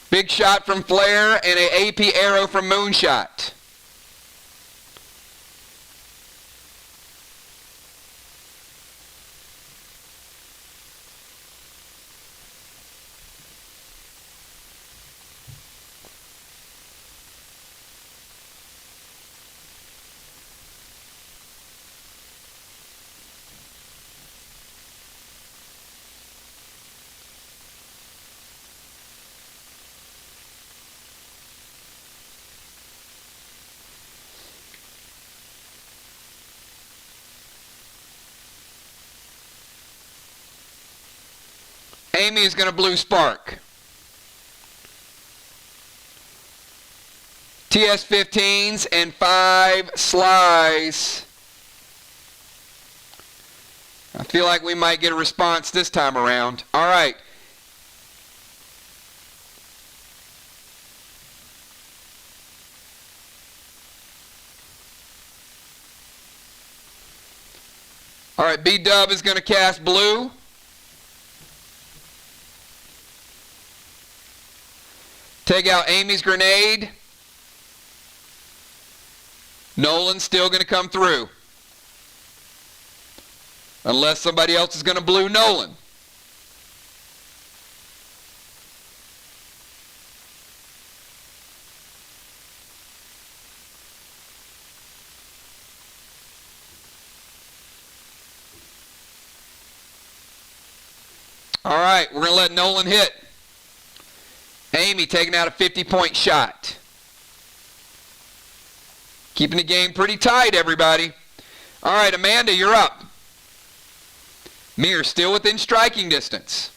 Speaker 1: Big shot from Flare and an AP arrow from Moonshot. Amy is going to blue spark. TS-15s and 5 SLYs. I feel like we might get a response this time around. All right. All right, B-Dub is going to cast blue. Take out Amy's grenade. Nolan's still going to come through. Unless somebody else is going to blue Nolan. All right, we're going to let Nolan hit. Amy taking out a 50-point shot. Keeping the game pretty tight, everybody. All right, Amanda, you're up. MIR still within striking distance.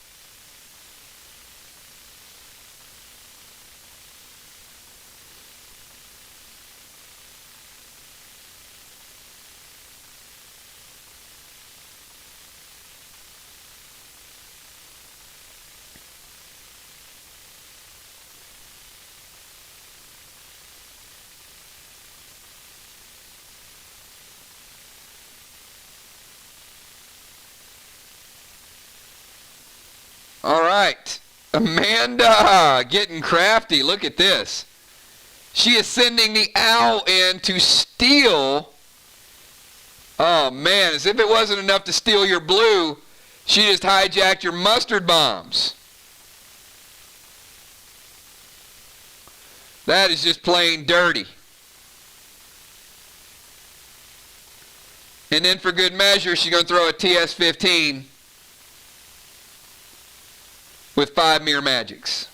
Speaker 1: All right. Amanda getting crafty. Look at this. She is sending the owl in to steal. Oh, man. As if it wasn't enough to steal your blue, she just hijacked your mustard bombs. That is just plain dirty. And then for good measure, she's going to throw a TS-15 with 5 MIR magics.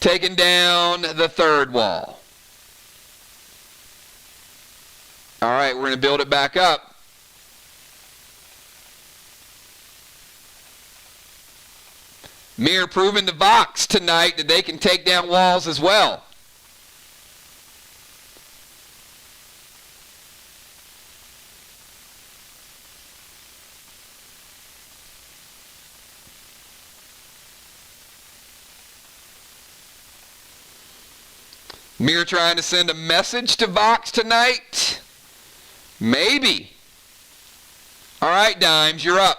Speaker 1: Taking down the third wall. All right, we're going to build it back up. MIR proving to Vox tonight that they can take down walls as well. MIR trying to send a message to Vox tonight? Maybe. All right, Dimes, you're up.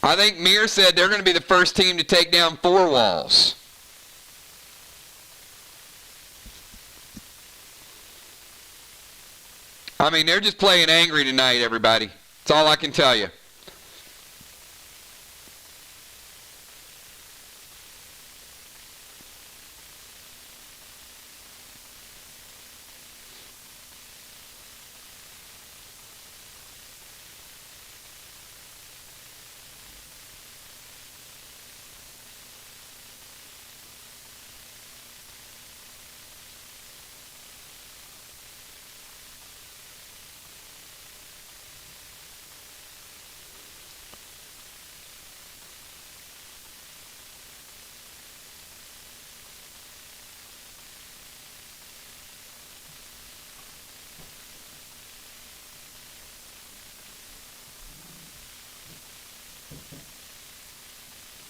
Speaker 1: I think MIR said they're going to be the first team to take down 4 walls. I mean, they're just playing angry tonight, everybody. That's all I can tell you.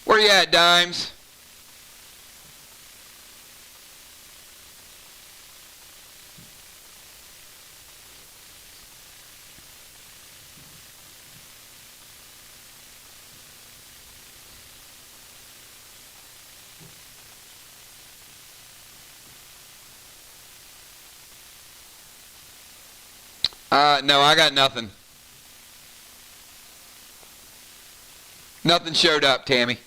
Speaker 1: Where you at, Dimes? No, I got nothing. Nothing showed up, Tammy.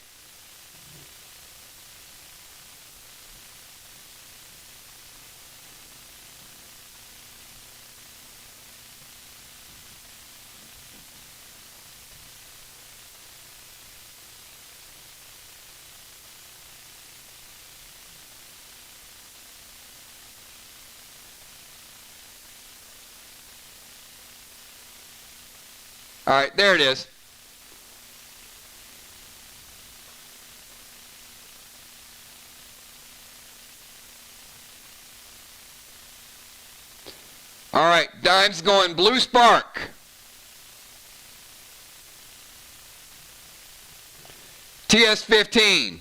Speaker 1: All right, there it is. All right, Dime's going blue spark. TS-15.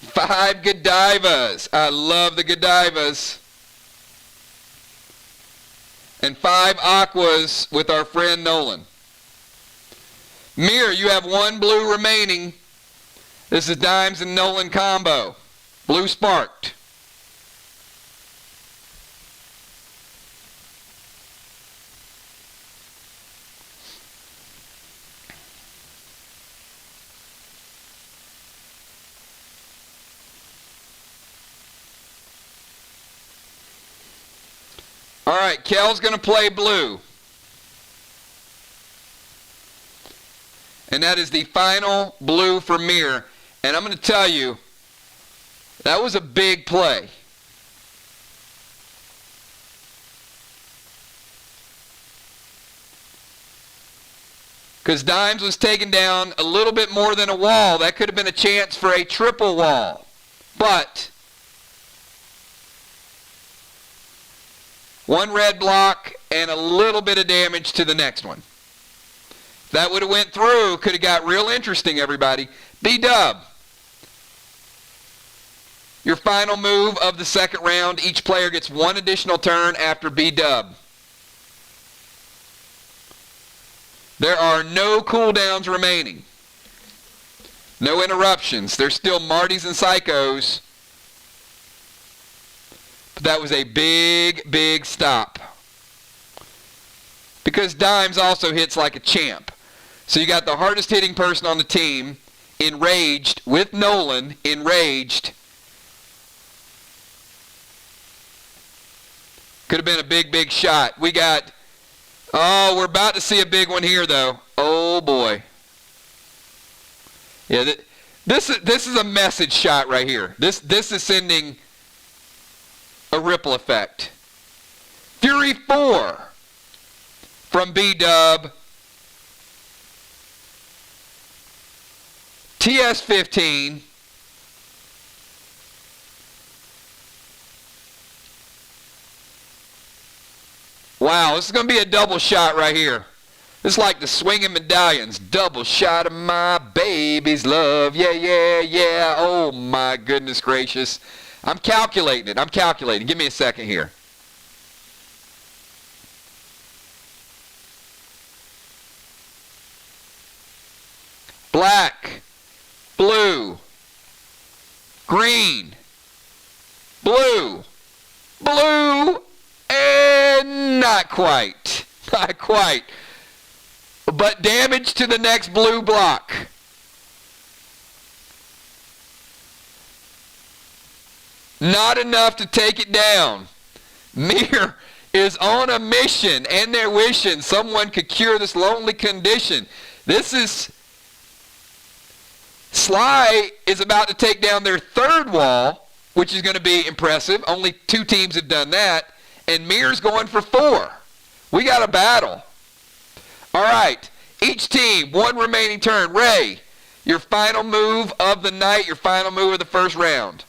Speaker 1: 5 Godivas. I love the Godivas. And 5 aquas with our friend Nolan. MIR, you have 1 blue remaining. This is Dimes and Nolan combo. Blue sparked. All right, Kel's going to play blue. And that is the final blue for MIR. And I'm going to tell you, that was a big play. because Dimes was taking down a little bit more than a wall. That could have been a chance for a triple wall. But one red block and a little bit of damage to the next one. That would have went through, could have got real interesting, everybody. B-dub. Your final move of the second round. Each player gets one additional turn after B-dub. There are no cooldowns remaining. No interruptions. There's still Martys and Psychos. But that was a big, big stop. Because Dimes also hits like a champ. So you got the hardest hitting person on the team, enraged, with Nolan, enraged. Could have been a big, big shot. We got, oh, we're about to see a big one here, though. Oh, boy. Yeah, this is a message shot right here. This is sending a ripple effect. Fury 4 from B-dub. TS-15. Wow, this is going to be a double shot right here. This is like the swinging medallions. Double shot of my baby's love. Yeah, yeah, yeah. Oh, my goodness gracious. I'm calculating it. I'm calculating. Give me a second here. Black, blue, green, blue, blue, and not quite. Not quite. But damage to the next blue block. Not enough to take it down. MIR is on a mission, and they're wishing someone could cure this lonely condition. This is... SLY is about to take down their third wall, which is going to be impressive. Only 2 teams have done that. And MIR's going for 4. We got a battle. All right. Each team, 1 remaining turn. Ray, your final move of the night, your final move of the first round.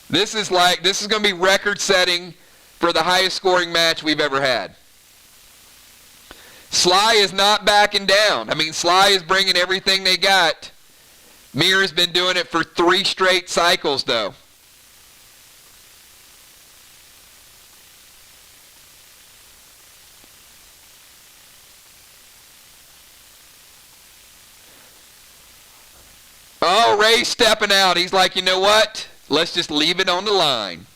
Speaker 1: This is going to be record-setting for the highest scoring match we've ever had. SLY is not backing down. I mean, SLY is bringing everything they got. MIR has been doing it for 3 straight cycles, though. Oh, Ray's stepping out. He's like, you know what? Let's just leave it on the line.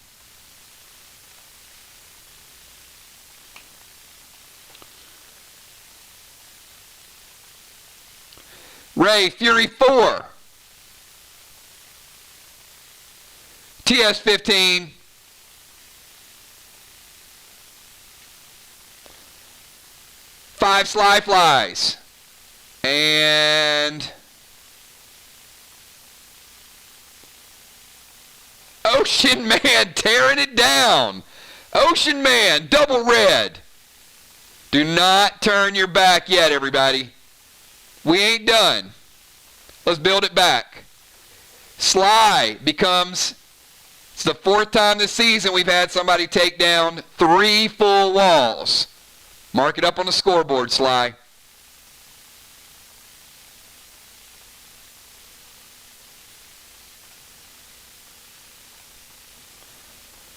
Speaker 1: Ray, Fury 4. TS-15. Five SLY flies. And Ocean Man tearing it down. Ocean Man, double red. Do not turn your back yet, everybody. We ain't done. Let's build it back. SLY becomes, it's the 4th time this season we've had somebody take down 3 full walls. Mark it up on the scoreboard, SLY.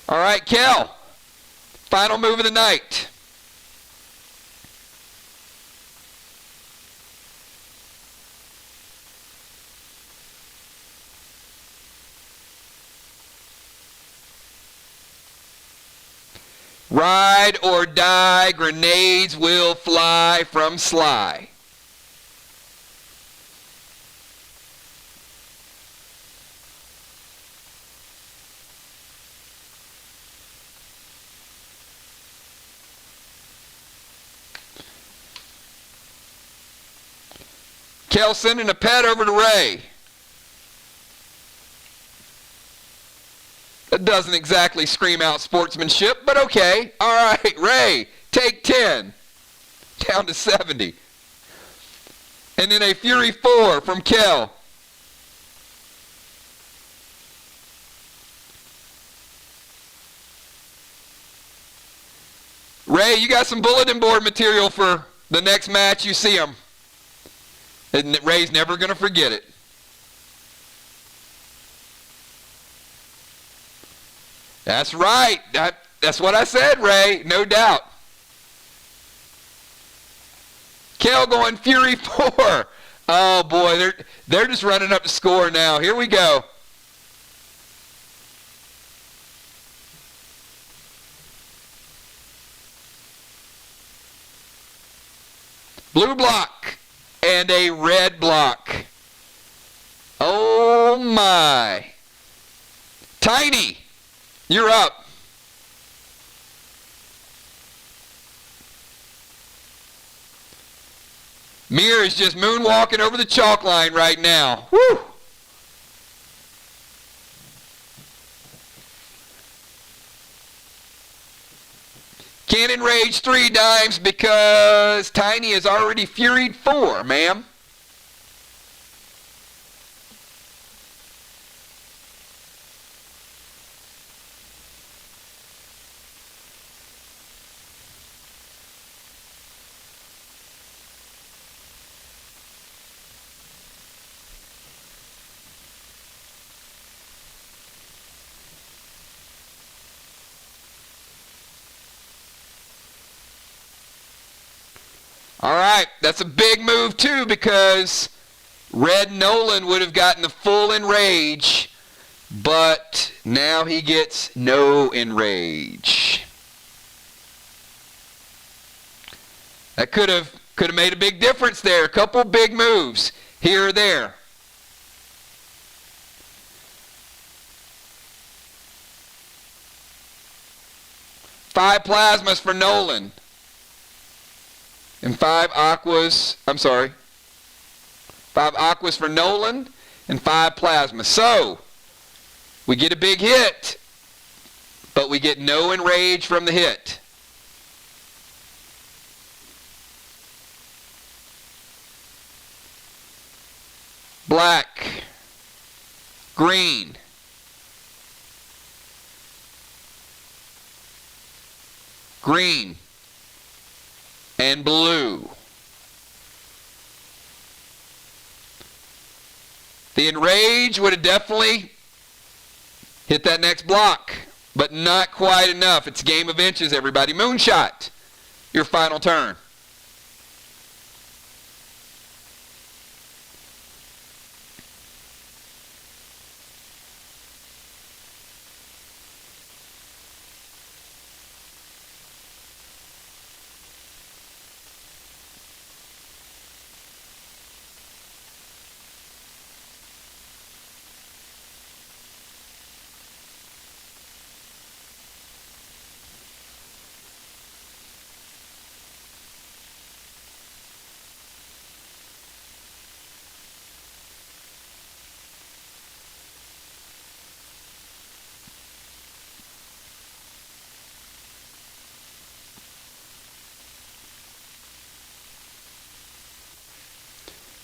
Speaker 1: All right, Kel. Final move of the night. Ride or die, grenades will fly from SLY. Kel sending a pet over to Ray. That doesn't exactly scream out sportsmanship, but okay. All right, Ray, take 10. down to 70. And then a Fury 4 from Kel. Ray, you got some bulletin board material for the next match. You see them. And Ray's never going to forget it. That's right. That's what I said, Ray. No doubt. Kel going Fury 4. Oh, boy. They're just running up the score now. Here we go. Blue block and a red block. Oh, my. Tiny, you're up. MIR is just moonwalking over the chalk line right now. Woo! Cannon Rage 3 dimes because Tiny has already Furied 4, ma'am. All right, that's a big move too because Red Nolan would have gotten the full enrage, but now he gets no enrage. That could have made a big difference there. A couple big moves here or there. Five plasmas for Nolan. And 5 aquas, I'm sorry. 5 aquas for Nolan and 5 plasmas. So, we get a big hit, but we get no enrage from the hit. Black, green, green, and blue. The enrage would have definitely hit that next block, but not quite enough. It's a game of inches, everybody. Moonshot, your final turn.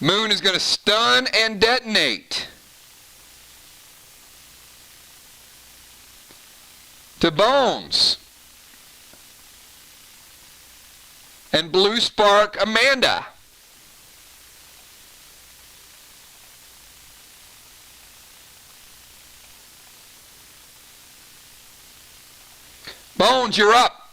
Speaker 1: Moon is going to stun and detonate. To Bones. And Blue Spark Amanda. Bones, you're up.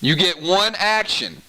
Speaker 1: You get one action.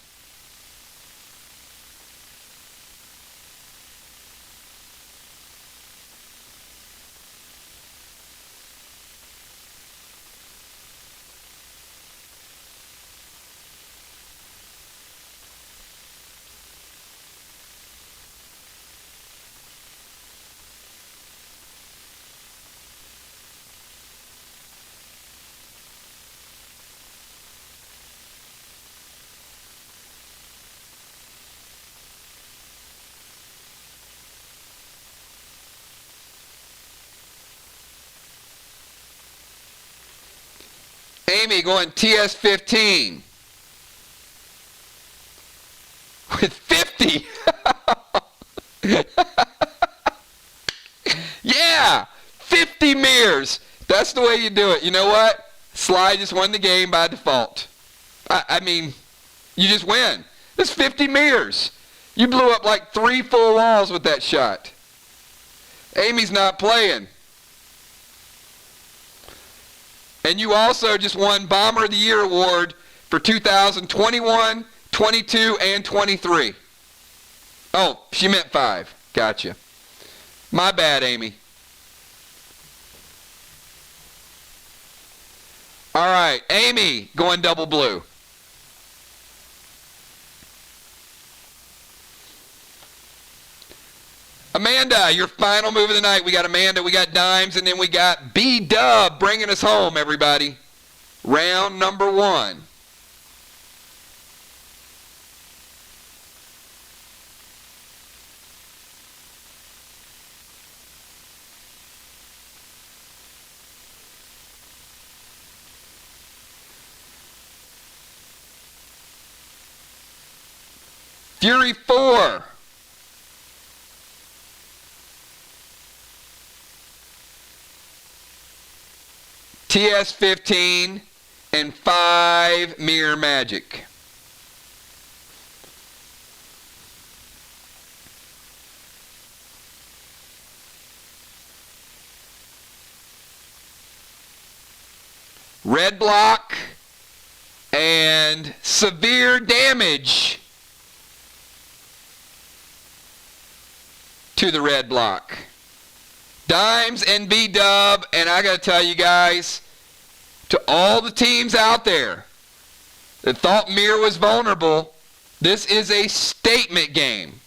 Speaker 1: Amy going TS15 with 50. Yeah, 50 mirrors. That's the way you do it. You know what? SLY just won the game by default. I mean, you just win. That's 50 mirrors. You blew up like 3 full walls with that shot. Amy's not playing. And you also just won Bomber of the Year award for 2021, 22, and 23. Oh, she meant 5. Gotcha. My bad, Amy. All right, Amy going double blue. Amanda, your final move of the night. We got Amanda, we got Dimes, and then we got B-Dub bringing us home, everybody. Round number 1. Fury 4. TS15 and 5 Mirror Magic. Red block and severe damage to the red block. Dimes and B-Dub, and I got to tell you guys, to all the teams out there that thought MIR was vulnerable, this is a statement game.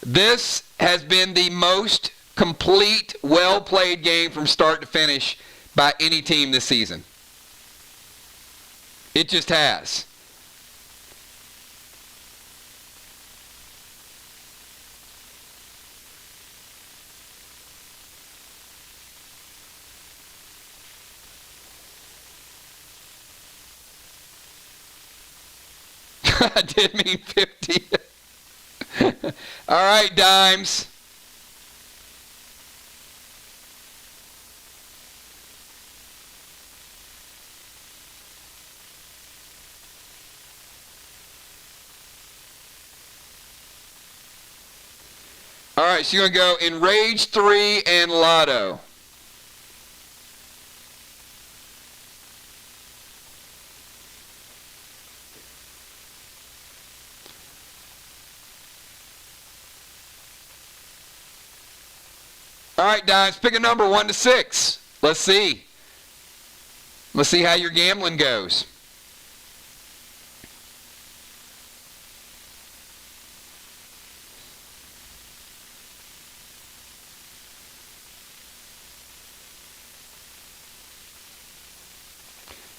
Speaker 1: This has been the most complete, well-played game from start to finish by any team this season. It just has. I did mean 50. All right, Dimes. All right, so you're going to go Enrage 3 and Lotto. All right, Dimes, pick a number 1 to 6. Let's see. Let's see how your gambling goes.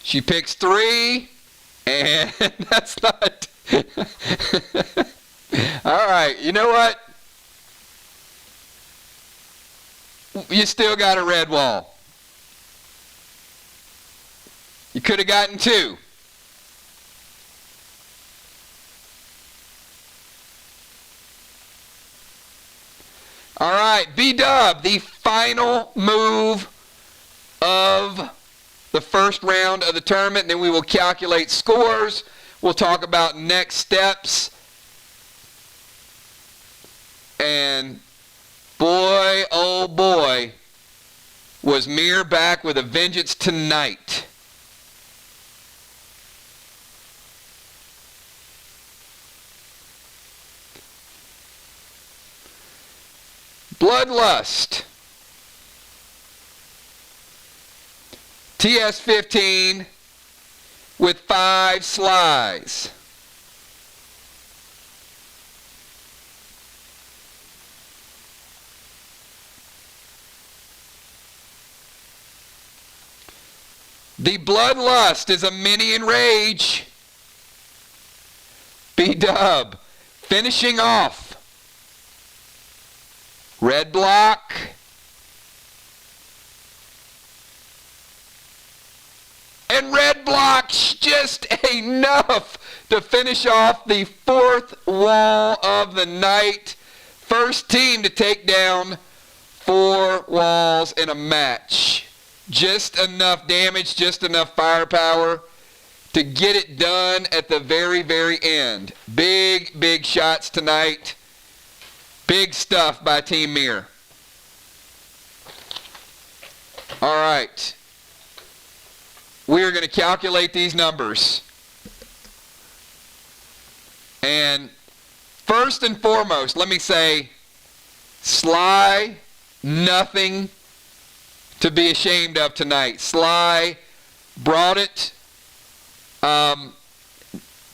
Speaker 1: She picks 3, and that's not. All right, you know what? You still got a red wall. You could have gotten 2. All right, B-Dub, the final move of the first round of the tournament, and then we will calculate scores. We'll talk about next steps. And boy, oh boy, was MIR back with a vengeance tonight. Bloodlust. TS15 with 5 SLYs. The Bloodlust is a mini Enrage. B-Dub finishing off. Red block. blocks just enough to finish off the 4th wall of the night. First team to take down 4 walls in a match. Just enough damage, just enough firepower to get it done at the very, very end. Big, big shots tonight. Big stuff by Team MIR. All right. We are going to calculate these numbers. And first and foremost, let me say, SLY, nothing to be ashamed of tonight. SLY brought it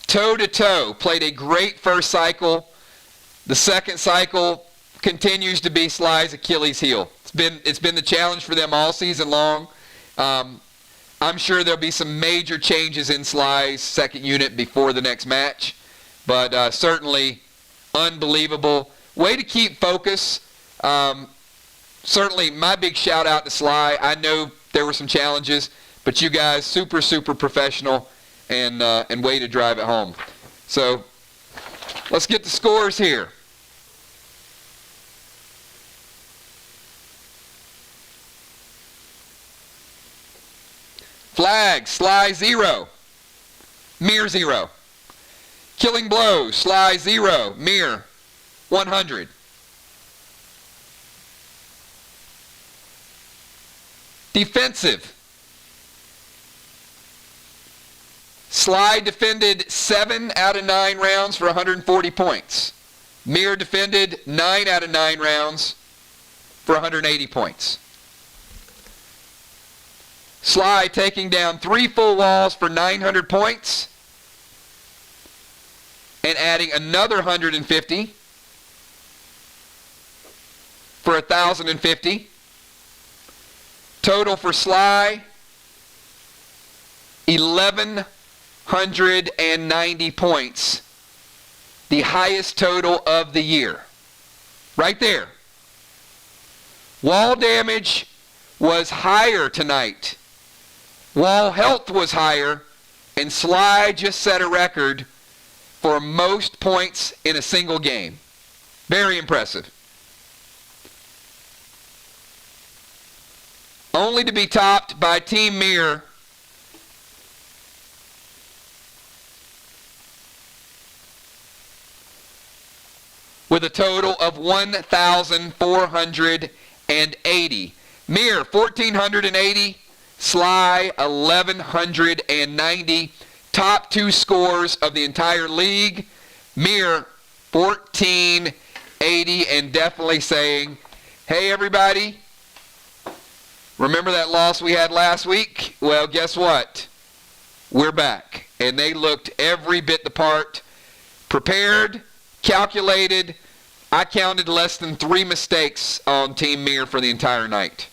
Speaker 1: toe-to-toe, played a great first cycle. The second cycle continues to be SLY's Achilles heel. It's been the challenge for them all season long. I'm sure there'll be some major changes in SLY's second unit before the next match, but certainly unbelievable. Way to keep focus. Certainly my big shout out to SLY. I know there were some challenges, but you guys super, super professional and way to drive it home. So let's get the scores here. Flags, SLY 0, MIR 0. Killing blows, SLY 0, MIR 100. Defensive. SLY defended 7 out of 9 rounds for 140 points. MIR defended 9 out of 9 rounds for 180 points. SLY taking down 3 full walls for 900 points and adding another 150 for 1,050. Total for SLY, 1,190 points. The highest total of the year. Right there. Wall damage was higher tonight. Wall health was higher, and SLY just set a record for most points in a single game. Very impressive. Only to be topped by Team MIR with a total of 1,480. MIR 1,480. SLY 1,190. Top 2 scores of the entire league. MIR 1,480, and definitely saying, hey everybody, remember that loss we had last week? Well, guess what? We're back. And they looked every bit the part. Prepared, calculated. I counted less than 3 mistakes on Team MIR for the entire night.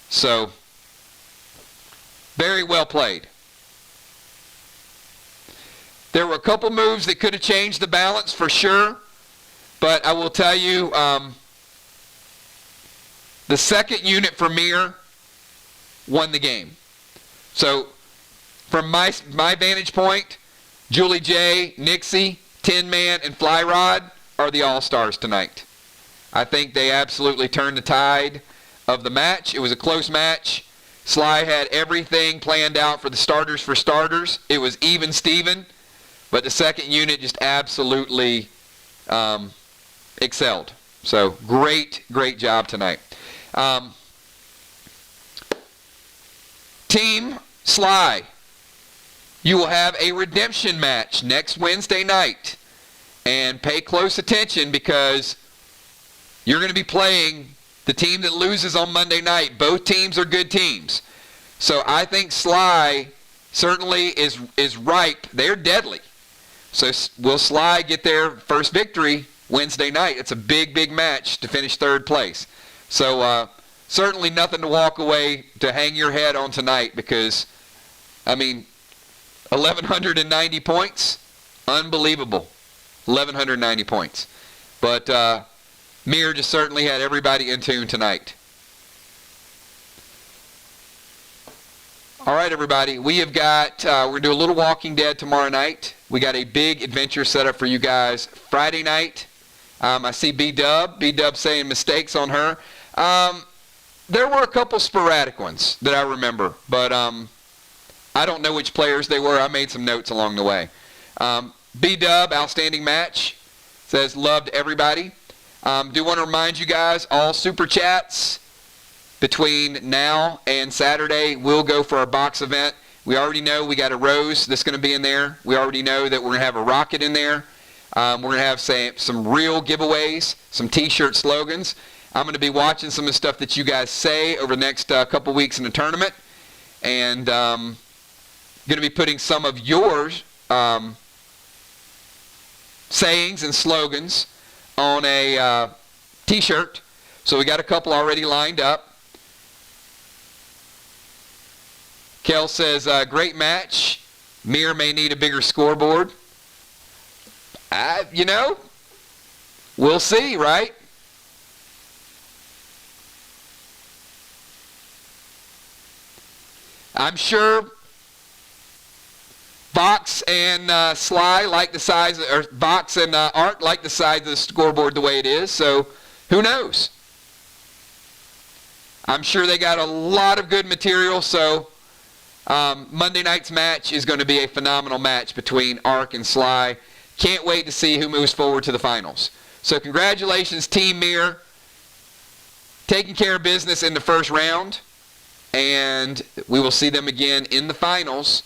Speaker 1: So, very well played. There were a couple moves that could have changed the balance for sure, but I will tell you, the second unit for MIR won the game. So, from my vantage point, Julie J, Nixie, Tin Man, and Fly Rod are the all-stars tonight. I think they absolutely turned the tide of the match. It was a close match. SLY had everything planned out for the starters for starters. It was even Steven, but the second unit just absolutely excelled. So great, great job tonight. Team SLY, you will have a redemption match next Wednesday night. And pay close attention because you're going to be playing the team that loses on Monday night. Both teams are good teams. So I think SLY certainly is ripe. They're deadly. So will SLY get their first victory Wednesday night? It's a big, big match to finish 3rd place. So certainly nothing to walk away to hang your head on tonight because, I mean, 1,190 points, unbelievable. 1,190 points. But MIR just certainly had everybody in tune tonight. All right, everybody. We have got, we're going to do a little Walking Dead tomorrow night. We got a big adventure set up for you guys Friday night. I see B-Dub saying mistakes on her. There were a couple sporadic ones that I remember, but I don't know which players they were. I made some notes along the way. B-Dub, outstanding match, says loved everybody. Do want to remind you guys, all super chats between now and Saturday will go for our box event. We already know we got a rose that's going to be in there. We already know that we're going to have a rocket in there. We're going to have some real giveaways, some t-shirt slogans. I'm going to be watching some of the stuff that you guys say over the next couple weeks in the tournament, and going to be putting some of yours sayings and slogans on a t-shirt. So we got a couple already lined up. Kel says, great match. MIR may need a bigger scoreboard. You know, we'll see, right? I'm sure Box and SLY like the size, or Box and Art like the size of the scoreboard the way it is, so who knows? I'm sure they got a lot of good material, so Monday night's match is going to be a phenomenal match between Ark and SLY. Can't wait to see who moves forward to the finals. So congratulations, Team MIR, taking care of business in the first round, and we will see them again in the finals,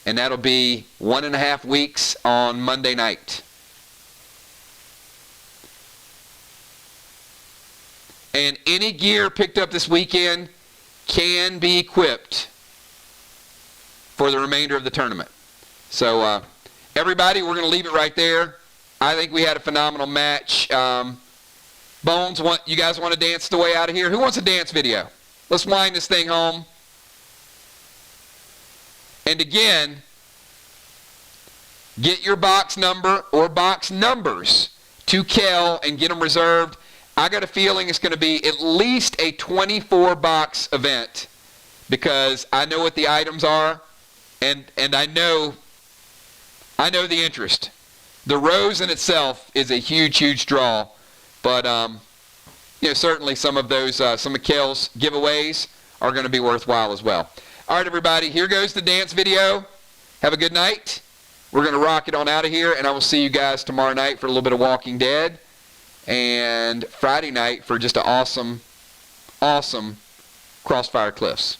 Speaker 1: and that'll be 1.5 weeks on Monday night. And any gear picked up this weekend can be equipped for the remainder of the tournament. So everybody, we're going to leave it right there. I think we had a phenomenal match. Bones, you guys want to dance the way out of here? Who wants a dance video? Let's wind this thing home. And again, get your box number or box numbers to Kel and get them reserved. I got a feeling it's going to be at least a 24-box event, because I know what the items are, and I know the interest. The rose in itself is a huge draw, but you know, certainly some of those, some of Kel's giveaways are going to be worthwhile as well. All right, everybody, here goes the dance video. Have a good night. We're going to rock it on out of here, and I will see you guys tomorrow night for a little bit of Walking Dead, and Friday night for just an awesome Crossfire Cliffs.